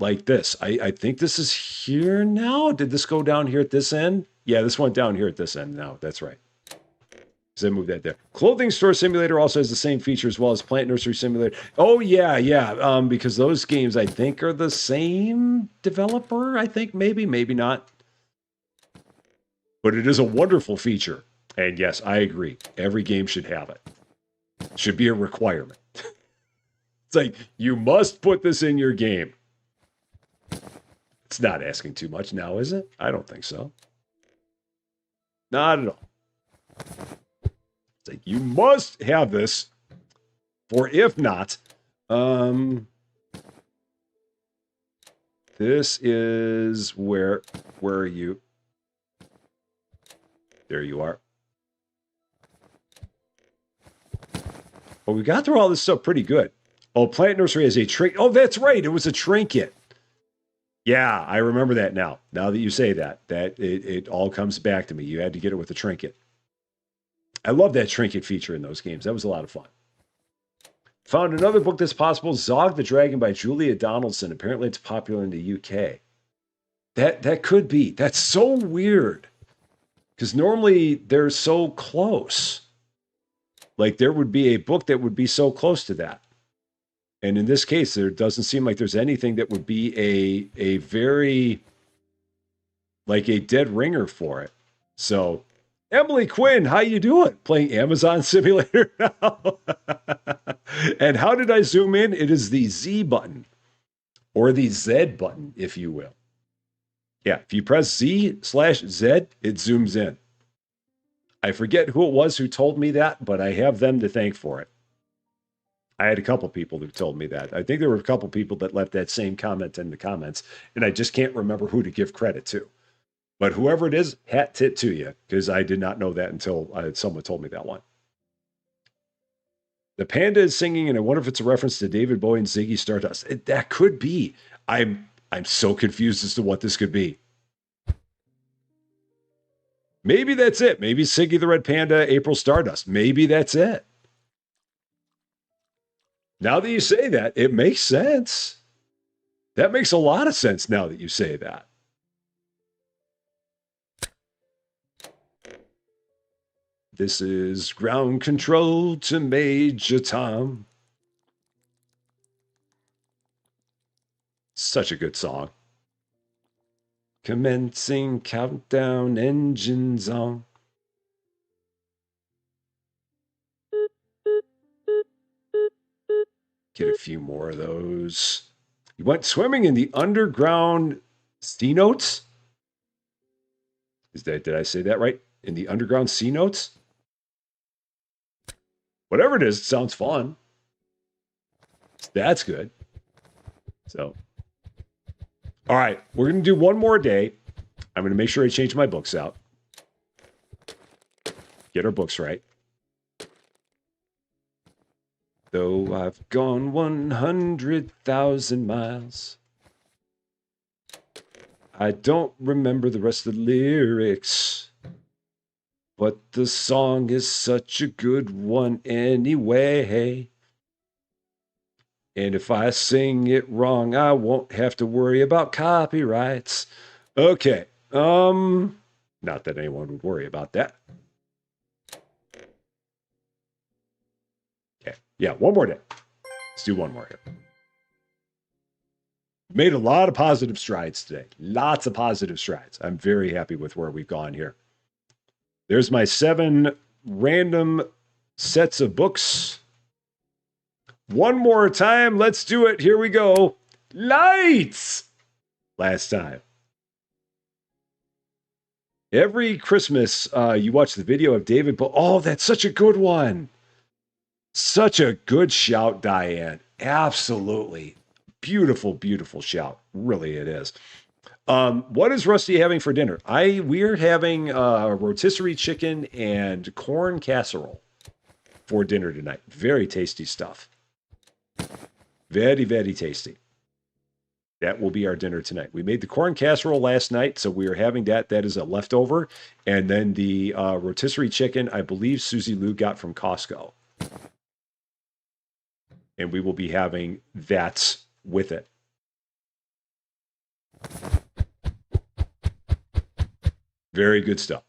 Like this. I think this is here now. Did this go down here at this end? Yeah, this went down here at this end now. That's right. So I moved that there. Clothing Store Simulator also has the same feature as well as Plant Nursery Simulator. Oh, yeah. Because those games, I think, are the same developer. I think maybe not. But it is a wonderful feature. And yes, I agree. Every game should have it. It should be a requirement. It's like, you must put this in your game. It's not asking too much now, is it? I don't think so. Not at all. It's like, you must have this, for if not, this is where are you? There you are. Well, we got through all this stuff pretty good. Oh, Plant Nursery has a trinket. Oh, that's right. It was a trinket. Yeah, I remember that now. Now that you say that it all comes back to me. You had to get it with a trinket. I love that trinket feature in those games. That was a lot of fun. Found another book that's possible, Zog the Dragon by Julia Donaldson. Apparently it's popular in the UK. That could be. That's so weird. Because normally they're so close. Like there would be a book that would be so close to that. And in this case, there doesn't seem like there's anything that would be a very, like a dead ringer for it. So, Emily Quinn, how you doing? Playing Amazon Simulator now? And how did I zoom in? It is the Z button, or the Z button, if you will. Yeah, if you press Z/Z, it zooms in. I forget who it was who told me that, but I have them to thank for it. I had a couple people who told me that. I think there were a couple people that left that same comment in the comments, and I just can't remember who to give credit to. But whoever it is, hat tit to you, because I did not know that until someone told me that one. The panda is singing, and I wonder if it's a reference to David Bowie and Ziggy Stardust. That could be. I'm so confused as to what this could be. Maybe that's it. Maybe Siggy the Red Panda, April Stardust. Maybe that's it. Now that you say that, it makes sense. That makes a lot of sense now that you say that. This is Ground Control to Major Tom. Such a good song. Commencing countdown, engines on. Get a few more of those. You went swimming in the underground sea notes? Did I say that right? In the underground sea notes? Whatever it is, it sounds fun. That's good. So, all right, we're going to do one more day. I'm going to make sure I change my books out. Get our books right. Though I've gone 100,000 miles, I don't remember the rest of the lyrics. But the song is such a good one anyway. And if I sing it wrong, I won't have to worry about copyrights. Okay. Not that anyone would worry about that. Okay. Yeah, one more day. Let's do one more here. Made a lot of positive strides today. Lots of positive strides. I'm very happy with where we've gone here. There's my 7 random sets of books. One more time. Let's do it. Here we go. Lights! Last time. Every Christmas, you watch the video of David. Oh, that's such a good one. Such a good shout, Diane. Absolutely. Beautiful, beautiful shout. Really, it is. What is Rusty having for dinner? We're having rotisserie chicken and corn casserole for dinner tonight. Very tasty stuff. Very, very tasty. That will be our dinner tonight. We made the corn casserole last night, so we are having that. That is a leftover. And then the rotisserie chicken, I believe Susie Lou got from Costco. And we will be having that with it. Very good stuff.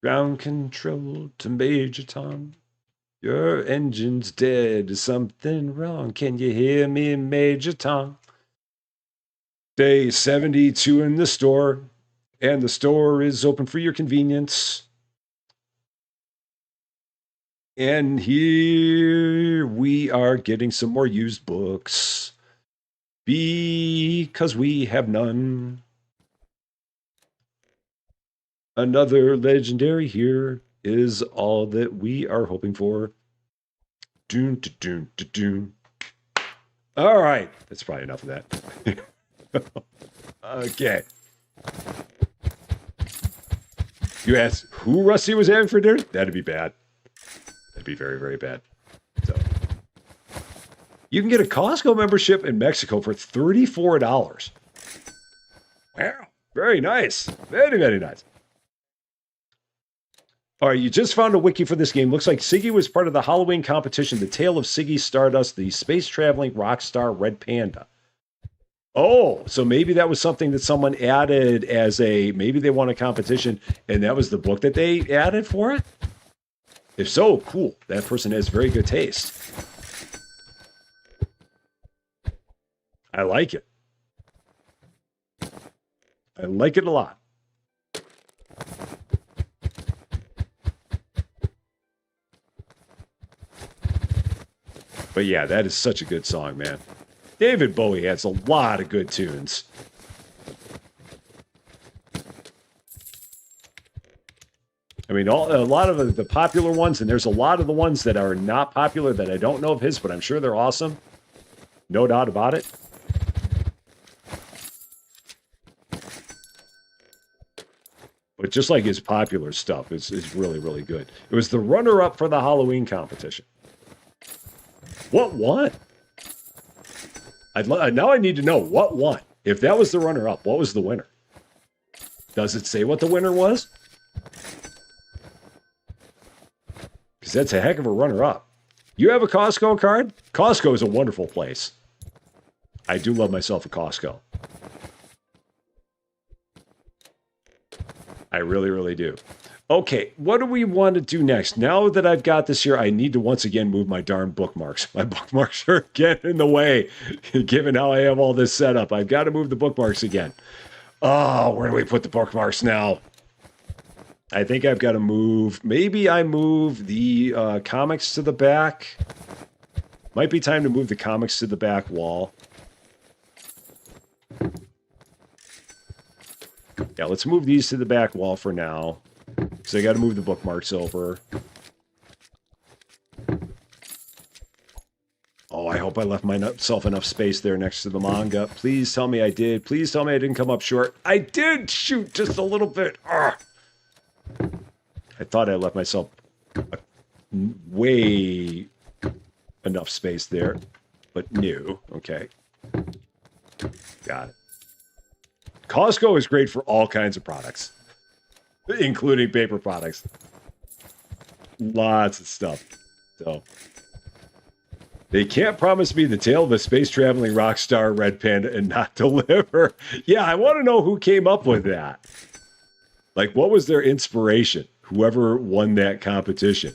Ground control to Major Tom. Your engine's dead. Is something wrong? Can you hear me, Major Tom? Day 72 in the store, and the store is open for your convenience. And here we are getting some more used books. Because we have none. Another legendary here is all that we are hoping for. Doon, doon, doon, doon. All right. That's probably enough of that. Okay. You asked who Rusty was having for dinner? That'd be bad. That'd be very, very bad. So. You can get a Costco membership in Mexico for $34. Wow, very nice. Very, very nice. All right, you just found a wiki for this game. Looks like Siggy was part of the Halloween competition, The Tale of Siggy Stardust, the space-traveling rock star Red Panda. Oh, so maybe that was something that someone added as a, maybe they won a competition and that was the book that they added for it? If so, cool. That person has very good taste. I like it. I like it a lot. But yeah, that is such a good song, man. David Bowie has a lot of good tunes. I mean, a lot of the popular ones, and there's a lot of the ones that are not popular that I don't know of his, but I'm sure they're awesome. No doubt about it. But just like his popular stuff is really, really good. It was the runner-up for the Halloween competition. What won? Now I need to know what won. If that was the runner-up, what was the winner? Does it say what the winner was? Because that's a heck of a runner-up. You have a Costco card? Costco is a wonderful place. I do love myself a Costco. I really, really do. Okay, what do we want to do next? Now that I've got this here, I need to once again move my darn bookmarks. My bookmarks are getting in the way, given how I have all this set up. I've got to move the bookmarks again. Oh, where do we put the bookmarks now? I think I've got to move... Maybe I move the comics to the back. Might be time to move the comics to the back wall. Yeah, let's move these to the back wall for now. Because I got to move the bookmarks over. Oh, I hope I left myself enough space there next to the manga. Please tell me I did. Please tell me I didn't come up short. I did! Shoot, just a little bit. Arrgh. I thought I left myself way enough space there. But no. Okay. Got it. Costco is great for all kinds of products, including paper products. Lots of stuff. So they can't promise me the tale of a space-traveling rock star, Red Panda, and not deliver. Yeah, I want to know who came up with that. Like, what was their inspiration? Whoever won that competition.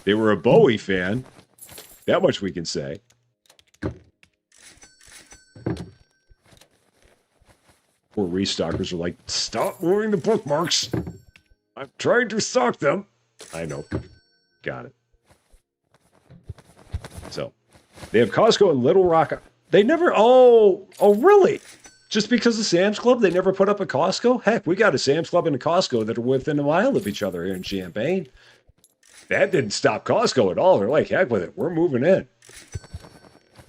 They were a Bowie fan. That much we can say. Poor restockers are like, stop moving the bookmarks. I'm trying to stock them. I know. Got it. So, they have Costco and Little Rock. They never, oh, really? Just because of Sam's Club, they never put up a Costco? Heck, we got a Sam's Club and a Costco that are within a mile of each other here in Champaign. That didn't stop Costco at all. They're like, heck with it. We're moving in.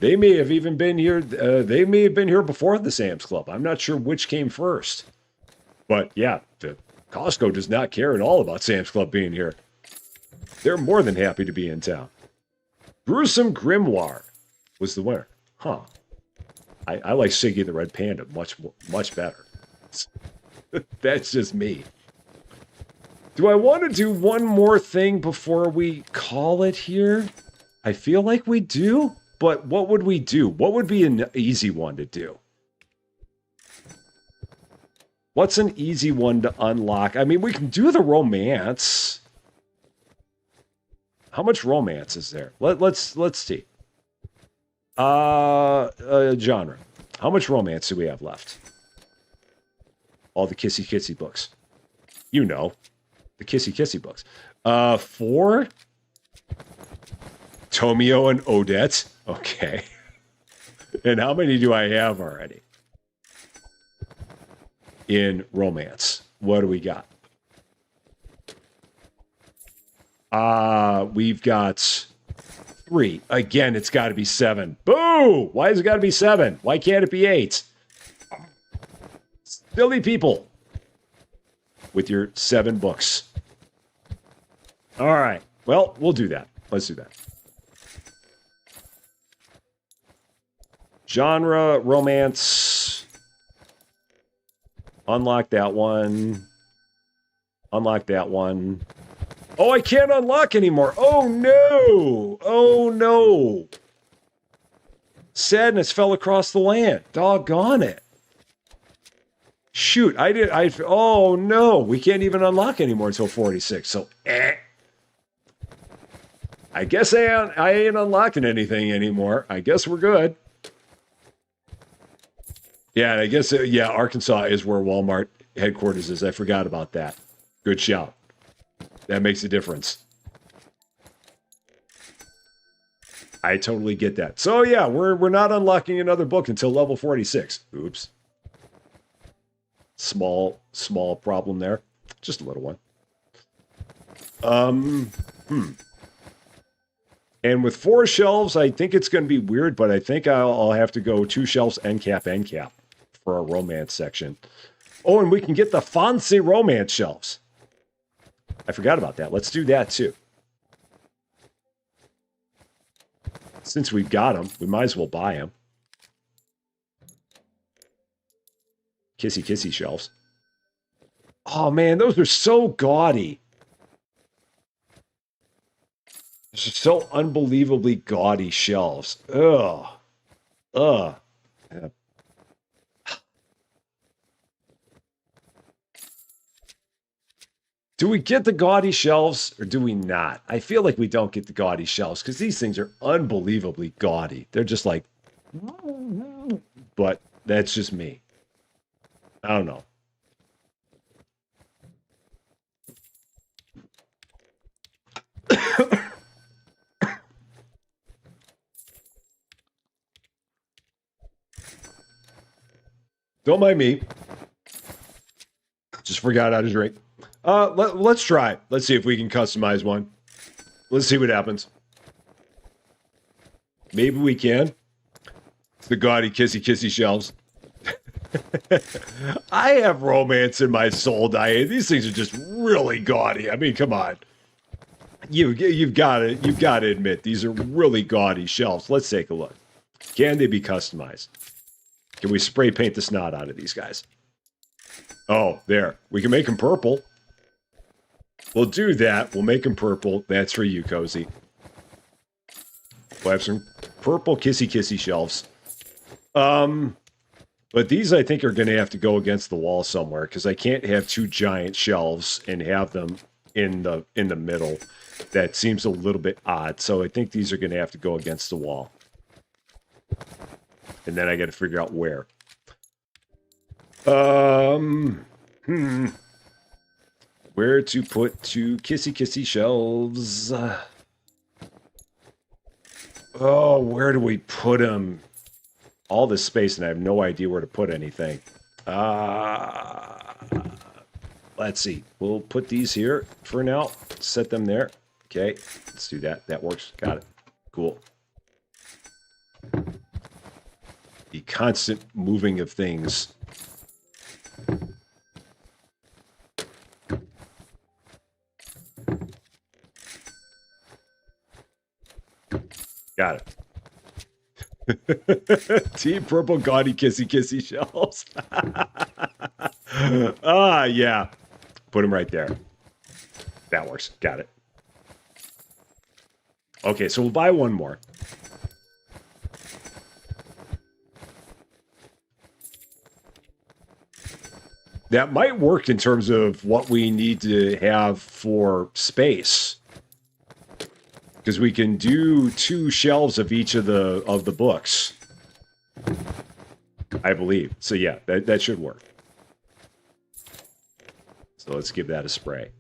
They may have even been here. They may have been here before the Sam's Club. I'm not sure which came first. But yeah, the Costco does not care at all about Sam's Club being here. They're more than happy to be in town. Gruesome Grimoire was the winner. Huh. I like Siggy the Red Panda much better. That's just me. Do I want to do one more thing before we call it here? I feel like we do. But what would we do? What would be an easy one to do? What's an easy one to unlock? I mean, we can do the romance. How much romance is there? Let's see. Genre. How much romance do we have left? All the kissy kissy books. You know, the kissy kissy books. 4. Tomio and Odette. Okay. And how many do I have already? In romance. What do we got? We've got 3. Again, it's got to be 7. Boo! Why has it got to be 7? Why can't it be 8? Silly people. With your 7 books. All right. Well, we'll do that. Let's do that. Genre, romance. Unlock that one. Unlock that one. Oh, I can't unlock anymore. Oh, no. Oh, no. Sadness fell across the land. Doggone it. Shoot, oh, no. We can't even unlock anymore until 46. So, I guess I ain't unlocking anything anymore. I guess we're good. Yeah, I guess, yeah, Arkansas is where Walmart headquarters is. I forgot about that. Good shout. That makes a difference. I totally get that. So yeah, we're not unlocking another book until level 46. Oops. Small problem there. Just a little one. And with 4 shelves, I think it's going to be weird, but I think I'll have to go 2 shelves end cap for our romance section. Oh, and we can get the fancy romance shelves. I forgot about that. Let's do that too. Since we've got them, we might as well buy them. Kissy shelves. Oh man, those are so gaudy. They're so unbelievably gaudy shelves. Ugh. Ugh. Do we get the gaudy shelves or do we not? I feel like we don't get the gaudy shelves because these things are unbelievably gaudy. They're just like, but that's just me. I don't know. Don't mind me. Just forgot how to drink. Let's try. Let's see if we can customize one. Let's see what happens. Maybe we can. It's the gaudy kissy shelves. I have romance in my soul, Diane. These things are just really gaudy. I mean, come on. You've got to admit these are really gaudy shelves. Let's take a look. Can they be customized? Can we spray paint the snot out of these guys? Oh, there. We can make them purple. We'll do that. We'll make them purple. That's for you, Cozy. We'll have some purple kissy shelves. But these, I think, are going to have to go against the wall somewhere because I can't have 2 giant shelves and have them in the middle. That seems a little bit odd. So I think these are going to have to go against the wall. And then I got to figure out where. Where to put 2 kissy shelves? Oh, where do we put them? All this space, and I have no idea where to put anything. Let's see. We'll put these here for now. Set them there. Okay, let's do that. That works. Got it. Cool. The constant moving of things. Got it. Team Purple Gaudy Kissy shelves. Yeah. Put them right there. That works. Got it. Okay, so we'll buy one more. That might work in terms of what we need to have for space. Because we can do 2 shelves of each of the books. I believe. So yeah, that should work. So let's give that a spray.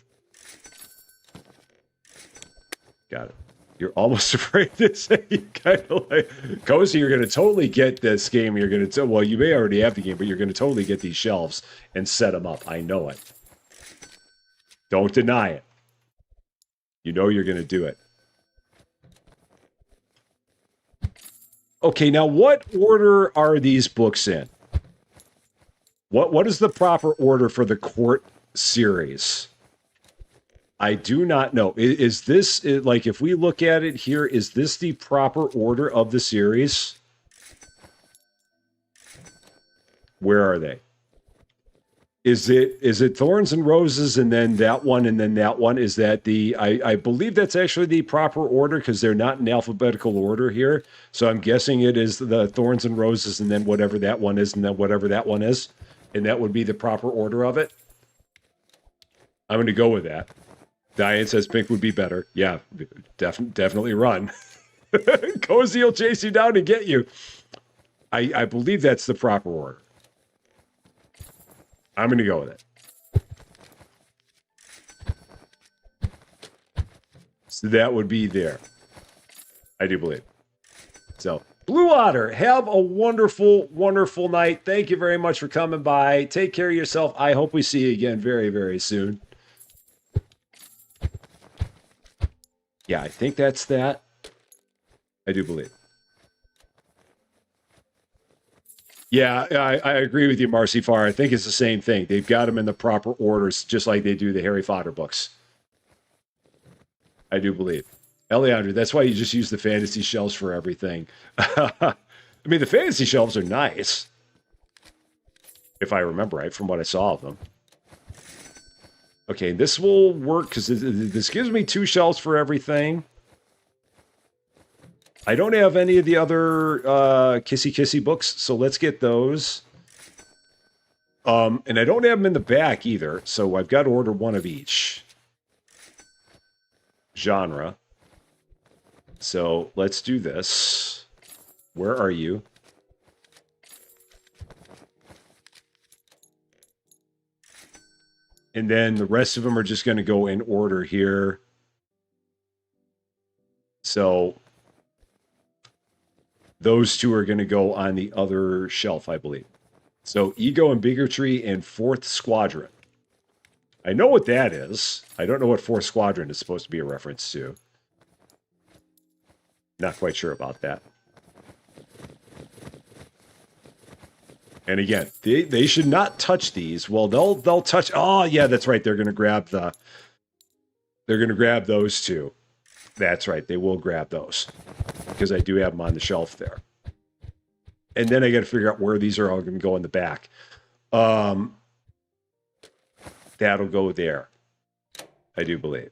Got it. You're almost afraid to say you kind of like... Cozy, you're going to totally get this game. You're going to... Well, you may already have the game, but you're going to totally get these shelves and set them up. I know it. Don't deny it. You know you're going to do it. Okay, now what order are these books in? What is the proper order for the Court series? I do not know. Is this, like, if we look at it here, is this the proper order of the series? Where are they? Is it thorns and roses and then that one and then that one? Is that I believe that's actually the proper order because they're not in alphabetical order here. So I'm guessing it is the thorns and roses and then whatever that one is and then whatever that one is. And that would be the proper order of it. I'm going to go with that. Diane says pink would be better. Yeah, definitely run. Cozy will chase you down and get you. I believe that's the proper order. I'm going to go with it. So that would be there. I do believe. So, Blue Otter, have a wonderful, wonderful night. Thank you very much for coming by. Take care of yourself. I hope we see you again very, very soon. Yeah, I think that's that. I do believe. Yeah, I agree with you, Marcy Farr. I think it's the same thing. They've got them in the proper orders, just like they do the Harry Potter books. I do believe. Eliandra, that's why you just use the fantasy shelves for everything. I mean, the fantasy shelves are nice. If I remember right from what I saw of them. Okay, this will work because this gives me 2 shelves for everything. I don't have any of the other Kissy books, so let's get those. And I don't have them in the back either, so I've got to order one of each genre. So let's do this. Where are you? And then the rest of them are just going to go in order here. So those 2 are going to go on the other shelf, I believe. So Ego and Bigotry and 4th Squadron. I know what that is. I don't know what 4th Squadron is supposed to be a reference to. Not quite sure about that. And again, they should not touch these. Well, they'll touch. Oh, yeah, that's right. They're going to grab those 2. That's right. They will grab those because I do have them on the shelf there. And then I got to figure out where these are all going to go in the back. That'll go there. I do believe.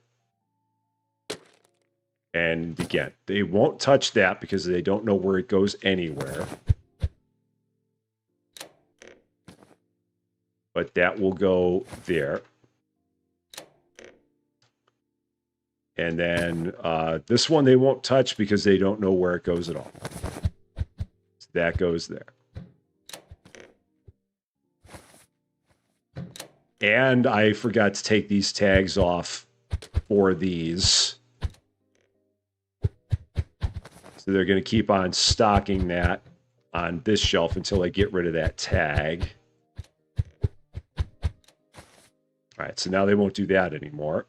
And again, they won't touch that because they don't know where it goes anywhere. But that will go there. And then this one they won't touch because they don't know where it goes at all. So that goes there. And I forgot to take these tags off for these. So they're going to keep on stocking that on this shelf until I get rid of that tag. All right, so now they won't do that anymore.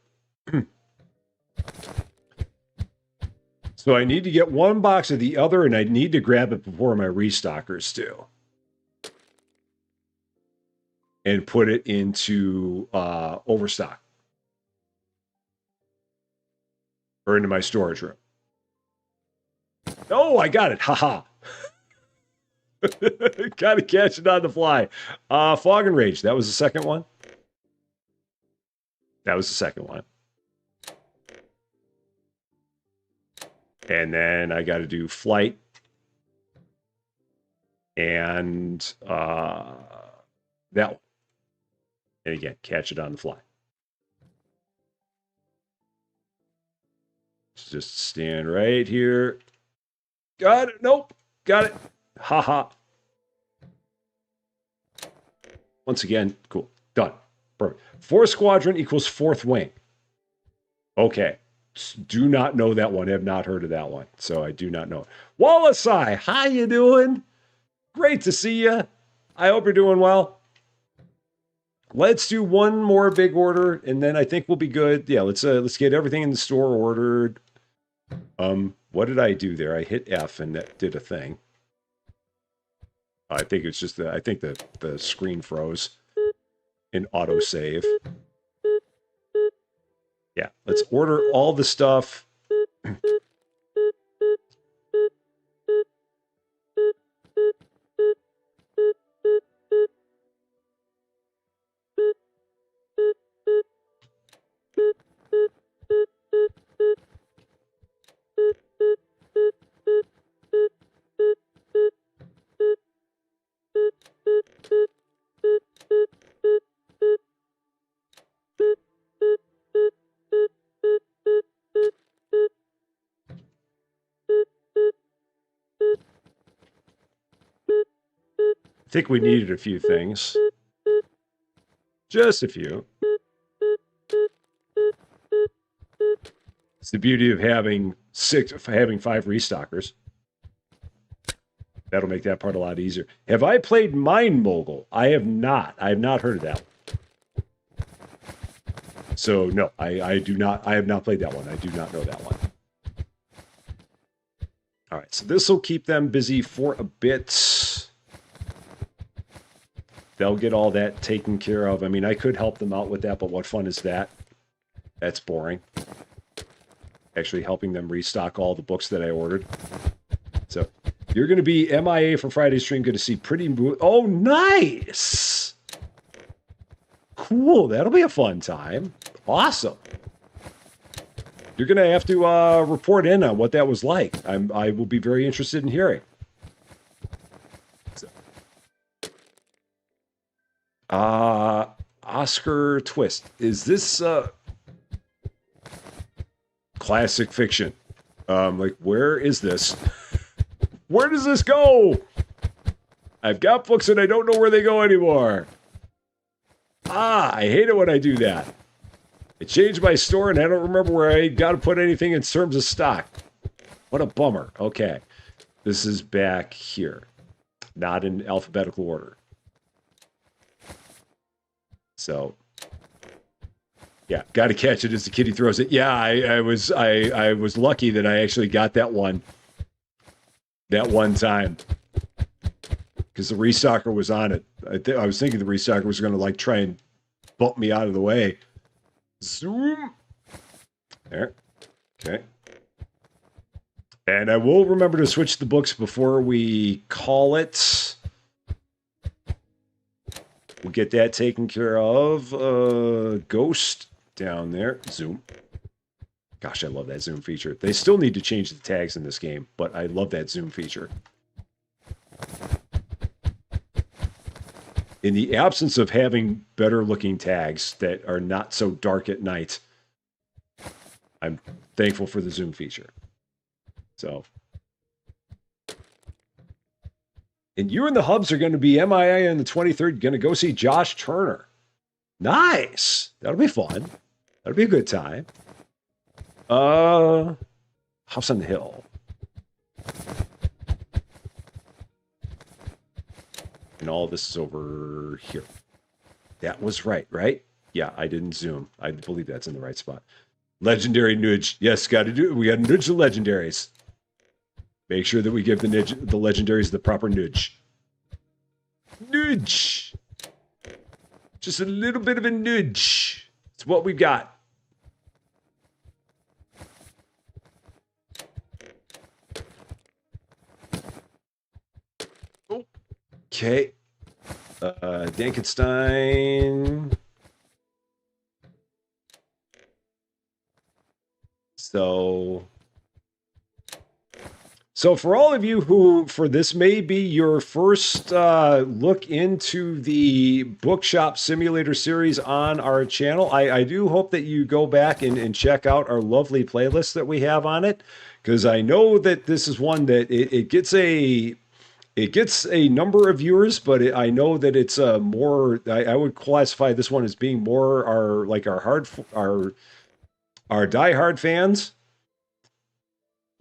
So I need to get one box of the other, and I need to grab it before my restockers do. And put it into overstock. Or into my storage room. Oh, I got it. Haha. Gotta catch it on the fly. Fog and Rage. That was the second one. That was the second one. And then I got to do Flight. And that one. And again, catch it on the fly. Just stand right here. Got it. Nope. Got it. Haha. Once again, cool. Done. Perfect. 4th Squadron equals 4th Wing. Okay. Do not know that one. Have not heard of that one. So I do not know. Wallace-I, how you doing? Great to see you. I hope you're doing well. Let's do one more big order, and then I think we'll be good. Yeah, let's get everything in the store ordered. What did I do there? I hit F, and that did a thing. I think it's just I think the screen froze in autosave. Yeah, let's order all the stuff. think we needed a few things. Just a few. It's the beauty of having 5 restockers. That'll make that part a lot easier. Have I played Mind Mogul? I have not. I have not heard of that one. So no, I do not. I have not played that one. I do not know that one. All right, so this will keep them busy for a bit. They'll get all that taken care of. I mean, I could help them out with that, but what fun is that? That's boring. Actually helping them restock all the books that I ordered. So you're going to be MIA for Friday's stream. Going to see Pretty... Oh, nice! Cool. That'll be a fun time. Awesome. You're going to have to report in on what that was like. I will be very interested in hearing. So. Oscar Twist. Is this classic fiction? Like, where is this? Where does this go? I've got books and I don't know where they go anymore. I hate it when I do that. I changed my store and I don't remember where I got to put anything in terms of stock. What a bummer. Okay. This is back here. Not in alphabetical order. So, yeah, got to catch it as the kitty throws it. Yeah, I was lucky that I actually got that one time. Because the restocker was on it. I was thinking the restocker was going to like try and bump me out of the way. Zoom. There. Okay. And I will remember to switch the books before we call it. We'll get that taken care of. Ghost down there. Zoom. Gosh, I love that zoom feature. They still need to change the tags in this game, but I love that zoom feature. In the absence of having better looking tags that are not so dark at night, I'm thankful for the zoom feature. So, and you and the Hubs are going to be MIA on the 23rd, going to go see Josh Turner. Nice. That'll be fun. That'll be a good time. House on the Hill. And all this is over here. That was right? Yeah, I didn't zoom. I believe that's in the right spot. Legendary nudge. Yes, got to do it. We got to nudge the legendaries. Make sure that we give the legendaries the proper nudge. Nudge. Just a little bit of a nudge. It's what we've got. Okay. Dankenstein. So for all of you who, for this may be your first look into the Bookshop Simulator series on our channel, I do hope that you go back and check out our lovely playlist that we have on it, because I know that this is one that it gets a number of viewers, but I know that it's more. I would classify this one as being more our diehard fans.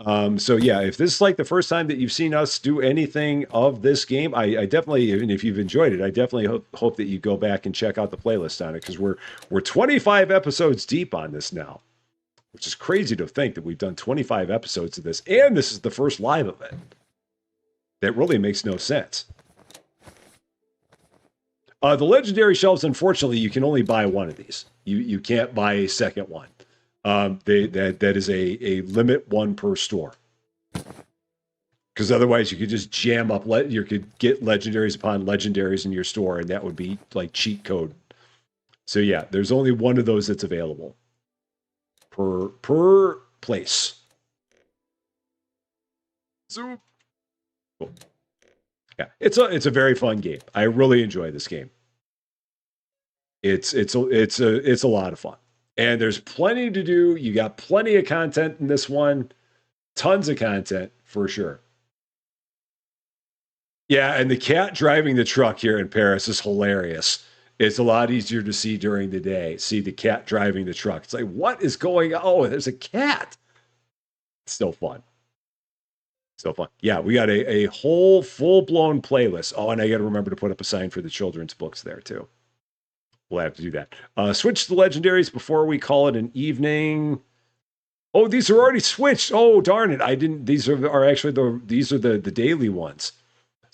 So yeah, if this is like the first time that you've seen us do anything of this game, I definitely, and if you've enjoyed it, I definitely hope that you go back and check out the playlist on it, because we're 25 episodes deep on this now, which is crazy to think that we've done 25 episodes of this, and this is the first live of it. That really makes no sense. The legendary shelves, unfortunately, you can only buy one of these. You can't buy a second one. That is a limit one per store. Because otherwise you could just jam up, you could get legendaries upon legendaries in your store, and that would be like cheat code. So yeah, there's only one of those that's available per place. So cool. Yeah, it's a very fun game. I really enjoy this game. It's a lot of fun. And there's plenty to do. You got plenty of content in this one. Tons of content, for sure. Yeah, and the cat driving the truck here in Paris is hilarious. It's a lot easier to see during the day. See the cat driving the truck. It's like, what is going on? Oh, there's a cat. It's so fun. So fun. Yeah, we got a whole full blown playlist. Oh, and I got to remember to put up a sign for the children's books there too. We'll have to do that. Switch to the legendaries before we call it an evening. Oh, these are already switched. Oh, darn it. I didn't. These are actually the daily ones.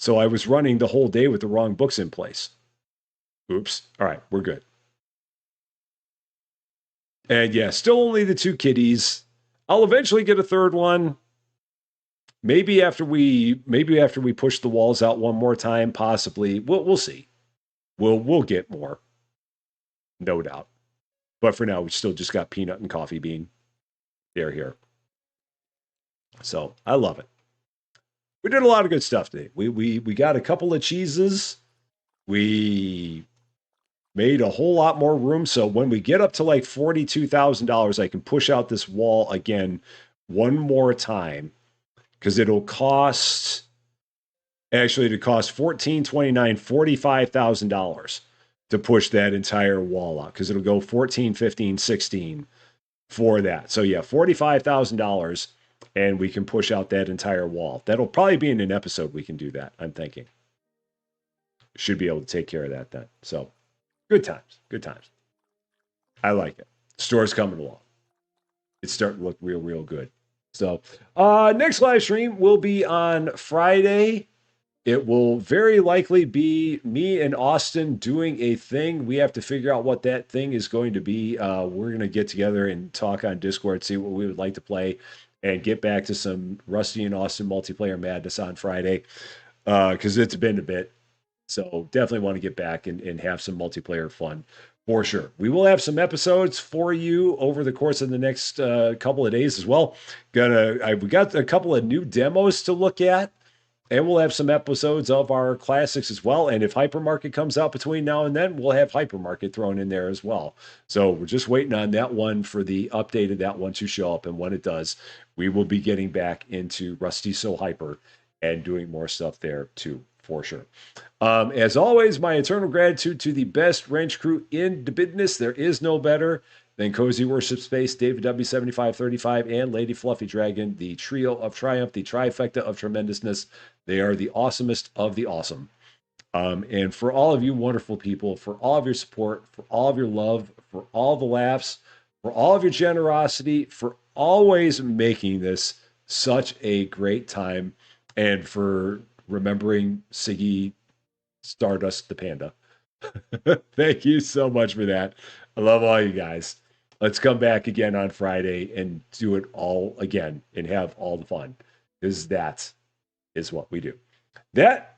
So I was running the whole day with the wrong books in place. Oops. All right, we're good. And yeah, still only the two kitties. I'll eventually get a third one. Maybe after we push the walls out one more time, possibly. We'll see. We'll get more. No doubt. But for now, we still just got Peanut and Coffee Bean. They're here. So I love it. We did a lot of good stuff today. We got a couple of cheeses. We made a whole lot more room. So when we get up to like $42,000, I can push out this wall again one more time because it'll cost $45,000 to push that entire wall out because it'll go 14, 15, 16 for that. So yeah, $45,000 and we can push out that entire wall. That'll probably be in an episode we can do that, I'm thinking. Should be able to take care of that then. So good times. Good times. I like it. Store's coming along. It's starting to look real, real good. So next live stream will be on Friday. It will very likely be me and Austin doing a thing. We have to figure out what that thing is going to be. We're going to get together and talk on Discord, see what we would like to play, and get back to some Rusty and Austin multiplayer madness on Friday because it's been a bit. So definitely want to get back and have some multiplayer fun for sure. We will have some episodes for you over the course of the next couple of days as well. We got a couple of new demos to look at. And we'll have some episodes of our classics as well. And if Hypermarket comes out between now and then, we'll have Hypermarket thrown in there as well. So we're just waiting on that one for the update of that one to show up. And when it does, we will be getting back into Rusty So Hyper and doing more stuff there too, for sure. As always, my eternal gratitude to the best wrench crew in the business. There is no better than Cozy Worship Space, David W7535, and Lady Fluffy Dragon, the trio of triumph, the trifecta of tremendousness. They are the awesomest of the awesome. And for all of you wonderful people, for all of your support, for all of your love, for all the laughs, for all of your generosity, for always making this such a great time, and for remembering Siggy Stardust the Panda. Thank you so much for that. I love all you guys. Let's come back again on Friday and do it all again and have all the fun, because that is what we do. That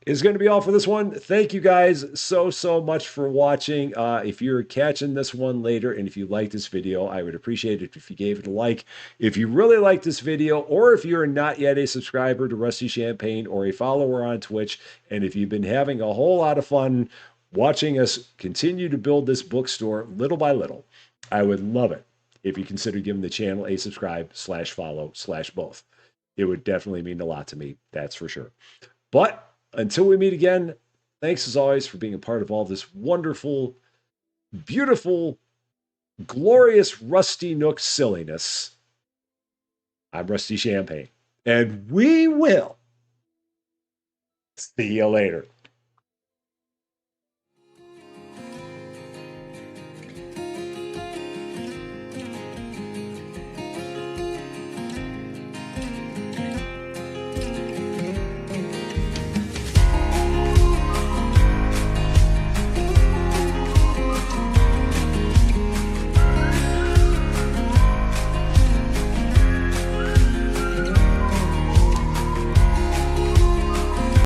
is going to be all for this one. Thank you guys so much for watching. If you're catching this one later and if you like this video, I would appreciate it if you gave it a like. If you really like this video, or if you're not yet a subscriber to Rusty Champaign or a follower on Twitch, and if you've been having a whole lot of fun watching us continue to build this bookstore little by little, I would love it if you consider giving the channel a subscribe/follow/both. It would definitely mean a lot to me, that's for sure. But until we meet again, thanks as always for being a part of all this wonderful, beautiful, glorious Rusty Nook silliness. I'm Rusty Champaign, and we will see you later.